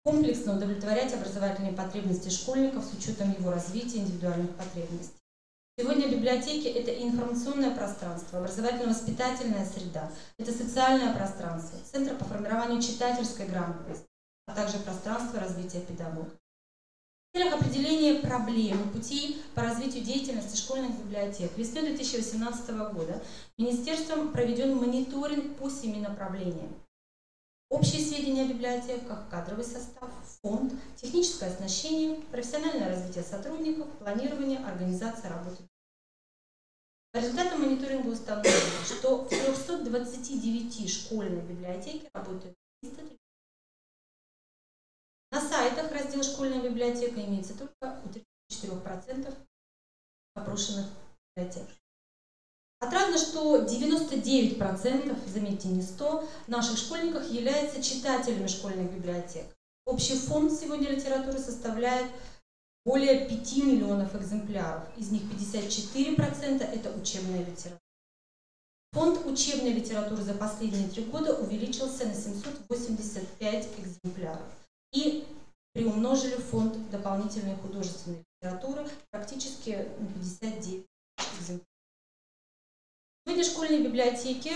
комплексно удовлетворять образовательные потребности школьников с учетом его развития индивидуальных потребностей. Сегодня библиотеки – это информационное пространство, образовательно-воспитательная среда, это социальное пространство, центр по формированию читательской грамотности, а также пространство развития педагогов. В целях определения проблем и путей по развитию деятельности школьных библиотек весной 2018 года Министерством проведен мониторинг по 7 направлениям. Общие сведения о библиотеках, кадровый состав, фонд, техническое оснащение, профессиональное развитие сотрудников, планирование, организация работы. По результатам мониторинга установлено, что в 329 школьных библиотеках работают 330 На сайтах раздел «Школьная библиотека» имеется только у 34% опрошенных библиотек. Отрадно, что 99%, заметьте, не 100, наших школьников являются читателями школьных библиотек. Общий фонд сегодня литературы составляет более 5 миллионов экземпляров. Из них 54% это учебная литература. Фонд учебной литературы за последние 3 года увеличился на 785 экземпляров. И приумножили фонд дополнительной художественной литературы практически на 59 экземпляров. Сегодня школьные библиотеки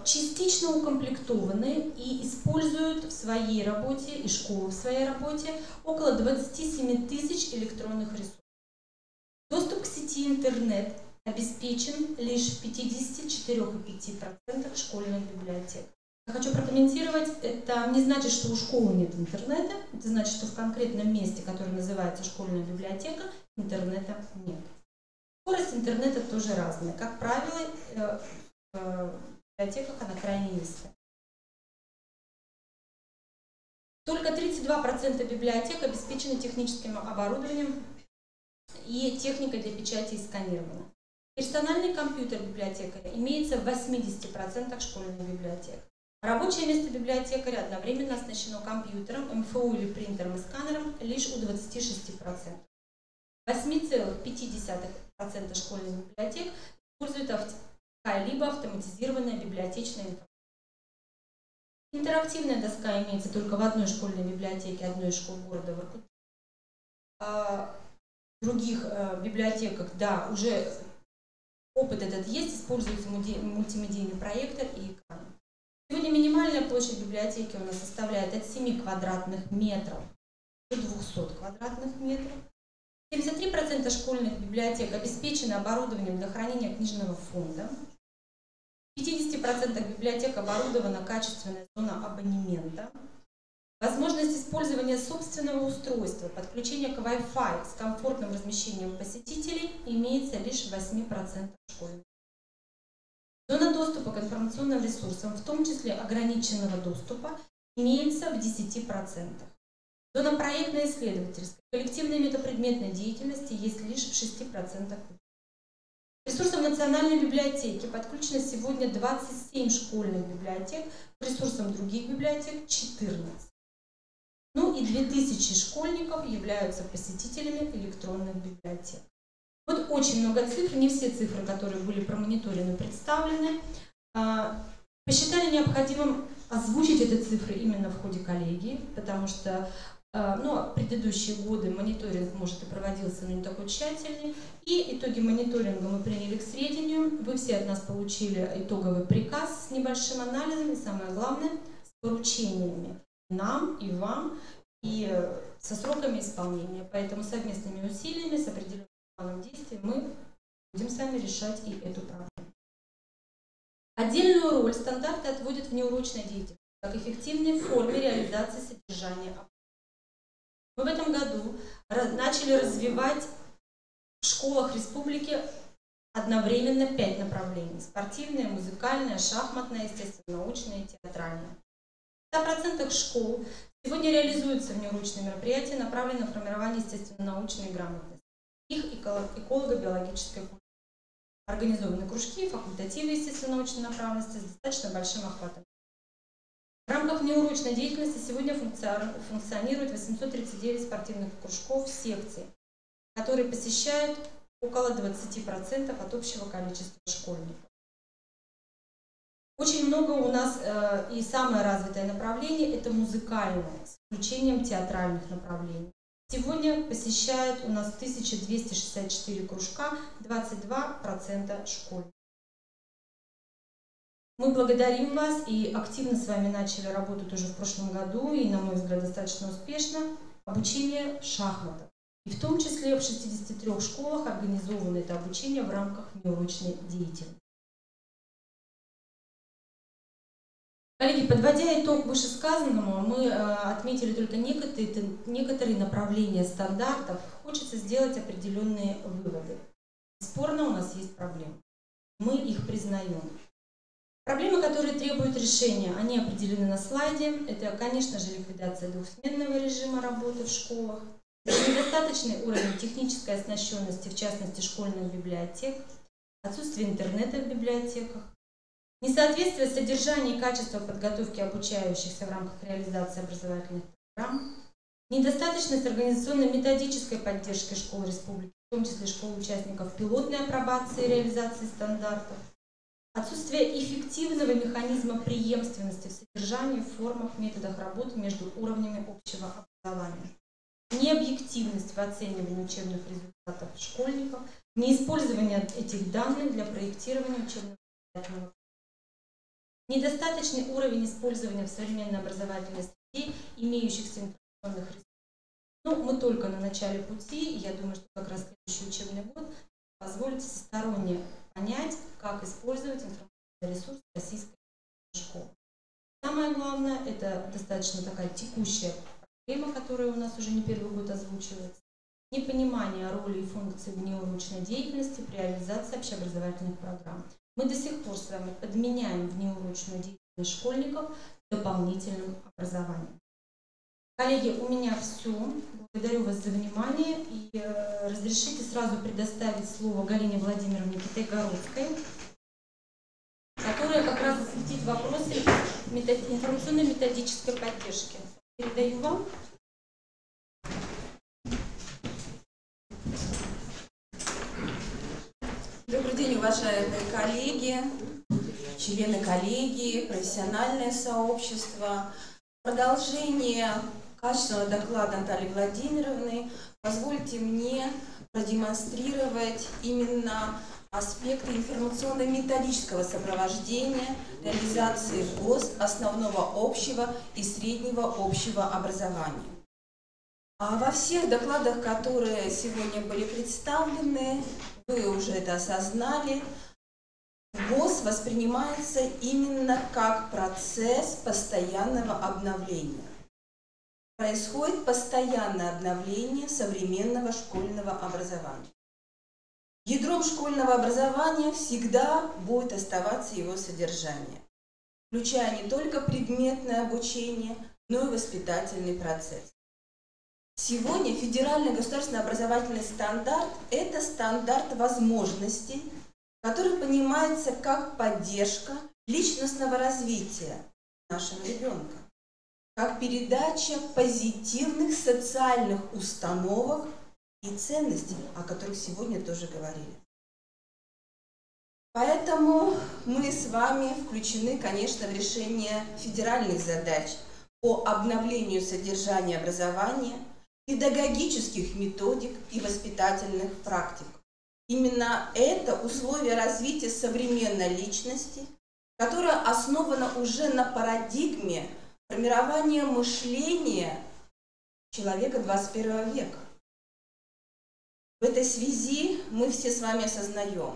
частично укомплектованы и используют в своей работе, и школы в своей работе, около 27 тысяч электронных ресурсов. Доступ к сети интернет обеспечен лишь в 54,5% школьных библиотек. Я хочу прокомментировать, это не значит, что у школы нет интернета, это значит, что в конкретном месте, которое называется школьная библиотека, интернета нет. Скорость интернета тоже разная. Как правило, в библиотеках она крайне низкая. Только 32% библиотек обеспечены техническим оборудованием и техникой для печати и сканирования. Персональный компьютер библиотекаря имеется в 80% школьных библиотек. Рабочее место библиотекаря одновременно оснащено компьютером, МФУ или принтером и сканером лишь у 26%. 8,5% школьных библиотек используют какая-либо автоматизированная библиотечная информация. Интерактивная доска имеется только в одной школьной библиотеке, одной из школ города Воркуты. В других библиотеках, да, уже опыт этот есть, используется мультимедийный проектор и экран. Сегодня минимальная площадь библиотеки у нас составляет от 7 квадратных метров до 200 квадратных метров. 73% школьных библиотек обеспечены оборудованием для хранения книжного фонда. В 50% библиотек оборудована качественная зона абонемента. Возможность использования собственного устройства, подключения к Wi-Fi с комфортным размещением посетителей имеется лишь в 8% школьных. Зона доступа к информационным ресурсам, в том числе ограниченного доступа, имеется в 10%. Зона проектно-исследовательской, коллективной метапредметной деятельности есть лишь в 6%. К ресурсам Национальной библиотеки подключено сегодня 27 школьных библиотек, к ресурсам других библиотек 14. Ну и 2000 школьников являются посетителями электронных библиотек. Вот очень много цифр, не все цифры, которые были промониторены, представлены. Посчитали необходимым озвучить эти цифры именно в ходе коллегии, потому что предыдущие годы мониторинг, может, и проводился, но не такой тщательный. И итоги мониторинга мы приняли к сведению. Вы все от нас получили итоговый приказ с небольшим анализом и, самое главное, с поручениями нам и вам, и со сроками исполнения. Поэтому совместными усилиями, с определенным планом действий мы будем с вами решать и эту проблему. Отдельную роль стандарты отводят в неурочной деятельности, как эффективной форме реализации содержания. Мы в этом году начали развивать в школах республики одновременно 5 направлений: спортивное, музыкальное, шахматное, естественно-научное и театральное. В 100% школ сегодня реализуются внеурочные мероприятия, направленные на формирование естественно-научной грамотности, их эколого-биологической культуры. Организованы кружки, факультативы естественно-научной направленности с достаточно большим охватом. В рамках внеурочной деятельности сегодня функционирует 839 спортивных кружков, секций, которые посещают около 20% от общего количества школьников. Очень много у нас и самое развитое направление – это музыкальное, с включением театральных направлений. Сегодня посещают у нас 1264 кружка, 22% школьников. Мы благодарим вас и активно с вами начали работать уже в прошлом году, и, на мой взгляд, достаточно успешно, обучение шахматов. И в том числе в 63 школах организовано это обучение в рамках внеурочной деятельности. Коллеги, подводя итог вышесказанному, мы отметили только некоторые направления стандартов. Хочется сделать определенные выводы. Бесспорно, у нас есть проблемы. Мы их признаем. Проблемы, которые требуют решения, они определены на слайде. Это, конечно же, ликвидация двухсменного режима работы в школах, недостаточный уровень технической оснащенности, в частности школьных библиотек, отсутствие интернета в библиотеках, несоответствие содержания и качества подготовки обучающихся в рамках реализации образовательных программ, недостаточность организационно-методической поддержки школ республики, в том числе школ участников пилотной апробации и реализации стандартов, отсутствие эффективного механизма преемственности в содержании, формах, методах работы между уровнями общего образования, необъективность в оценивании учебных результатов школьников, неиспользование этих данных для проектирования учебного образовательного. Недостаточный уровень использования в современной образовательной среде имеющихся информационных ресурсов. Ну, мы только на начале пути, и я думаю, что как раз следующий учебный год позволит всесторонне понять, как использовать информационный ресурс российской школы. Самое главное, это достаточно такая текущая проблема, которая у нас уже не первый год озвучивается. Непонимание роли и функций внеурочной деятельности при реализации общеобразовательных программ. Мы до сих пор с вами подменяем внеурочную деятельность школьников дополнительным образованием. Коллеги, у меня все. Благодарю вас за внимание и разрешите сразу предоставить слово Галине Владимировне Китай-Городской, которая как раз осветит вопросы информационно-методической поддержки. Передаю вам. Добрый день, уважаемые коллеги, члены коллегии, профессиональное сообщество. В продолжение качественного доклада Натальи Владимировны позвольте мне продемонстрировать именно аспекты информационно-методического сопровождения реализации в ГОС основного общего и среднего общего образования. А во всех докладах, которые сегодня были представлены, вы уже это осознали, ГОС воспринимается именно как процесс постоянного обновления. Происходит постоянное обновление современного школьного образования. Ядром школьного образования всегда будет оставаться его содержание, включая не только предметное обучение, но и воспитательный процесс. Сегодня федеральный государственный образовательный стандарт – это стандарт возможностей, который понимается как поддержка личностного развития нашего ребенка, как передача позитивных социальных установок и ценностей, о которых сегодня тоже говорили. Поэтому мы с вами включены, конечно, в решение федеральных задач по обновлению содержания образования, педагогических методик и воспитательных практик. Именно это условие развития современной личности, которая основана уже на парадигме формирования мышления человека 21 века. В этой связи мы все с вами осознаем,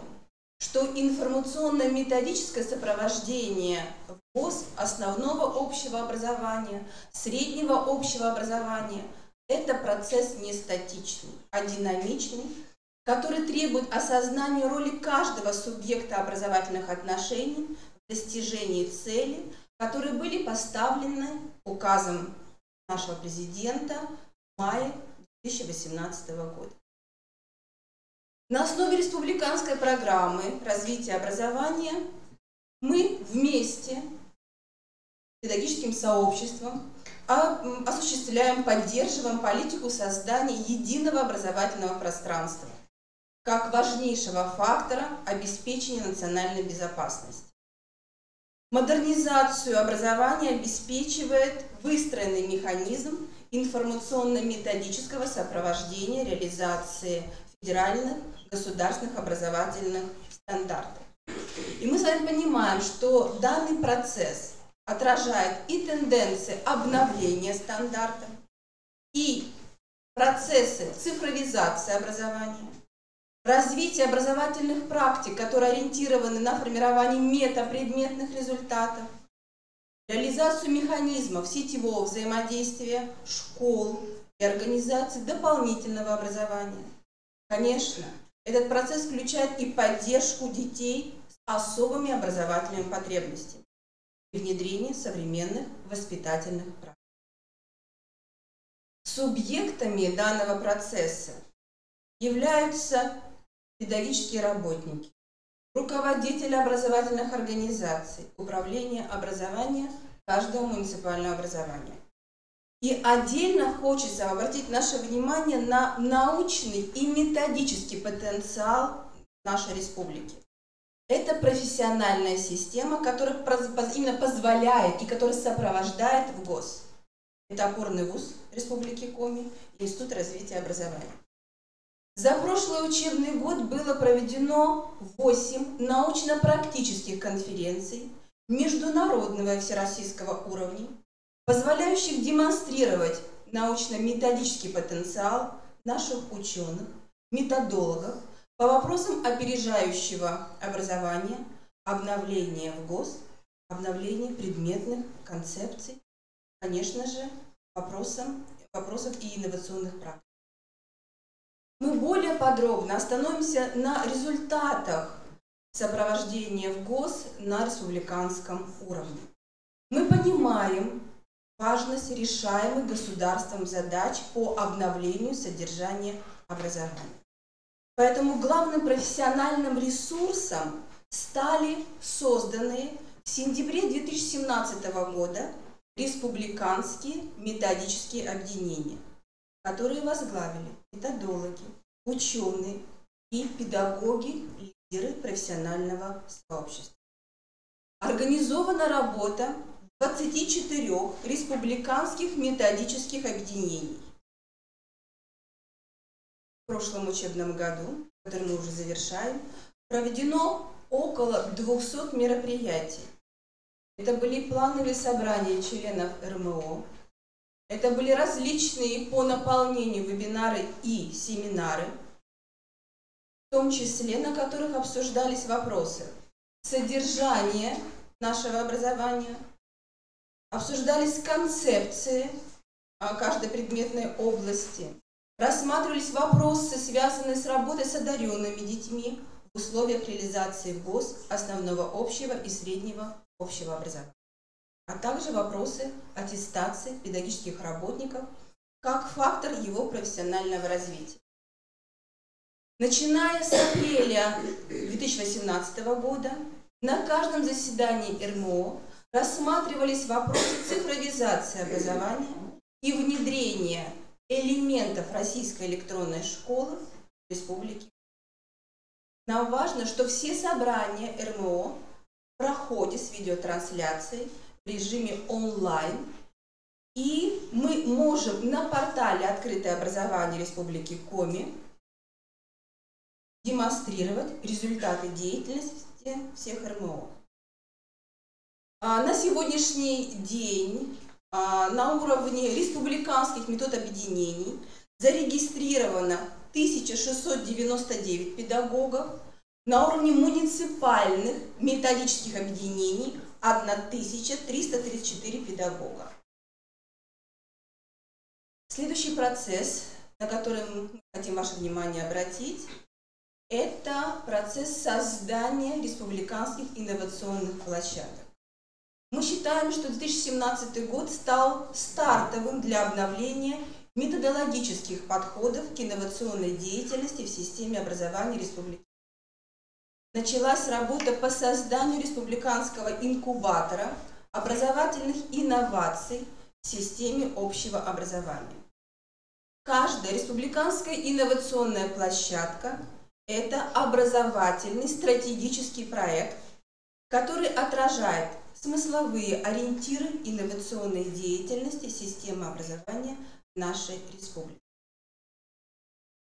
что информационно-методическое сопровождение в ГОС основного общего образования, среднего общего образования – это процесс не статичный, а динамичный, который требует осознания роли каждого субъекта образовательных отношений в достижении целей, которые были поставлены указом нашего президента в мае 2018 года. На основе республиканской программы развития образования мы вместе с педагогическим сообществом осуществляем, поддерживаем политику создания единого образовательного пространства как важнейшего фактора обеспечения национальной безопасности. Модернизацию образования обеспечивает выстроенный механизм информационно-методического сопровождения реализации федеральных государственных образовательных стандартов. И мы с вами понимаем, что данный процесс отражает и тенденции обновления стандартов, и процессы цифровизации образования, развитие образовательных практик, которые ориентированы на формирование метапредметных результатов, реализацию механизмов сетевого взаимодействия школ и организации дополнительного образования. Конечно, этот процесс включает и поддержку детей с особыми образовательными потребностями и внедрение современных воспитательных практик. Субъектами данного процесса являются педагогические работники, руководители образовательных организаций, управление образования каждого муниципального образования. И отдельно хочется обратить наше внимание на научный и методический потенциал нашей республики. Это профессиональная система, которая именно позволяет и которая сопровождает ВГОС. Это опорный вуз Республики Коми и Институт развития образования. За прошлый учебный год было проведено 8 научно-практических конференций международного и всероссийского уровня, позволяющих демонстрировать научно-методический потенциал наших ученых, методологов по вопросам опережающего образования, обновления ВГОС, обновления предметных концепций, конечно же, вопросов и инновационных практик. Мы более подробно остановимся на результатах сопровождения ВГОС на республиканском уровне. Мы понимаем важность решаемых государством задач по обновлению содержания образования. Поэтому главным профессиональным ресурсом стали созданные в сентябре 2017 года республиканские методические объединения, которые возглавили методологи, ученые и педагоги, лидеры профессионального сообщества. Организована работа 24 республиканских методических объединений. В прошлом учебном году, который мы уже завершаем, проведено около 200 мероприятий. Это были плановые собрания членов РМО, это были различные по наполнению вебинары и семинары, в том числе на которых обсуждались вопросы содержания нашего образования, обсуждались концепции каждой предметной области, рассматривались вопросы, связанные с работой с одаренными детьми в условиях реализации ВГОС основного общего и среднего общего образования, а также вопросы аттестации педагогических работников как фактор его профессионального развития. Начиная с апреля 2018 года на каждом заседании РМО рассматривались вопросы цифровизации образования и внедрения элементов российской электронной школы в республике. Нам важно, что все собрания РМО проходят с видеотрансляцией в режиме онлайн, и мы можем на портале «Открытое образование Республики Коми» демонстрировать результаты деятельности всех РМО. На сегодняшний день на уровне республиканских методобъединений зарегистрировано 1699 педагогов, на уровне муниципальных методических объединений 1334 педагога. Следующий процесс, на который мы хотим ваше внимание обратить, это процесс создания республиканских инновационных площадок. Мы считаем, что 2017 год стал стартовым для обновления методологических подходов к инновационной деятельности в системе образования республики. Началась работа по созданию республиканского инкубатора образовательных инноваций в системе общего образования. Каждая республиканская инновационная площадка – это образовательный стратегический проект, который отражает смысловые ориентиры инновационной деятельности системы образования нашей республики.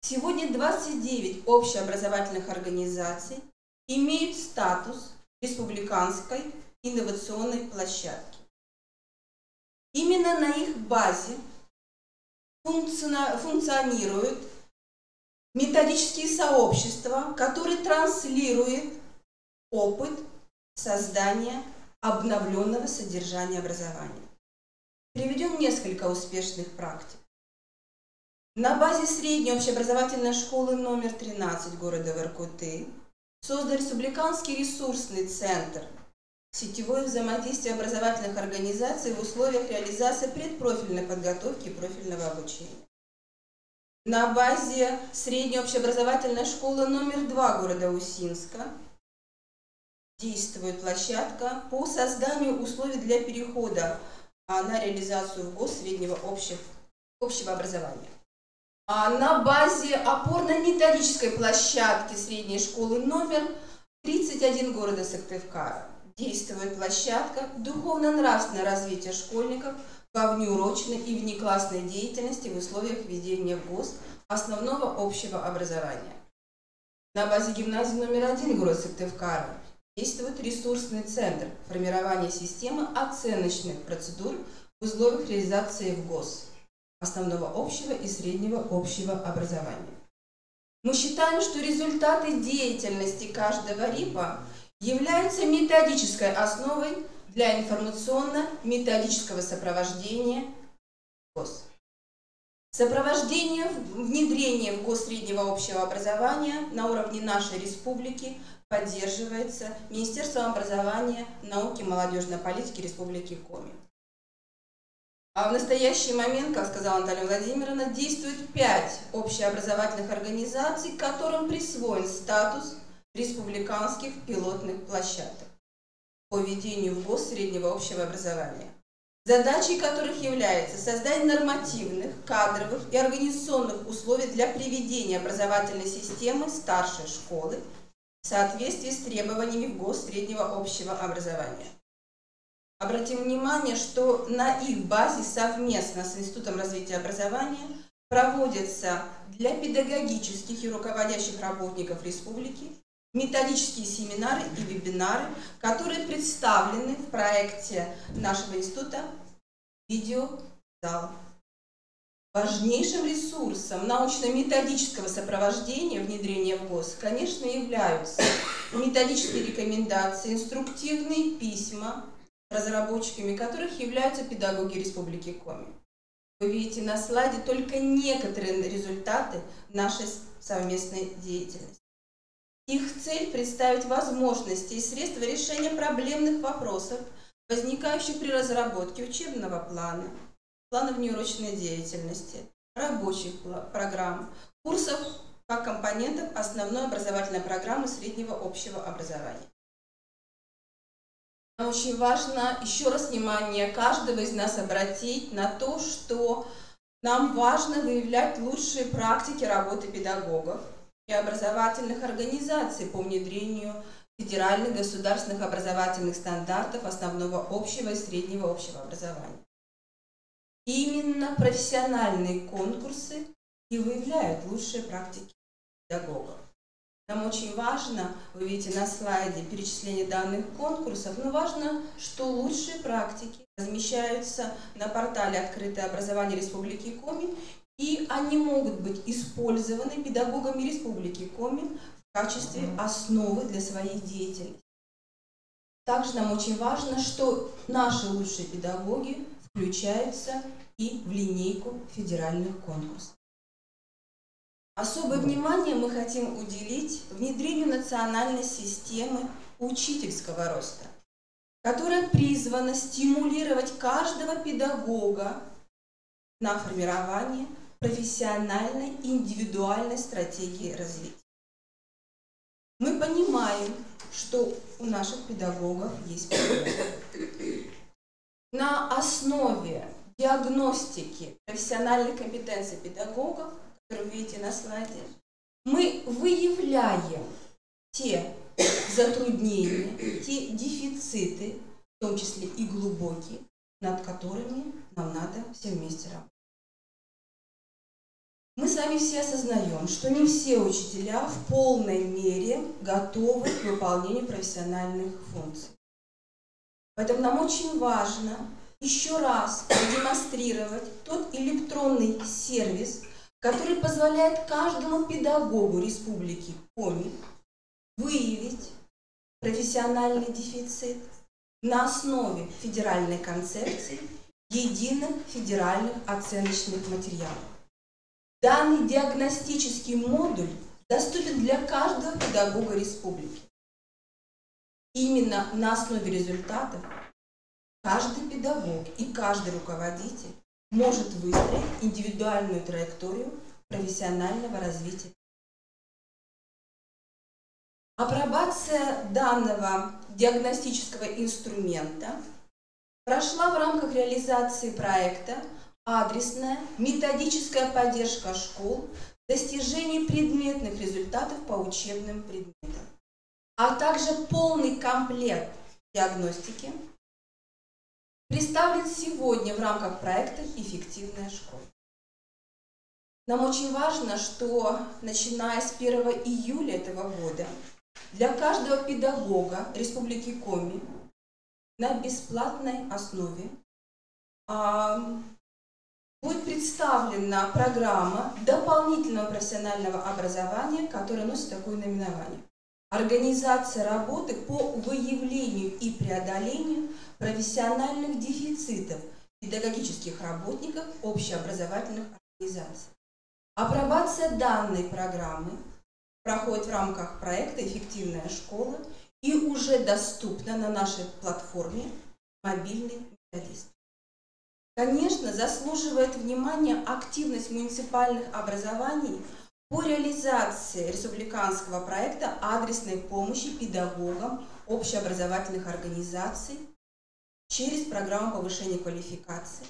Сегодня 29 общеобразовательных организаций имеют статус республиканской инновационной площадки. Именно на их базе функционируют методические сообщества, которые транслируют опыт создания обновленного содержания образования. Приведем несколько успешных практик. На базе средней общеобразовательной школы номер 13 города Воркуты создан Республиканский ресурсный центр, сетевое взаимодействие образовательных организаций в условиях реализации предпрофильной подготовки и профильного обучения. На базе средней общеобразовательной школы номер 2 города Усинска действует площадка по созданию условий для перехода на реализацию в ГОС среднего общего образования. На базе опорно-методической площадки средней школы номер 31 города Сыктывкара действует площадка духовно-нравственное развитие школьников во внеурочной и внеклассной деятельности в условиях введения в ГОС основного общего образования. На базе гимназии номер 1 города Сыктывкара действует ресурсный центр формирования системы оценочных процедур в условиях реализации в ГОС основного общего и среднего общего образования. Мы считаем, что результаты деятельности каждого РИПа являются методической основой для информационно-методического сопровождения ГОС. Сопровождение внедрения в ГОС среднего общего образования на уровне нашей республики поддерживается Министерством образования, науки и молодежной политики Республики Коми. А в настоящий момент, как сказала Наталья Владимировна, действует 5 общеобразовательных организаций, которым присвоен статус республиканских пилотных площадок по введению в ГОС среднего общего образования, задачей которых является создание нормативных, кадровых и организационных условий для приведения образовательной системы старшей школы в соответствии с требованиями в ГОС среднего общего образования. Обратим внимание, что на их базе совместно с Институтом развития образования проводятся для педагогических и руководящих работников республики методические семинары и вебинары, которые представлены в проекте нашего института «Видеозал». Важнейшим ресурсом научно-методического сопровождения внедрения в ГОС, конечно, являются методические рекомендации, инструктивные письма, разработчиками которых являются педагоги Республики Коми. Вы видите на слайде только некоторые результаты нашей совместной деятельности. Их цель – представить возможности и средства решения проблемных вопросов, возникающих при разработке учебного плана, плана внеурочной деятельности, рабочих программ, курсов как компонентов основной образовательной программы среднего общего образования. Очень важно еще раз внимание каждого из нас обратить на то, что нам важно выявлять лучшие практики работы педагогов и образовательных организаций по внедрению федеральных государственных образовательных стандартов основного общего и среднего общего образования. Именно профессиональные конкурсы и выявляют лучшие практики педагогов. Нам очень важно, вы видите на слайде перечисление данных конкурсов, но важно, что лучшие практики размещаются на портале «Открытое образование Республики Коми», и они могут быть использованы педагогами Республики Коми в качестве основы для своей деятельности. Также нам очень важно, что наши лучшие педагоги включаются и в линейку федеральных конкурсов. Особое внимание мы хотим уделить внедрению национальной системы учительского роста, которая призвана стимулировать каждого педагога на формирование профессиональной и индивидуальной стратегии развития. Мы понимаем, что у наших педагогов есть проблемы. На основе диагностики профессиональной компетенции педагогов, вы видите на слайде, мы выявляем те затруднения, те дефициты, в том числе и глубокие, над которыми нам надо все вместе работать. Мы с вами все осознаем, что не все учителя в полной мере готовы к выполнению профессиональных функций. Поэтому нам очень важно еще раз продемонстрировать тот электронный сервис, который позволяет каждому педагогу Республики Коми выявить профессиональный дефицит на основе федеральной концепции единых федеральных оценочных материалов. Данный диагностический модуль доступен для каждого педагога республики. Именно на основе результатов каждый педагог и каждый руководитель может выстроить индивидуальную траекторию профессионального развития. Апробация данного диагностического инструмента прошла в рамках реализации проекта «Адресная методическая поддержка школ в достижении предметных результатов по учебным предметам», а также полный комплект диагностики представлен сегодня в рамках проекта «Эффективная школа». Нам очень важно, что начиная с 1 июля этого года для каждого педагога Республики Коми на бесплатной основе будет представлена программа дополнительного профессионального образования, которая носит такое наименование: «Организация работы по выявлению и преодолению профессиональных дефицитов педагогических работников общеобразовательных организаций». Апробация данной программы проходит в рамках проекта «Эффективная школа» и уже доступна на нашей платформе «Мобильный методист». Конечно, заслуживает внимания активность муниципальных образований по реализации республиканского проекта адресной помощи педагогам общеобразовательных организаций через программу повышения квалификации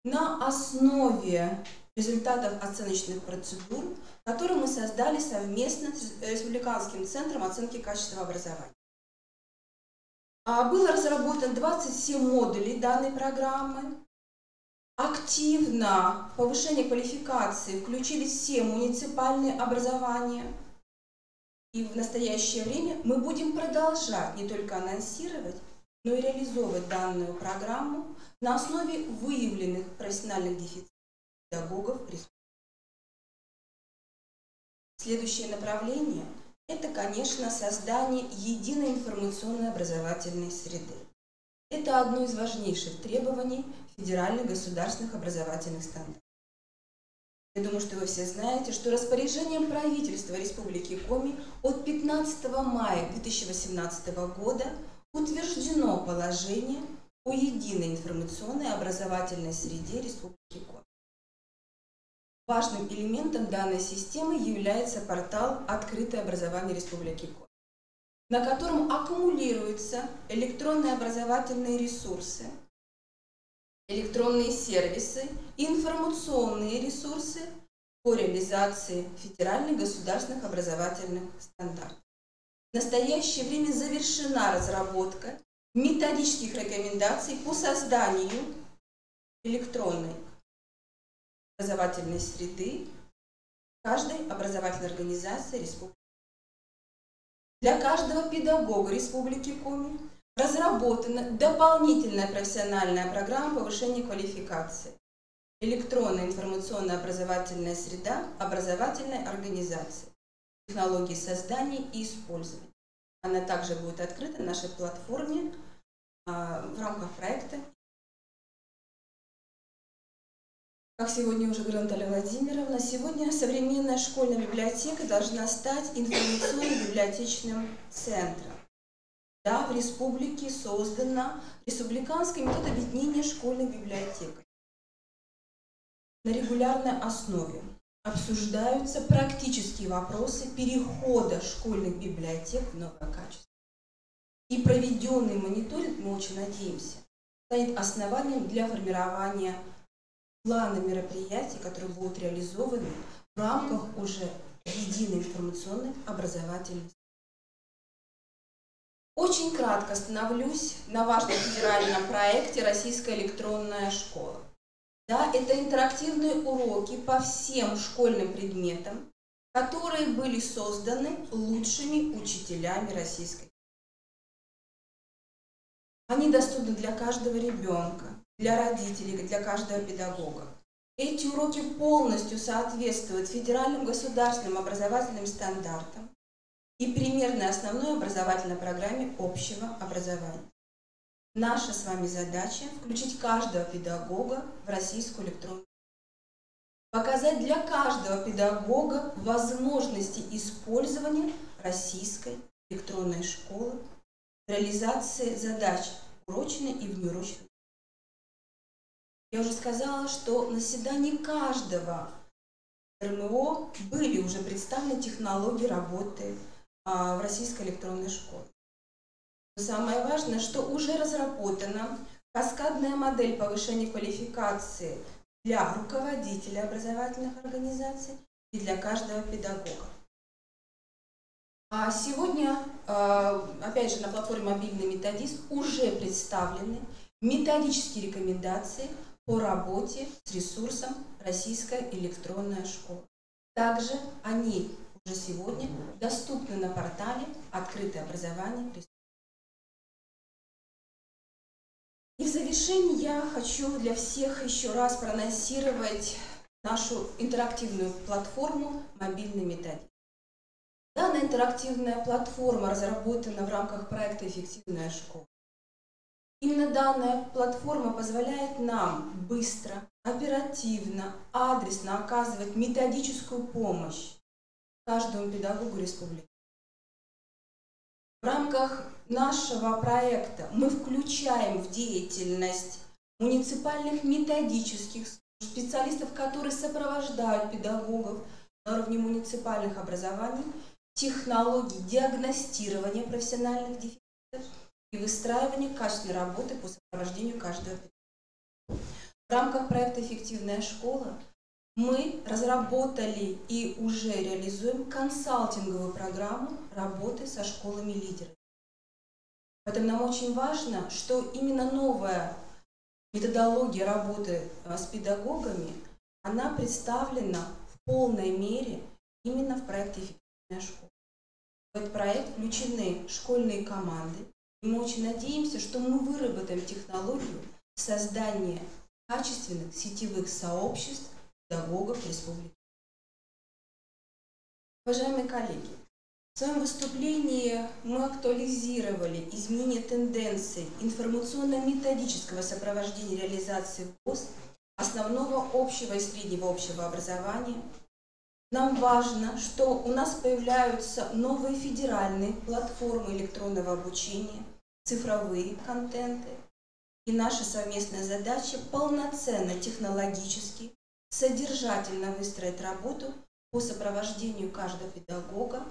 на основе результатов оценочных процедур, которые мы создали совместно с Республиканским центром оценки качества образования. Было разработано 27 модулей данной программы. Активно в повышение квалификации включились все муниципальные образования. И в настоящее время мы будем продолжать не только анонсировать, но и реализовывать данную программу на основе выявленных профессиональных дефицитов педагогов республики. Следующее направление – это, конечно, создание единой информационной образовательной среды. Это одно из важнейших требований федеральных государственных образовательных стандартов. Я думаю, что вы все знаете, что распоряжением правительства Республики Коми от 15 мая 2018 года утверждено положение о единой информационной образовательной среде Республики Коми. Важным элементом данной системы является портал «Открытое образование Республики Коми», на котором аккумулируются электронные образовательные ресурсы, электронные сервисы, информационные ресурсы по реализации федеральных государственных образовательных стандартов. В настоящее время завершена разработка методических рекомендаций по созданию электронной образовательной среды каждой образовательной организации Республики. Для каждого педагога Республики Коми разработана дополнительная профессиональная программа повышения квалификации. Электронная информационная образовательная среда образовательной организации. Технологии создания и использования. Она также будет открыта на нашей платформе в рамках проекта. Как сегодня уже говорила Наталья Владимировна, сегодня современная школьная библиотека должна стать информационно-библиотечным центром. Да, в республике создана республиканская метод объединения школьных библиотек. На регулярной основе обсуждаются практические вопросы перехода школьных библиотек в новое качество. И проведенный мониторинг, мы очень надеемся, станет основанием для формирования плана мероприятий, которые будут реализованы в рамках уже единой информационной образовательной. Очень кратко остановлюсь на важном федеральном проекте «Российская электронная школа». Да, это интерактивные уроки по всем школьным предметам, которые были созданы лучшими учителями российской. Они доступны для каждого ребенка, для родителей, для каждого педагога. Эти уроки полностью соответствуют федеральным государственным образовательным стандартам и примерной основной образовательной программе общего образования. Наша с вами задача – включить каждого педагога в российскую электронную. показать для каждого педагога возможности использования российской электронной школы, реализации задач урочной и внеурочной. Я уже сказала, что на заседании каждого РМО были уже представлены технологии работы в российской электронной школе. Но самое важное, что уже разработана каскадная модель повышения квалификации для руководителей образовательных организаций и для каждого педагога. А сегодня, опять же, на платформе «Мобильный методист» уже представлены методические рекомендации по работе с ресурсом «Российская электронная школа». Также они уже сегодня доступны на портале «Открытое образование». И в завершении я хочу для всех еще раз проанонсировать нашу интерактивную платформу «Мобильный методист». Данная интерактивная платформа разработана в рамках проекта «Эффективная школа». Именно данная платформа позволяет нам быстро, оперативно, адресно оказывать методическую помощь каждому педагогу республики. В рамках нашего проекта мы включаем в деятельность муниципальных методических служб, специалистов, которые сопровождают педагогов на уровне муниципальных образований, технологий диагностирования профессиональных дефицитов и выстраивания качественной работы по сопровождению каждого педагога. В рамках проекта «Эффективная школа» мы разработали и уже реализуем консалтинговую программу работы со школами-лидерами. Поэтому нам очень важно, что именно новая методология работы с педагогами, она представлена в полной мере именно в проекте «Эффективная школа». В этот проект включены школьные команды, и мы очень надеемся, что мы выработаем технологию создания качественных сетевых сообществ педагогов республики. Уважаемые коллеги, в своем выступлении мы актуализировали изменение тенденций информационно-методического сопровождения реализации ВОС основного общего и среднего общего образования. Нам важно, что у нас появляются новые федеральные платформы электронного обучения, цифровые контенты. И наша совместная задача полноценно технологически, содержательно выстроить работу по сопровождению каждого педагога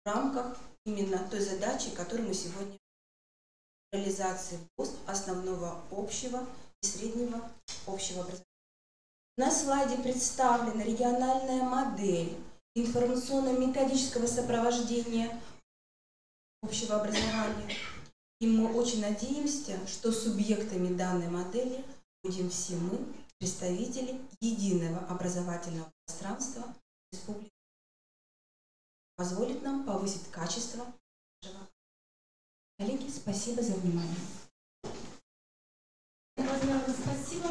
в рамках именно той задачи, которую мы сегодня реализации ВОС основного общего и среднего общего образования. На слайде представлена региональная модель информационно-методического сопровождения общего образования. И мы очень надеемся, что субъектами данной модели будем все мы, представители единого образовательного пространства республики. Позволит нам повысить качество нашего. Коллеги, спасибо за внимание. Спасибо.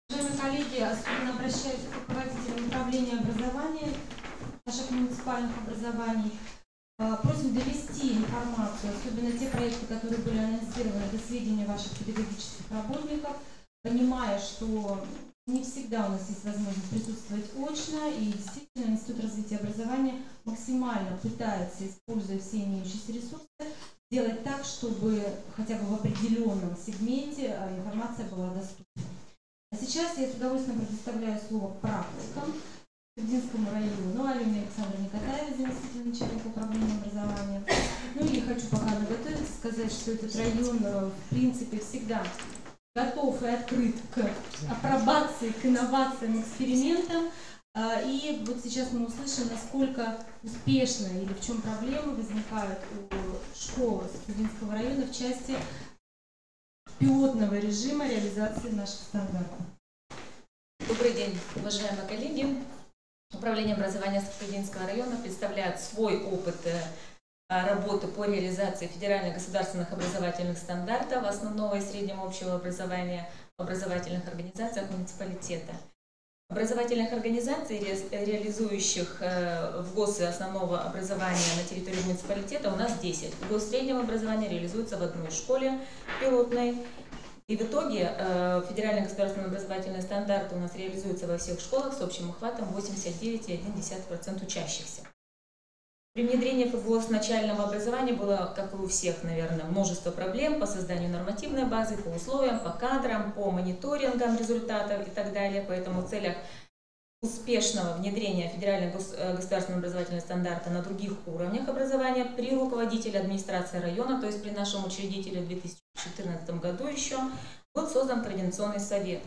Уважаемые коллеги, особенно обращаюсь к руководителям управления образования наших муниципальных образований. Просим довести информацию, особенно те проекты, которые были анонсированы, до сведения ваших педагогических работников, понимая, что не всегда у нас есть возможность присутствовать очно, и действительно Институт развития образования максимально пытается, используя все имеющиеся ресурсы, сделать так, чтобы хотя бы в определенном сегменте информация была доступна. А сейчас я с удовольствием предоставляю слово практикам Кубинскому району, Алене Александре Никотаевой, заместитель начальника управления образования. Ну и хочу пока наготовиться сказать, что этот район, в принципе, всегда готов и открыт к апробации, к инновациям, экспериментам. И вот сейчас мы услышим, насколько успешно или в чем проблемы возникают у школы Кубинского района в части пилотного режима реализации наших стандартов. Добрый день, уважаемые коллеги. Управление образования Сахалинского района представляет свой опыт работы по реализации федеральных государственных образовательных стандартов основного и среднего общего образования в образовательных организациях муниципалитета. Образовательных организаций, реализующих в ГОСы основного образования на территории муниципалитета, у нас 10. ГОС среднего образования реализуется в одной школе пилотной. И в итоге федеральный государственный образовательный стандарт у нас реализуется во всех школах с общим охватом 89,1% учащихся. При внедрении ФГОС начального образования было, как и у всех, наверное, множество проблем по созданию нормативной базы, по условиям, по кадрам, по мониторингам результатов и так далее. Поэтому в целях успешного внедрения федерального государственного образовательного стандарта на других уровнях образования при руководителе администрации района, то есть при нашем учредителе в 2014 году еще, был создан Координационный совет.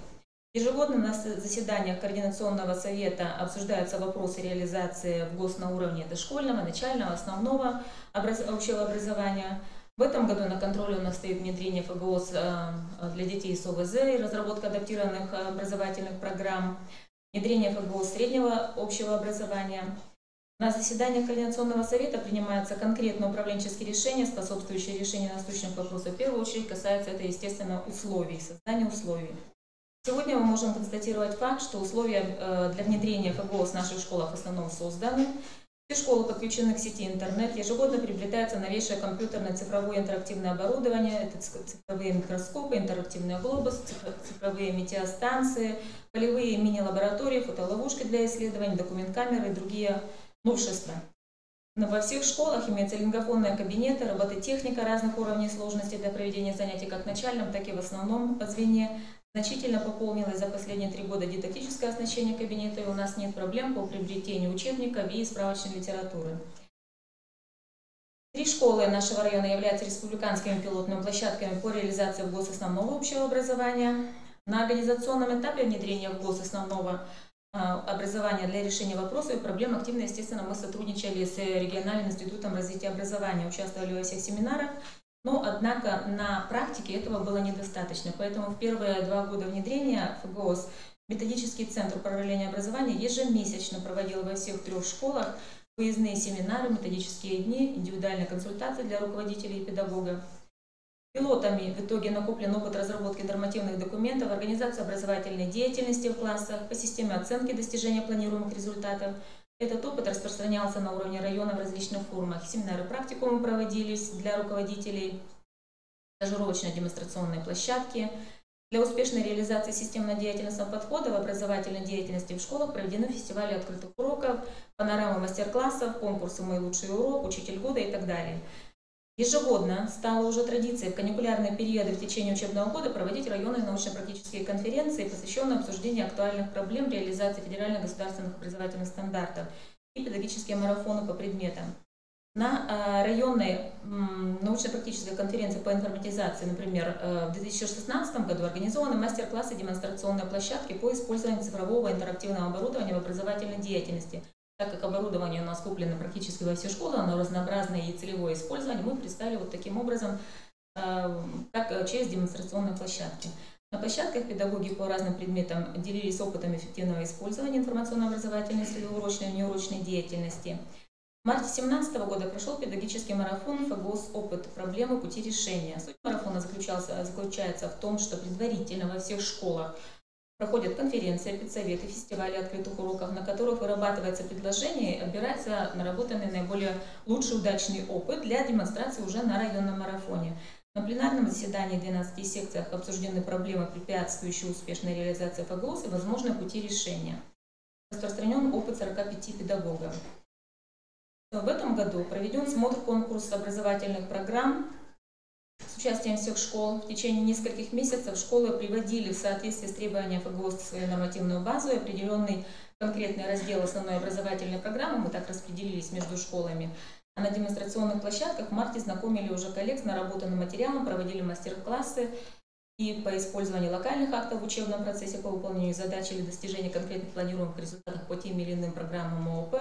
Ежегодно на заседаниях Координационного совета обсуждаются вопросы реализации ФГОС на уровне дошкольного, начального, основного общего образования. В этом году на контроле у нас стоит внедрение ФГОС для детей с ОВЗ и разработка адаптированных образовательных программ, внедрение ФГОС среднего общего образования. На заседаниях Координационного совета принимаются конкретные управленческие решения, способствующие решению насущных вопросов. В первую очередь касается это, естественно, условий, создания условий. Сегодня мы можем констатировать факт, что условия для внедрения ФГОС в наших школах в основном созданы. Все школы подключены к сети интернет, ежегодно приобретается новейшее компьютерное цифровое интерактивное оборудование, это цифровые микроскопы, интерактивные глобусы, цифровые метеостанции, полевые мини-лаборатории, фотоловушки для исследований, документ-камеры и другие новшества. Но во всех школах имеются лингофонные кабинеты, робототехника разных уровней сложности для проведения занятий как в начальном, так и в основном звене. Значительно пополнилось за последние 3 года дидактическое оснащение кабинета, и у нас нет проблем по приобретению учебников и справочной литературы. 3 школы нашего района являются республиканскими пилотными площадками по реализации ФГОС основного общего образования. На организационном этапе внедрения ФГОС основного образования для решения вопросов и проблем активно, естественно, мы сотрудничали с региональным институтом развития образования, участвовали во всех семинарах. Но, однако, на практике этого было недостаточно, поэтому в первые 2 года внедрения ФГОС методический центр управления образования ежемесячно проводил во всех 3 школах выездные семинары, методические дни, индивидуальные консультации для руководителей и педагогов. Пилотами в итоге накоплен опыт разработки нормативных документов, организации образовательной деятельности в классах по системе оценки достижения планируемых результатов. Этот опыт распространялся на уровне района в различных формах. Семинары, практикумы проводились для руководителей, стажировочные демонстрационные площадки. Для успешной реализации системно-деятельностного подхода в образовательной деятельности в школах проведены фестивали открытых уроков, панорамы мастер-классов, конкурсы «Мой лучший урок», «Учитель года» и так далее. Ежегодно стало уже традицией в каникулярные периоды в течение учебного года проводить районные научно-практические конференции, посвященные обсуждению актуальных проблем реализации федеральных государственных образовательных стандартов и педагогические марафоны по предметам. На районной научно-практической конференции по информатизации, например, в 2016 году организованы мастер-классы и демонстрационные площадки по использованию цифрового интерактивного оборудования в образовательной деятельности. Так как оборудование у нас куплено практически во все школы, оно разнообразное и целевое использование, мы представили вот таким образом, как через демонстрационные площадки. На площадках педагоги по разным предметам делились опытом эффективного использования информационно-образовательной среднеурочной и внеурочной деятельности. В марте 2017 года прошел педагогический марафон ФГОС «Опыт, проблемы, пути решения». Суть марафона заключается в том, что предварительно во всех школах проходят конференции, педсоветы, фестивали открытых уроков, на которых вырабатывается предложение и отбирается наработанный наиболее лучший удачный опыт для демонстрации уже на районном марафоне. На пленарном заседании в 12 секциях обсуждены проблемы, препятствующие успешной реализации ФГОС и возможные пути решения. Распространен опыт 45 педагогов. В этом году проведен смотр-конкурс образовательных программ с участием всех школ. В течение нескольких месяцев школы приводили в соответствии с требованиями ФГОС свою нормативную базу и определенный конкретный раздел основной образовательной программы. Мы так распределились между школами. А на демонстрационных площадках в марте знакомили уже коллег с наработанным материалом, проводили мастер-классы и по использованию локальных актов в учебном процессе по выполнению задач или достижению конкретных планируемых результатов по тем или иным программам ООП,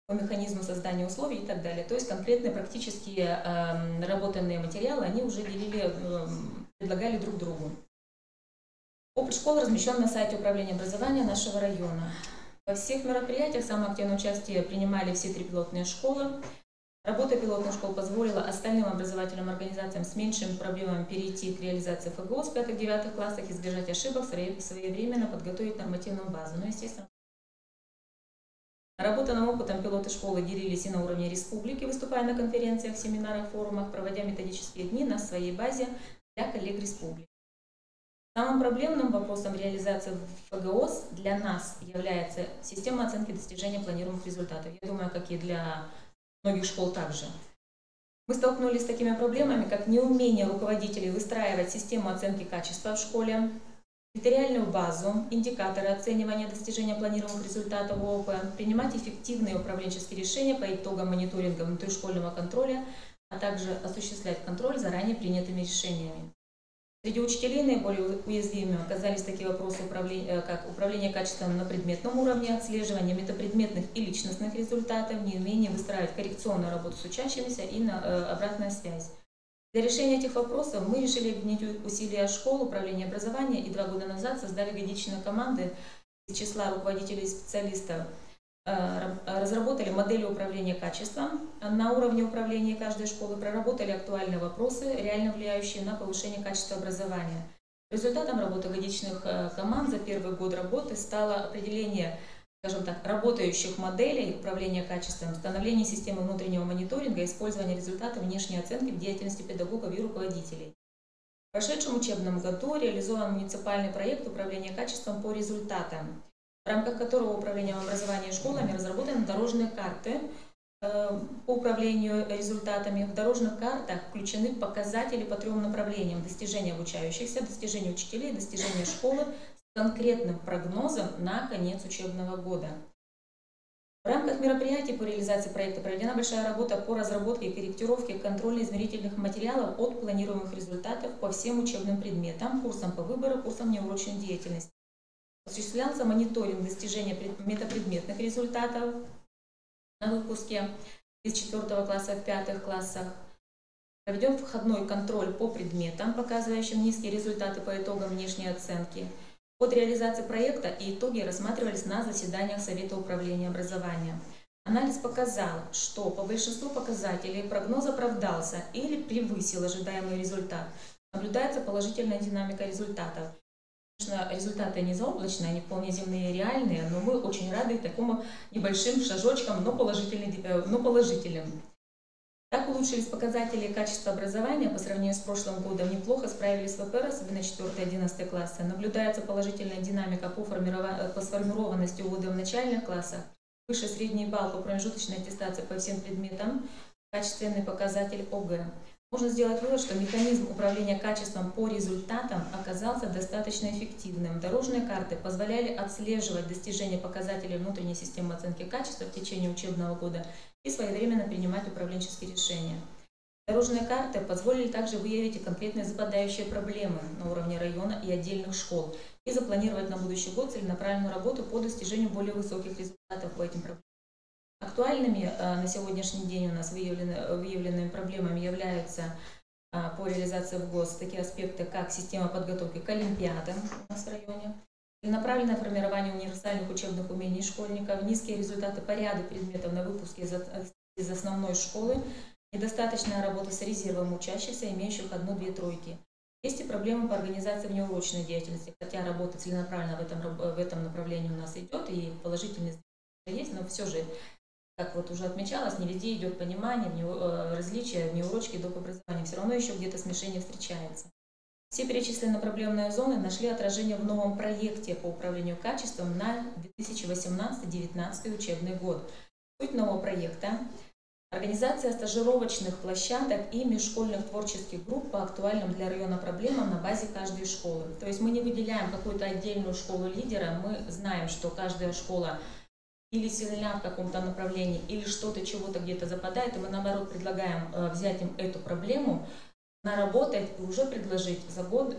по механизму создания условий и так далее. То есть конкретные практически наработанные материалы они уже предлагали друг другу. Опыт школ размещен на сайте управления образования нашего района. Во всех мероприятиях самое активное участие принимали все 3 пилотные школы. Работа пилотных школ позволила остальным образовательным организациям с меньшими проблемами перейти к реализации ФГОС в 5-9 классах, избежать ошибок, своевременно подготовить нормативную базу. Ну, естественно, наработанным опытом пилоты школы делились и на уровне республики, выступая на конференциях, семинарах, форумах, проводя методические дни на своей базе для коллег республики. Самым проблемным вопросом реализации ФГОС для нас является система оценки достижения планируемых результатов. Я думаю, как и для многих школ также. Мы столкнулись с такими проблемами, как неумение руководителей выстраивать систему оценки качества в школе, критериальную базу, индикаторы оценивания достижения планируемых результатов ООП, принимать эффективные управленческие решения по итогам мониторинга внутришкольного контроля, а также осуществлять контроль за ранее принятыми решениями. Среди учителей наиболее уязвимыми оказались такие вопросы, как управление качеством на предметном уровне, отслеживание метапредметных и личностных результатов, неумение выстраивать коррекционную работу с учащимися и обратная связь. Для решения этих вопросов мы решили объединить усилия школ, управления образования и 2 года назад создали годичные команды из числа руководителей и специалистов. Разработали модели управления качеством на уровне управления каждой школы, проработали актуальные вопросы, реально влияющие на повышение качества образования. Результатом работы годичных команд за первый год работы стало определение, скажем так, работающих моделей управления качеством, становление системы внутреннего мониторинга, использование результатов внешней оценки в деятельности педагогов и руководителей. В прошедшем учебном году реализован муниципальный проект управления качеством по результатам, в рамках которого управлением образования и школами разработаны дорожные карты по управлению результатами. В дорожных картах включены показатели по 3 направлениям: достижения обучающихся, достижения учителей, достижения школы с конкретным прогнозом на конец учебного года. В рамках мероприятий по реализации проекта проведена большая работа по разработке и корректировке контрольно-измерительных материалов от планируемых результатов по всем учебным предметам, курсам по выбору, курсам неурочной деятельности. Осуществлялся мониторинг достижения метапредметных результатов на выпуске из 4 класса в 5 классах. Проведен входной контроль по предметам, показывающим низкие результаты по итогам внешней оценки. Ход реализации проекта и итоги рассматривались на заседаниях Совета управления образования. Анализ показал, что по большинству показателей прогноз оправдался или превысил ожидаемый результат. Наблюдается положительная динамика результатов. Конечно, результаты не заоблачные, они вполне земные и реальные, но мы очень рады такому небольшим шажочкам, но положительным. Так улучшились показатели качества образования по сравнению с прошлым годом. Неплохо справились ВПР, особенно 4-11 классы. Наблюдается положительная динамика по сформированности УВД в начальных классах. Выше средний балл по промежуточной аттестации по всем предметам. Качественный показатель ОГЭ. Можно сделать вывод, что механизм управления качеством по результатам оказался достаточно эффективным. Дорожные карты позволяли отслеживать достижения показателей внутренней системы оценки качества в течение учебного года и своевременно принимать управленческие решения. Дорожные карты позволили также выявить и конкретные западающие проблемы на уровне района и отдельных школ и запланировать на будущий год целенаправленную работу по достижению более высоких результатов по этим проблемам. Актуальными на сегодняшний день у нас выявленными проблемами являются по реализации в ГОС такие аспекты, как система подготовки к олимпиадам у нас в районе, целенаправленное формирование универсальных учебных умений школьников, низкие результаты по ряду предметов на выпуске из основной школы, недостаточная работа с резервом учащихся, имеющих 1-2 тройки. Есть и проблемы по организации внеурочной деятельности, хотя работа целенаправленно в этом направлении у нас идет, и положительные есть, но все же, как вот уже отмечалось, не везде идет понимание, различия внеурочки и доп. Образования. Все равно еще где-то смешение встречается. Все перечисленные проблемные зоны нашли отражение в новом проекте по управлению качеством на 2018-2019 учебный год. Суть нового проекта – организация стажировочных площадок и межшкольных творческих групп по актуальным для района проблемам на базе каждой школы. То есть мы не выделяем какую-то отдельную школу лидера, мы знаем, что каждая школа или сильна в каком-то направлении, или что-то чего-то где-то западает, и мы наоборот предлагаем взять им эту проблему, наработать и уже предложить за год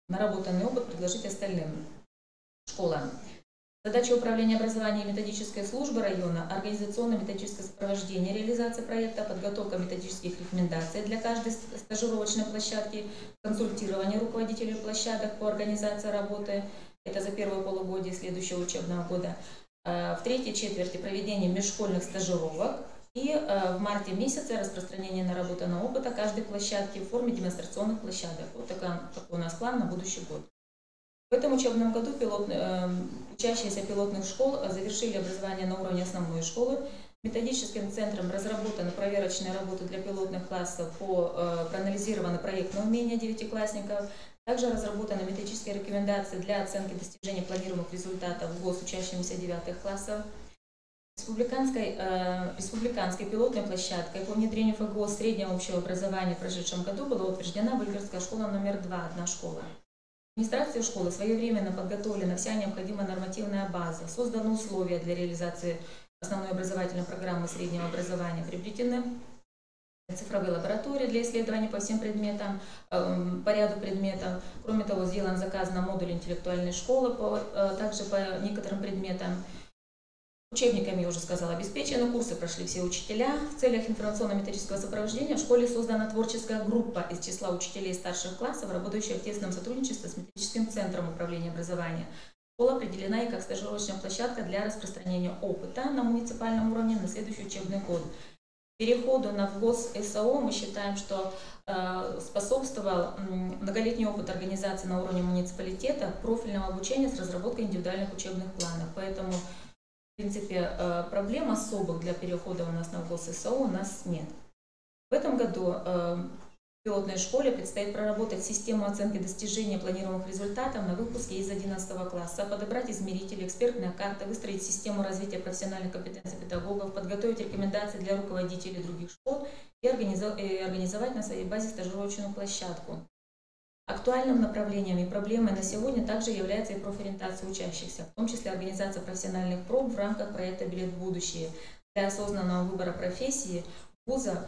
наработанный опыт предложить остальным школам. Задача управления образования и методической службы района – организационно-методическое сопровождение реализации проекта, подготовка методических рекомендаций для каждой стажировочной площадки, консультирование руководителей площадок по организации работы, это за первое полугодие следующего учебного года. В 3-й четверти проведение межшкольных стажировок и в марте месяце распространение наработанного опыта каждой площадки в форме демонстрационных площадок. Вот такой у нас план на будущий год. В этом учебном году учащиеся пилотных школ завершили образование на уровне основной школы Методическим центром разработаны проверочные работы для пилотных классов, проанализированы проектные умения девятиклассников. Также разработаны методические рекомендации для оценки достижения планируемых результатов ГОС учащимися 9 классов. Республиканской пилотной площадкой по внедрению ФГОС среднего общего образования в прошедшем году была утверждена Выльгородская школа номер 2, одна школа. Администрация школы своевременно подготовлена вся необходимая нормативная база, созданы условия для реализации основной образовательной программы среднего образования, приобретены цифровые лаборатории для исследований по всем предметам, по ряду предметов. Кроме того, сделан заказ на модуль интеллектуальной школы, также по некоторым предметам. Учебниками, я уже сказала, обеспечены, курсы прошли все учителя. В целях информационно-методического сопровождения в школе создана творческая группа из числа учителей старших классов, работающая в тесном сотрудничестве с методическим центром управления образования. Школа определена и как стажировочная площадка для распространения опыта на муниципальном уровне на следующий учебный год. Переходу на ВГОС САО мы считаем, что способствовал многолетний опыт организации на уровне муниципалитета профильного обучения с разработкой индивидуальных учебных планов. Поэтому, в принципе, проблем особых для перехода у нас на ВГОС САО у нас нет. В этом году в пилотной школе предстоит проработать систему оценки достижения планируемых результатов на выпуске из 11 класса, подобрать измерители, экспертные карты, выстроить систему развития профессиональных компетенций педагогов, подготовить рекомендации для руководителей других школ и организовать на своей базе стажировочную площадку. Актуальным направлением и проблемой на сегодня также является и профориентация учащихся, в том числе организация профессиональных проб в рамках проекта «Билет в будущее» для осознанного выбора профессии, вуза,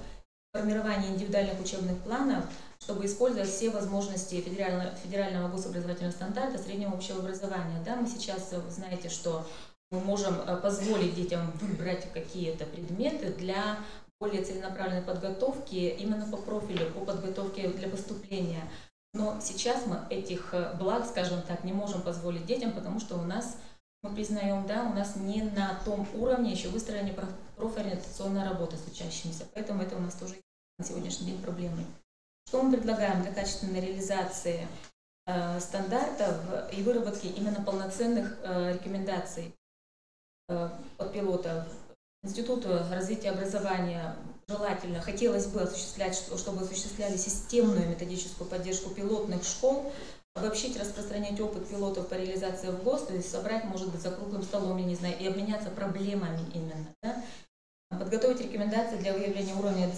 формирование индивидуальных учебных планов, чтобы использовать все возможности федерального гособразовательного стандарта среднего общего образования. Да, мы сейчас знаете, что мы можем позволить детям выбрать какие-то предметы для более целенаправленной подготовки именно по профилю, по подготовке для поступления. Но сейчас мы этих благ, скажем так, не можем позволить детям, потому что у нас, мы признаем, да, у нас не на том уровне еще выстроена профориентационная работа с учащимися. Поэтому это у нас тоже на сегодняшний день проблемы. Что мы предлагаем для качественной реализации стандартов и выработки именно полноценных рекомендаций от пилотов? Институту развития образования желательно, хотелось бы осуществлять, чтобы осуществляли системную методическую поддержку пилотных школ, обобщить, распространять опыт пилотов по реализации в ГОС, то есть собрать, может быть, за круглым столом, я не знаю, и обменяться проблемами именно. Да? Подготовить рекомендации для выявления уровня